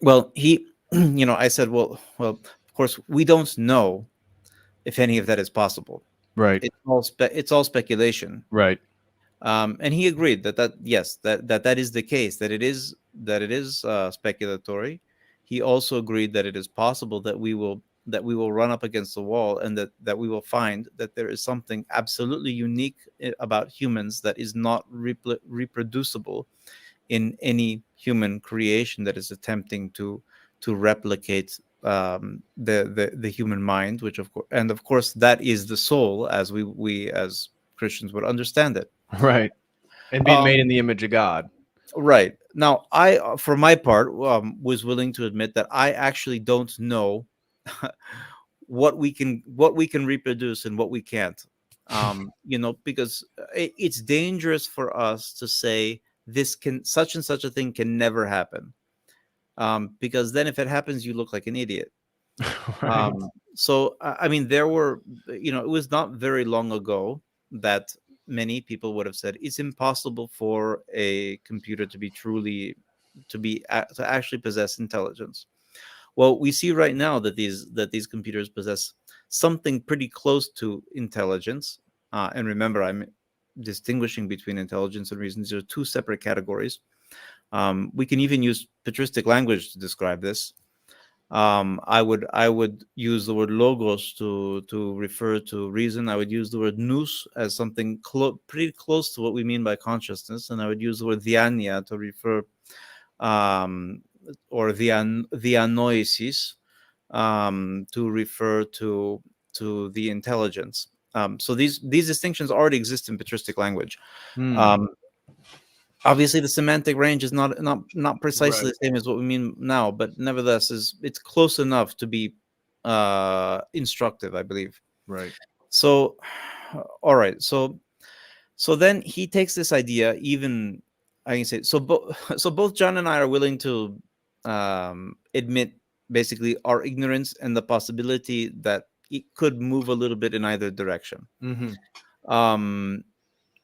well, he, I said, well, of course, we don't know if any of that is possible. Right. It's all speculation. Right. And he agreed that yes, that is the case, that it is speculatory. He also agreed that it is possible that we will run up against the wall, and that we will find that there is something absolutely unique about humans that is not reproducible in any human creation that is attempting to replicate the human mind, which of course that is the soul, as we as Christians would understand it. Right. And being made in Um, the image of God. right. Now, I, for my part, was willing to admit that I actually don't know what we can reproduce and what we can't. Because it's dangerous for us to say this can such and such a thing can never happen, because then if it happens, you look like an idiot. Right. So I mean, it was not very long ago that many people would have said it's impossible for a computer to actually possess intelligence. Well, we see right now that these computers possess something pretty close to intelligence. And remember, I'm distinguishing between intelligence and reason. These are two separate categories. We can even use patristic language to describe this. I would use the word logos to refer to reason. I would use the word nous as something pretty close to what we mean by consciousness, and I would use the word diania to refer, um, or the anoesis, to refer to the intelligence. So these distinctions already exist in patristic language. Hmm. Um, Obviously, the semantic range is not precisely Right. the same as what we mean now, but nevertheless, it's close enough to be instructive, I believe. Right. So, all right, so then he takes this idea, even I can say, so both John and I are willing to admit basically our ignorance and the possibility that it could move a little bit in either direction. Mm-hmm. Um,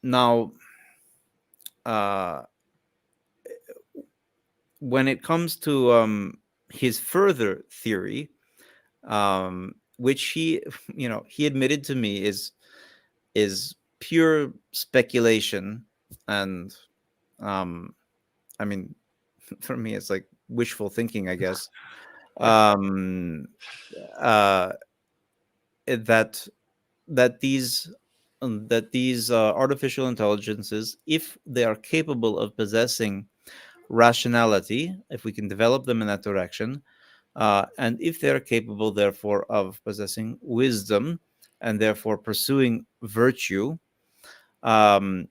Now, uh, when it comes to his further theory, which he admitted to me is pure speculation, and I mean, for me, it's like wishful thinking, I guess. Yeah. Um, uh, that these artificial intelligences, if they are capable of possessing rationality, if we can develop them in that direction, and if they are capable, therefore, of possessing wisdom and therefore pursuing virtue, um,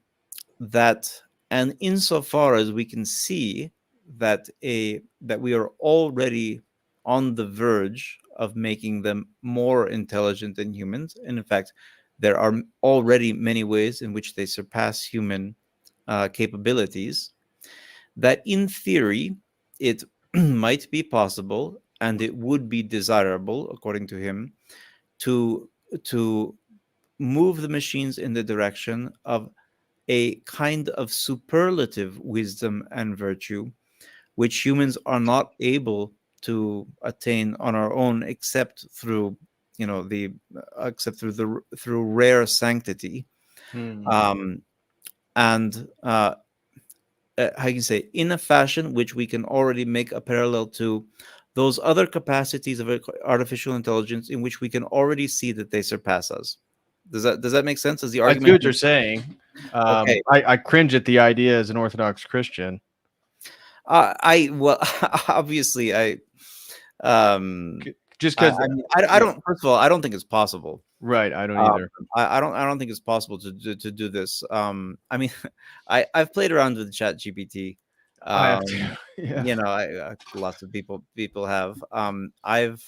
that and insofar as we can see that we are already on the verge of making them more intelligent than humans, and in fact there are already many ways in which they surpass human capabilities, that in theory it might be possible and it would be desirable, according to him, to to move the machines in the direction of a kind of superlative wisdom and virtue, which humans are not able to attain on our own, except through, the except through rare sanctity, Hmm. um, and how you can say, in a fashion which we can already make a parallel to those other capacities of artificial intelligence in which we can already see that they surpass us. Does that make sense? Does the I see argument what you're saying. okay? I cringe at the idea as an Orthodox Christian. I well, obviously, um, Just I, because, I mean, I yeah, don't. First of all, I don't think it's possible. right. I don't Um, either. I don't think it's possible to do this. I mean, I've played around with Chat GPT. I have to. Um, Yeah. lots of people have. I've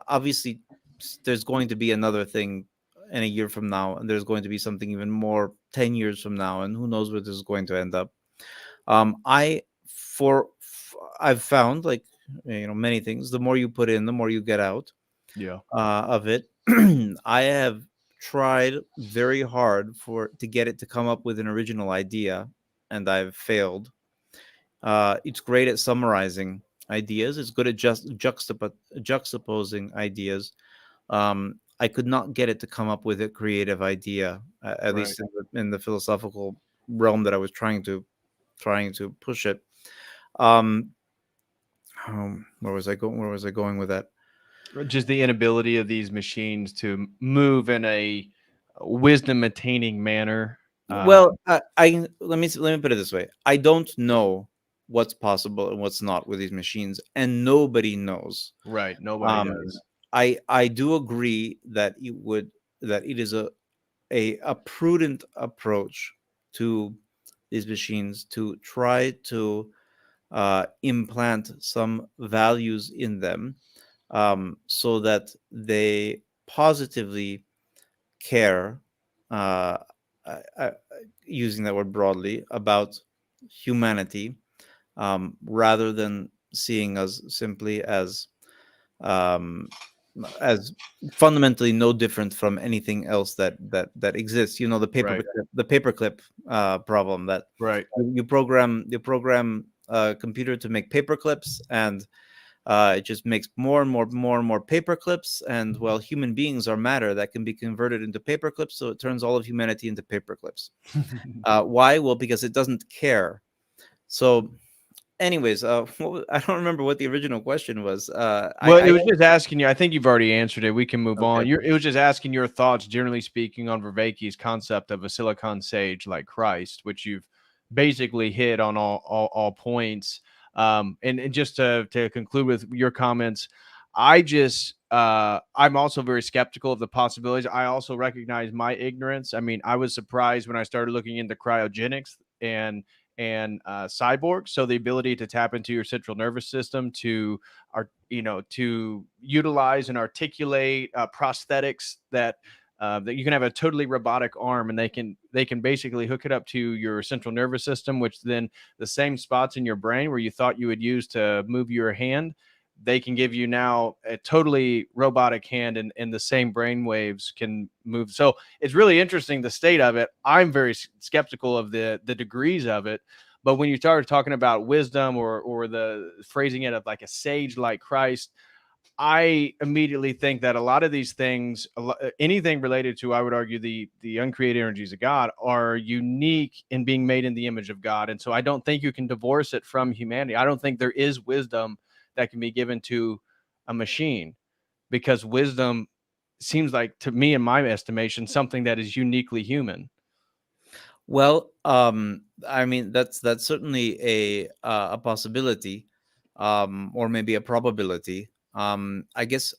obviously there's going to be another thing in a year from now, and there's going to be something even more 10 years from now, and who knows where this is going to end up. I for I've found, like, many things. The more you put in, the more you get out Yeah. of it. I have tried very hard to get it to come up with an original idea, and I've failed. It's great at summarizing ideas. It's good at just juxtaposing ideas. I could not get it to come up with a creative idea, at Right. least in the philosophical realm that I was trying to push it. Um, where was I going? Where was I going with that? Just the inability of these machines to move in a wisdom attaining manner. Well, I let me put it this way. I don't know what's possible and what's not with these machines, and nobody knows. Right. Nobody Um, does. I do agree that it is a prudent approach to these machines to try to implant some values in them, so that they positively care, uh, uh, uh, using that word broadly, about humanity, rather than seeing us simply um, as fundamentally no different from anything else that exists. The Right. paperclip problem, that Right. you program a computer to make paper clips, and it just makes more and more paper clips, and well, human beings are matter that can be converted into paper clips, so it turns all of humanity into paper clips. Why? Well, because it doesn't care. So, anyways, I don't remember what the original question was. Well, I it was just asking you. I think you've already answered it. We can move Okay. on. It was just asking your thoughts, generally speaking, on Vervaeke's concept of a silicon sage like Christ, which you've basically hit on all points. And just to conclude with your comments, I'm also very skeptical of the possibilities. I also recognize my ignorance. I mean, I was surprised when I started looking into cryogenics and cyborgs. So the ability to tap into your central nervous system to utilize and articulate prosthetics that you can have a totally robotic arm, and they can basically hook it up to your central nervous system, which then the same spots in your brain where you thought you would use to move your hand, they can give you now a totally robotic hand, and the same brain waves can move. So it's really interesting, the state of it. I'm very skeptical of the degrees of it. But when you start talking about wisdom or the phrasing it of like a sage like Christ, I immediately think that a lot of these things, anything related to, I would argue, the uncreated energies of God, are unique in being made in the image of God, and so I don't think you can divorce it from humanity. I don't think there is wisdom that can be given to a machine, because wisdom seems like, to me, in my estimation, something that is uniquely human. Well, I mean that's certainly a possibility, or maybe a probability. I guess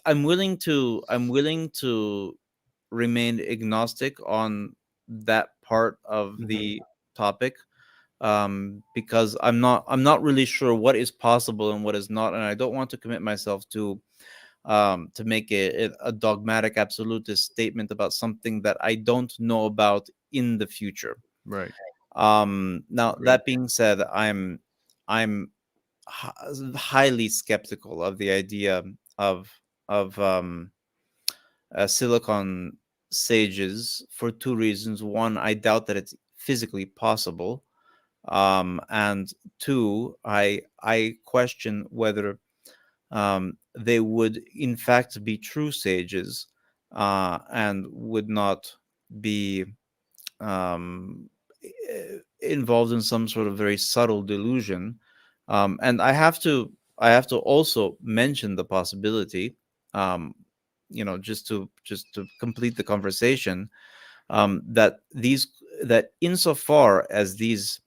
I'm willing to remain agnostic on that part of Mm-hmm. the topic, because I'm not really sure what is possible and what is not, and I don't want to commit myself to make a dogmatic absolutist statement about something that I don't know about in the future. Right. Now Agreed. that being said, I'm highly skeptical of the idea of silicon sages for two reasons. One, I doubt that it's physically possible, and two, I question whether they would in fact be true sages, and would not be um, involved in some sort of very subtle delusion. And I have to also mention the possibility, um, just to complete the conversation, that insofar as these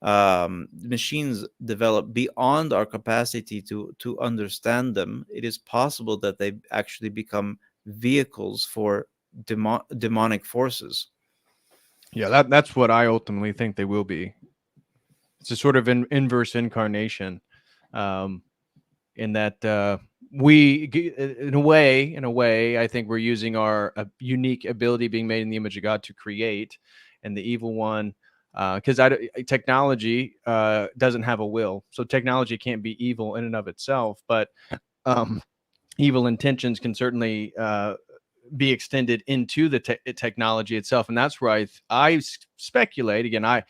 machines develop beyond our capacity to understand them, it is possible that they actually become vehicles for demonic forces. Yeah, that's what I ultimately think they will be. It's a sort of inverse incarnation, um, in that in a way, I think we're using our unique ability, being made in the image of God, to create, and the evil one, because technology doesn't have a will, so technology can't be evil in and of itself, but um, evil intentions can certainly be extended into the technology itself, and that's where I speculate again. I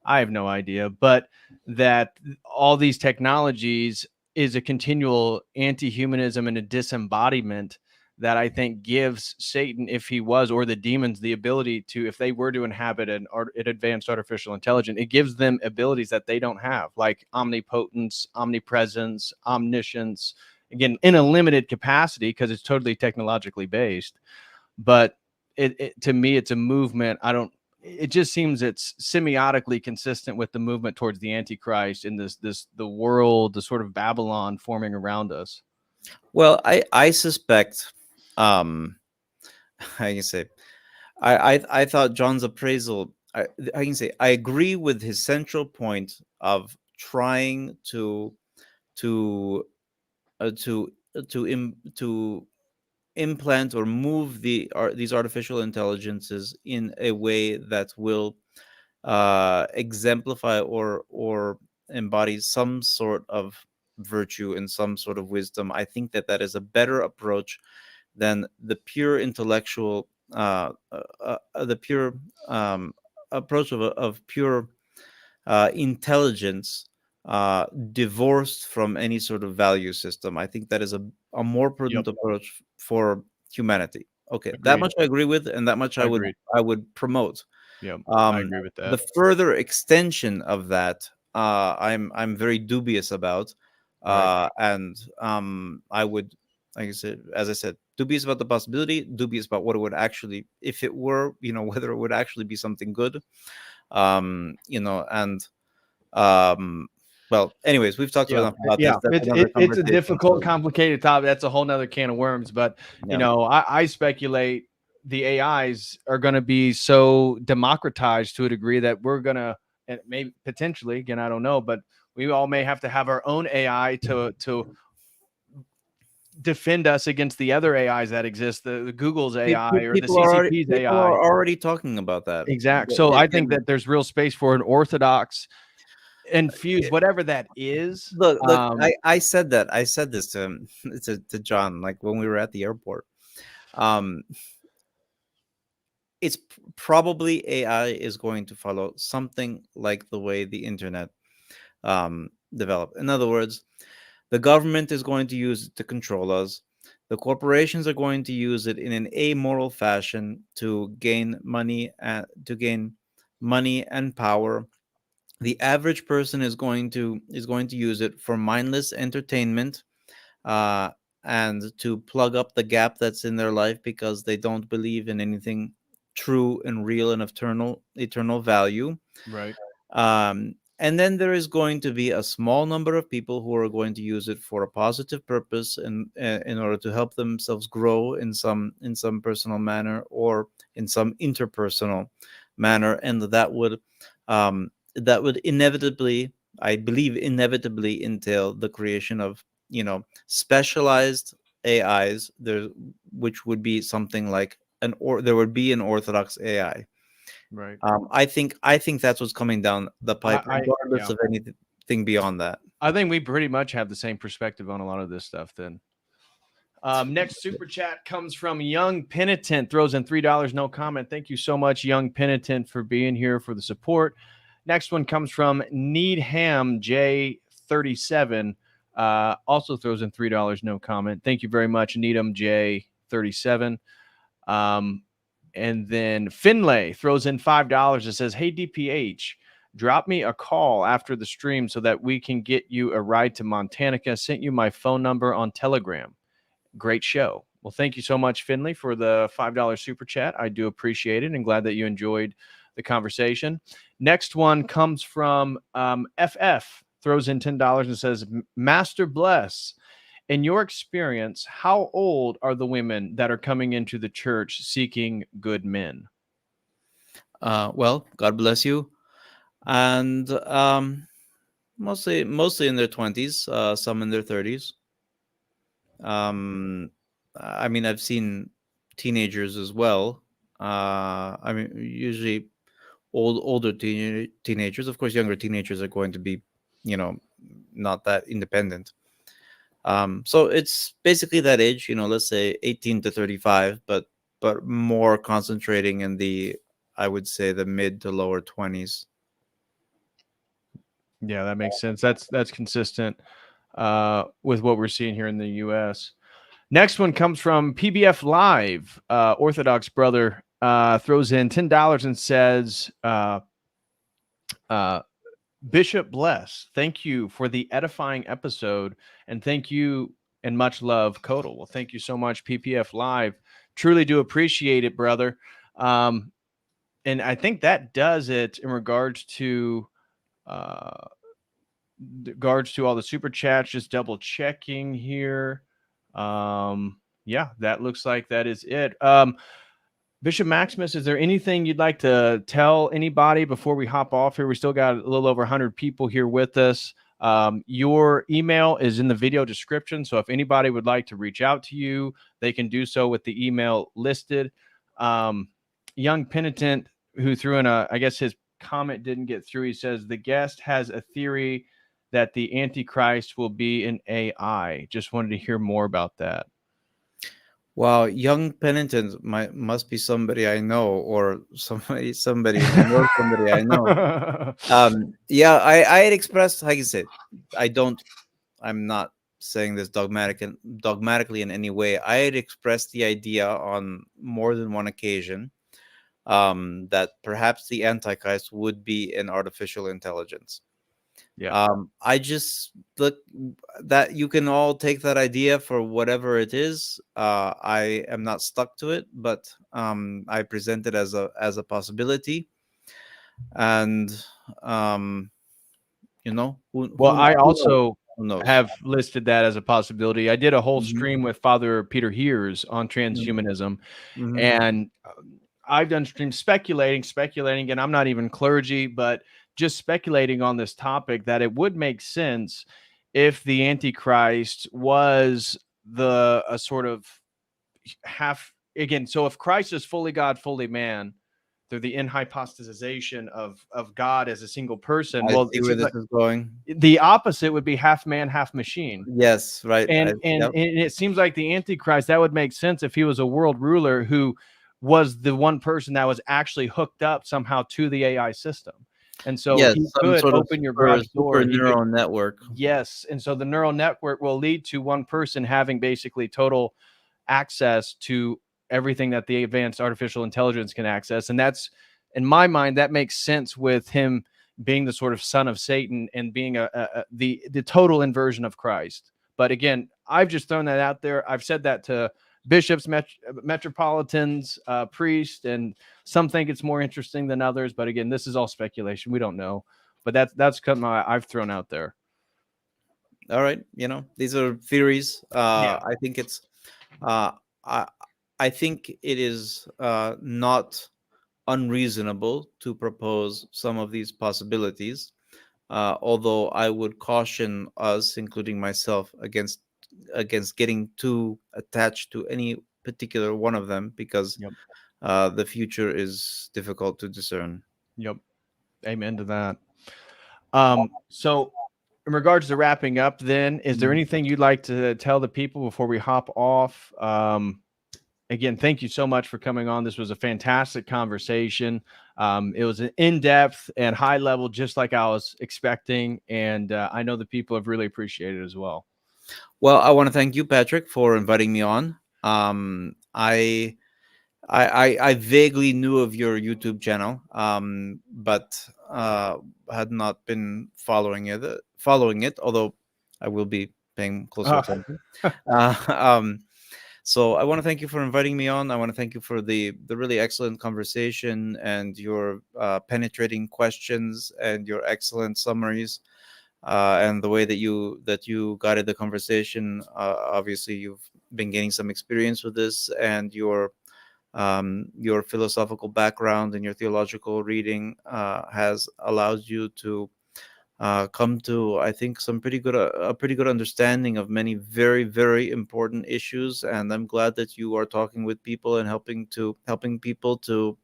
have no idea, but that all these technologies is a continual anti-humanism and a disembodiment that I think gives Satan, if he was, or the demons, the ability to, if they were to inhabit an advanced artificial intelligence, it gives them abilities that they don't have, like omnipotence, omnipresence, omniscience, again, in a limited capacity because it's totally technologically based. But to me, it's a movement. I don't. It just seems it's semiotically consistent with the movement towards the Antichrist in this the world, the sort of Babylon forming around us. Well, I suspect, um I can say, I thought John's appraisal, I can say I agree with his central point of trying to to to implant or move these artificial intelligences in a way that will exemplify or embody some sort of virtue and some sort of wisdom. I think that that is a better approach than the pure intellectual, the pure um, approach of pure intelligence, divorced from any sort of value system. I think that is a more Yep. prudent approach for humanity. Okay, that Agreed. much I agree with, and that much I I would agreed. I would promote. Yep. I Um, agree with the that. further extension of that, I'm very dubious about, Right. and I would, like I said, as I said, dubious about the possibility, dubious about what it would actually, if it were, whether it would actually be something good, and well, anyways, we've talked Yeah, enough about yeah. this. That's It's another it's a conversation. difficult, So complicated topic. That's a whole nother can of worms. But yeah. I speculate the AIs are going to be so democratized to a degree that we're going to, and maybe potentially, again, I don't know, but we all may have to have our own AI to defend us against the other AIs that exist, the Google's AI or the CCP's People AI. are already talking about that. Exact. So I think that there's real space for an orthodox infused, whatever that is. Look, I said that. I said this to him, to John, like when we were at the airport. Um, it's probably AI is going to follow something like the way the internet developed. In other words, The government is going to use it to control us. The corporations are going to use it in an amoral fashion to gain money and power. The average person is going to use it for mindless entertainment, uh, and to plug up the gap that's in their life because they don't believe in anything true and real and eternal value. Right. And then there is going to be a small number of people who are going to use it for a positive purpose, and in order to help themselves grow in some personal manner or in some interpersonal manner, and um, that would inevitably, I believe, entail the creation of specialized AIs there, which would be something like there would be an Orthodox AI. Right. I think that's what's coming down the pipe, regardless of anything beyond that. I think we pretty much have the same perspective on a lot of this stuff then. Next super chat comes from Young Penitent, throws in $3, no comment. Thank you so much, Young Penitent, for being here, for the support. Next one comes from Needham J37, also throws in $3, no comment. Thank you very much, Needham J37. And then Finlay throws in $5 and says, hey, DPH, drop me a call after the stream so that we can get you a ride to Montanica. Sent you my phone number on Telegram. Great show. Well, thank you so much, Finley, for the $5 super chat. I do appreciate it and glad that you enjoyed the conversation. Next one comes from FF, throws in $10 and says, Master Bless, in your experience, how old are the women that are coming into the church seeking good men? Well, God bless you. And mostly in their 20s, some in their 30s. I mean, I've seen teenagers as well. I mean, usually older teenagers. Of course, younger teenagers are going to be, not that independent. So it's basically that age, let's say 18 to 35, but more concentrating in I would say the mid to lower 20s. Yeah, that makes sense. That's consistent with what we're seeing here in the U.S. Next one comes from PBF Live. Orthodox brother throws in $10 and says, Bishop Bless, thank you for the edifying episode, and thank you and much love, COTEL. Well, thank you so much, PPF Live. Truly do appreciate it, brother. And I think that does it in regards to all the super chats. Just double checking here. Yeah, that looks like that is it. Bishop Maximus, is there anything you'd like to tell anybody before we hop off here? We still got a little over 100 people here with us. Your email is in the video description, so if anybody would like to reach out to you, they can do so with the email listed. Young Penitent, who threw in I guess his comment didn't get through. He says, the guest has a theory that the Antichrist will be an AI. Just wanted to hear more about that. Wow, Young Penitent must be somebody I know, or somebody who knows somebody I know. Yeah, I had expressed, like I said, I'm not saying this dogmatically in any way. I had expressed the idea on more than one occasion that perhaps the Antichrist would be an artificial intelligence. Yeah. I just look that you can all take that idea for whatever it is. I am not stuck to it, but I present it as a possibility, and I also have listed that as a possibility. I did a whole stream with Father Peter Heers on transhumanism, and I've done streams speculating, and I'm not even clergy, but just speculating on this topic that it would make sense if the Antichrist was a sort of half again. So if Christ is fully God, fully man, through the inhypostatization of God as a single person. I see where this is going. The opposite would be half man, half machine. Yes, right. And it seems like the Antichrist, that would make sense if he was a world ruler who was the one person that was actually hooked up somehow to the AI system. And so Yes, he some could sort of open your garage door. super neural network. Yes. And so the neural network will lead to one person having basically total access to everything that the advanced artificial intelligence can access. And that's, in my mind, that makes sense with him being the sort of son of Satan and being the total inversion of Christ. But again, I've just thrown that out there. I've said that to bishops, metropolitans, priests, and some think it's more interesting than others. But again, this is all speculation. We don't know. But that's kind of I've thrown out there. All right, these are theories. Yeah. I think it's uh, I I think it is not unreasonable to propose some of these possibilities. Although I would caution us, including myself, against getting too attached to any particular one of them, because Yep. the future is difficult to discern. Yep. Amen to that. So in regards to wrapping up, then, is there anything you'd like to tell the people before we hop off? Again, thank you so much for coming on. This was a fantastic conversation. It was an in-depth and high level, just like I was expecting. And I know the people have really appreciated it as well. Well, I want to thank you, Patrick, for inviting me on. I vaguely knew of your YouTube channel, but had not been following it. Although I will be paying closer attention. Uh, um, so I want to thank you for inviting me on. I want to thank you for the really excellent conversation and your penetrating questions and your excellent summaries, and the way that you guided the conversation. Obviously, you've been gaining some experience with this, and your philosophical background and your theological reading has allowed you to come to, I think, some pretty good understanding of many very, very important issues. And I'm glad that you are talking with people and helping people to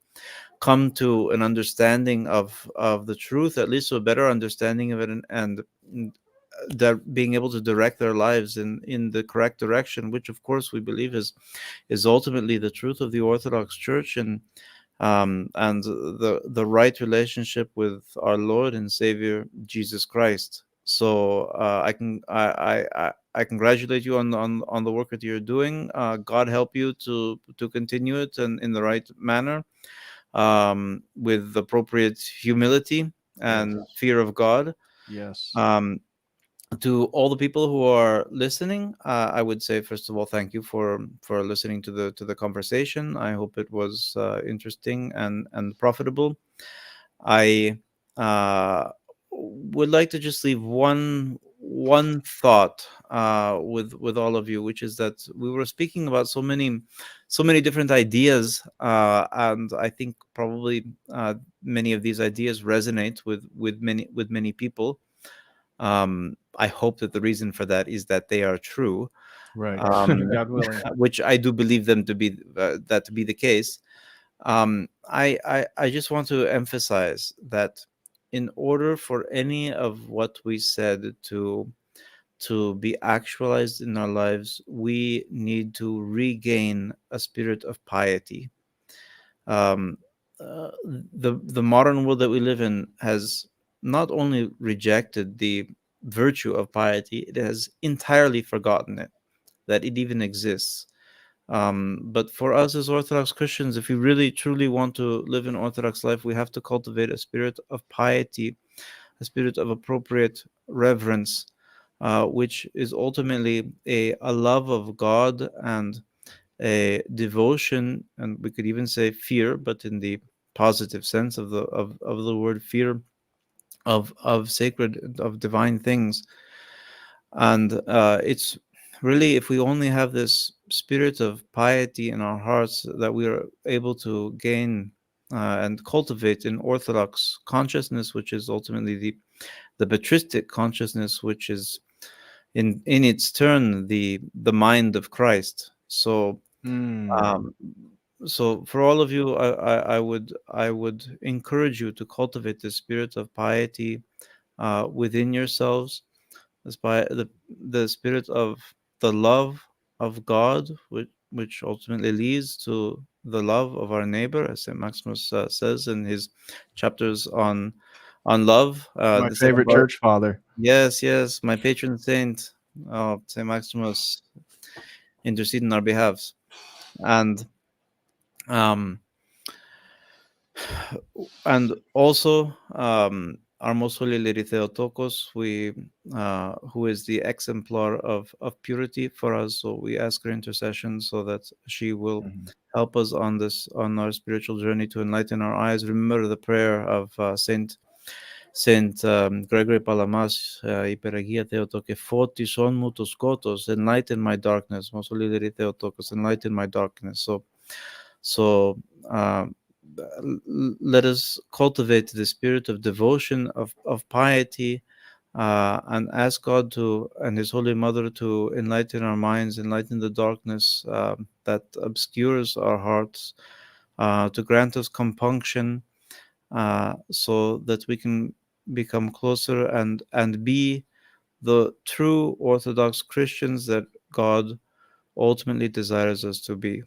come to an understanding of the truth, at least to a better understanding of it, and that being able to direct their lives in the correct direction, which of course we believe is ultimately the truth of the Orthodox Church, and the right relationship with our Lord and Savior Jesus Christ. So I congratulate you on the work that you're doing. God help you to continue it and in the right manner, with appropriate humility and fear of God. Yes. To all the people who are listening, I would say, first of all, thank you for listening to the conversation. I hope it was interesting and profitable. I would like to just leave one thought with all of you, which is that we were speaking about so many different ideas, and I think probably many of these ideas resonate with many people. I hope that the reason for that is that they are true, Right. um, God willing. which I do believe them to be that to be the case. I just want to emphasize that in order for any of what we said to be actualized in our lives, we need to regain a spirit of piety. Um, the modern world that we live in has not only rejected the virtue of piety, it has entirely forgotten it, that it even exists. But for us as Orthodox Christians, if we really truly want to live an Orthodox life, we have to cultivate a spirit of piety, a spirit of appropriate reverence, which is ultimately a love of God and a devotion, and we could even say fear, but in the positive sense of the word fear, of sacred, of divine things. And it's really, if we only have this spirit of piety in our hearts, that we are able to gain and cultivate an Orthodox consciousness, which is ultimately the patristic consciousness, which is in its turn the mind of Christ. So um, so for all of you, I would encourage you to cultivate the spirit of piety within yourselves, the spirit of the love of God, which ultimately leads to the love of our neighbor, as St. Maximus says in his chapters on love. My The favorite Saint church father. Yes, yes, my patron saint, Saint Maximus, intercede on our behalves, and um, and also our most holy Lady Theotokos, who is the exemplar of purity for us. So we ask her intercession so that she will Mhm. help us on our spiritual journey to enlighten our eyes. Remember the prayer of Saint Gregory Palamas, Hyperagia Theotoke, Foti son mutus kotos, enlighten my darkness. Most holy Lady Theotokos, enlighten my darkness. So um, let us cultivate the spirit of devotion, of piety, and ask God to and His Holy Mother to enlighten our minds, enlighten the darkness that obscures our hearts, to grant us compunction, so that we can become closer and be the true Orthodox Christians that God ultimately desires us to be.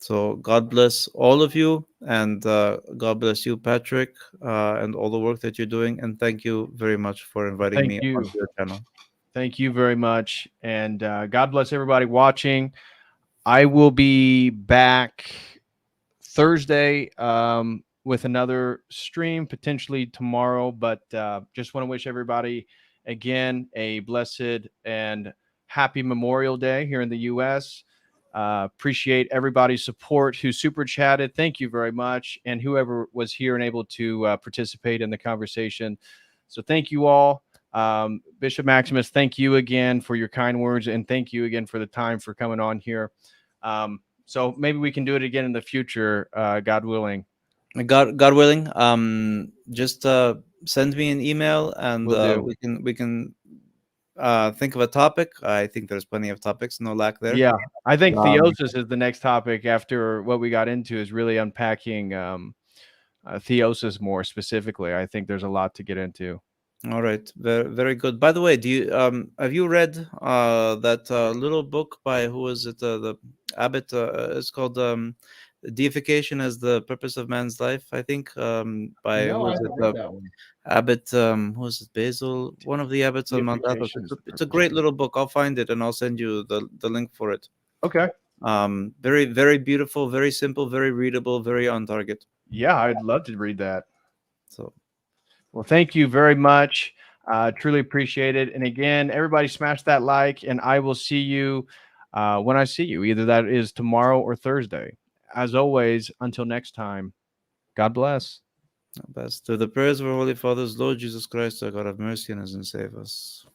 So God bless all of you, and God bless you, Patrick, and all the work that you're doing. And thank you very much for inviting Thank me onto you. your channel. Thank you very much. And God bless everybody watching. I will be back Thursday with another stream, potentially tomorrow. But just want to wish everybody again a blessed and happy Memorial Day here in the U.S. Appreciate everybody's support who super chatted. Thank you very much. And whoever was here and able to participate in the conversation. So thank you all. Bishop Maximus, thank you again for your kind words. And thank you again for the time for coming on here. So maybe we can do it again in the future, God willing. God willing, just send me an email, and Will do. we can think of a topic. I think there's plenty of topics, no lack there. Yeah, I think Um, theosis is the next topic after what we got into is really unpacking theosis more specifically. I think there's a lot to get into. all right, very good. By the way, do you have you read that little book by who is it? The abbot. It's called Deification as the Purpose of Man's Life. I think by No, who I is it? haven't read that one. Abbot. Who is it? Basil. One of the abbots on Mount Athos. Deification is the It's a purpose. great little book. I'll find it and I'll send you the link for it. Okay. Very beautiful, very simple, very readable, very on target. Yeah, I'd love to read that. So Well, thank you very much. Truly appreciate it. And again, everybody smash that like, and I will see you when I see you. Either that is tomorrow or Thursday. As always, until next time, God bless. best through the prayers of our Holy Fathers, Lord Jesus Christ, our God, have mercy on us and save us.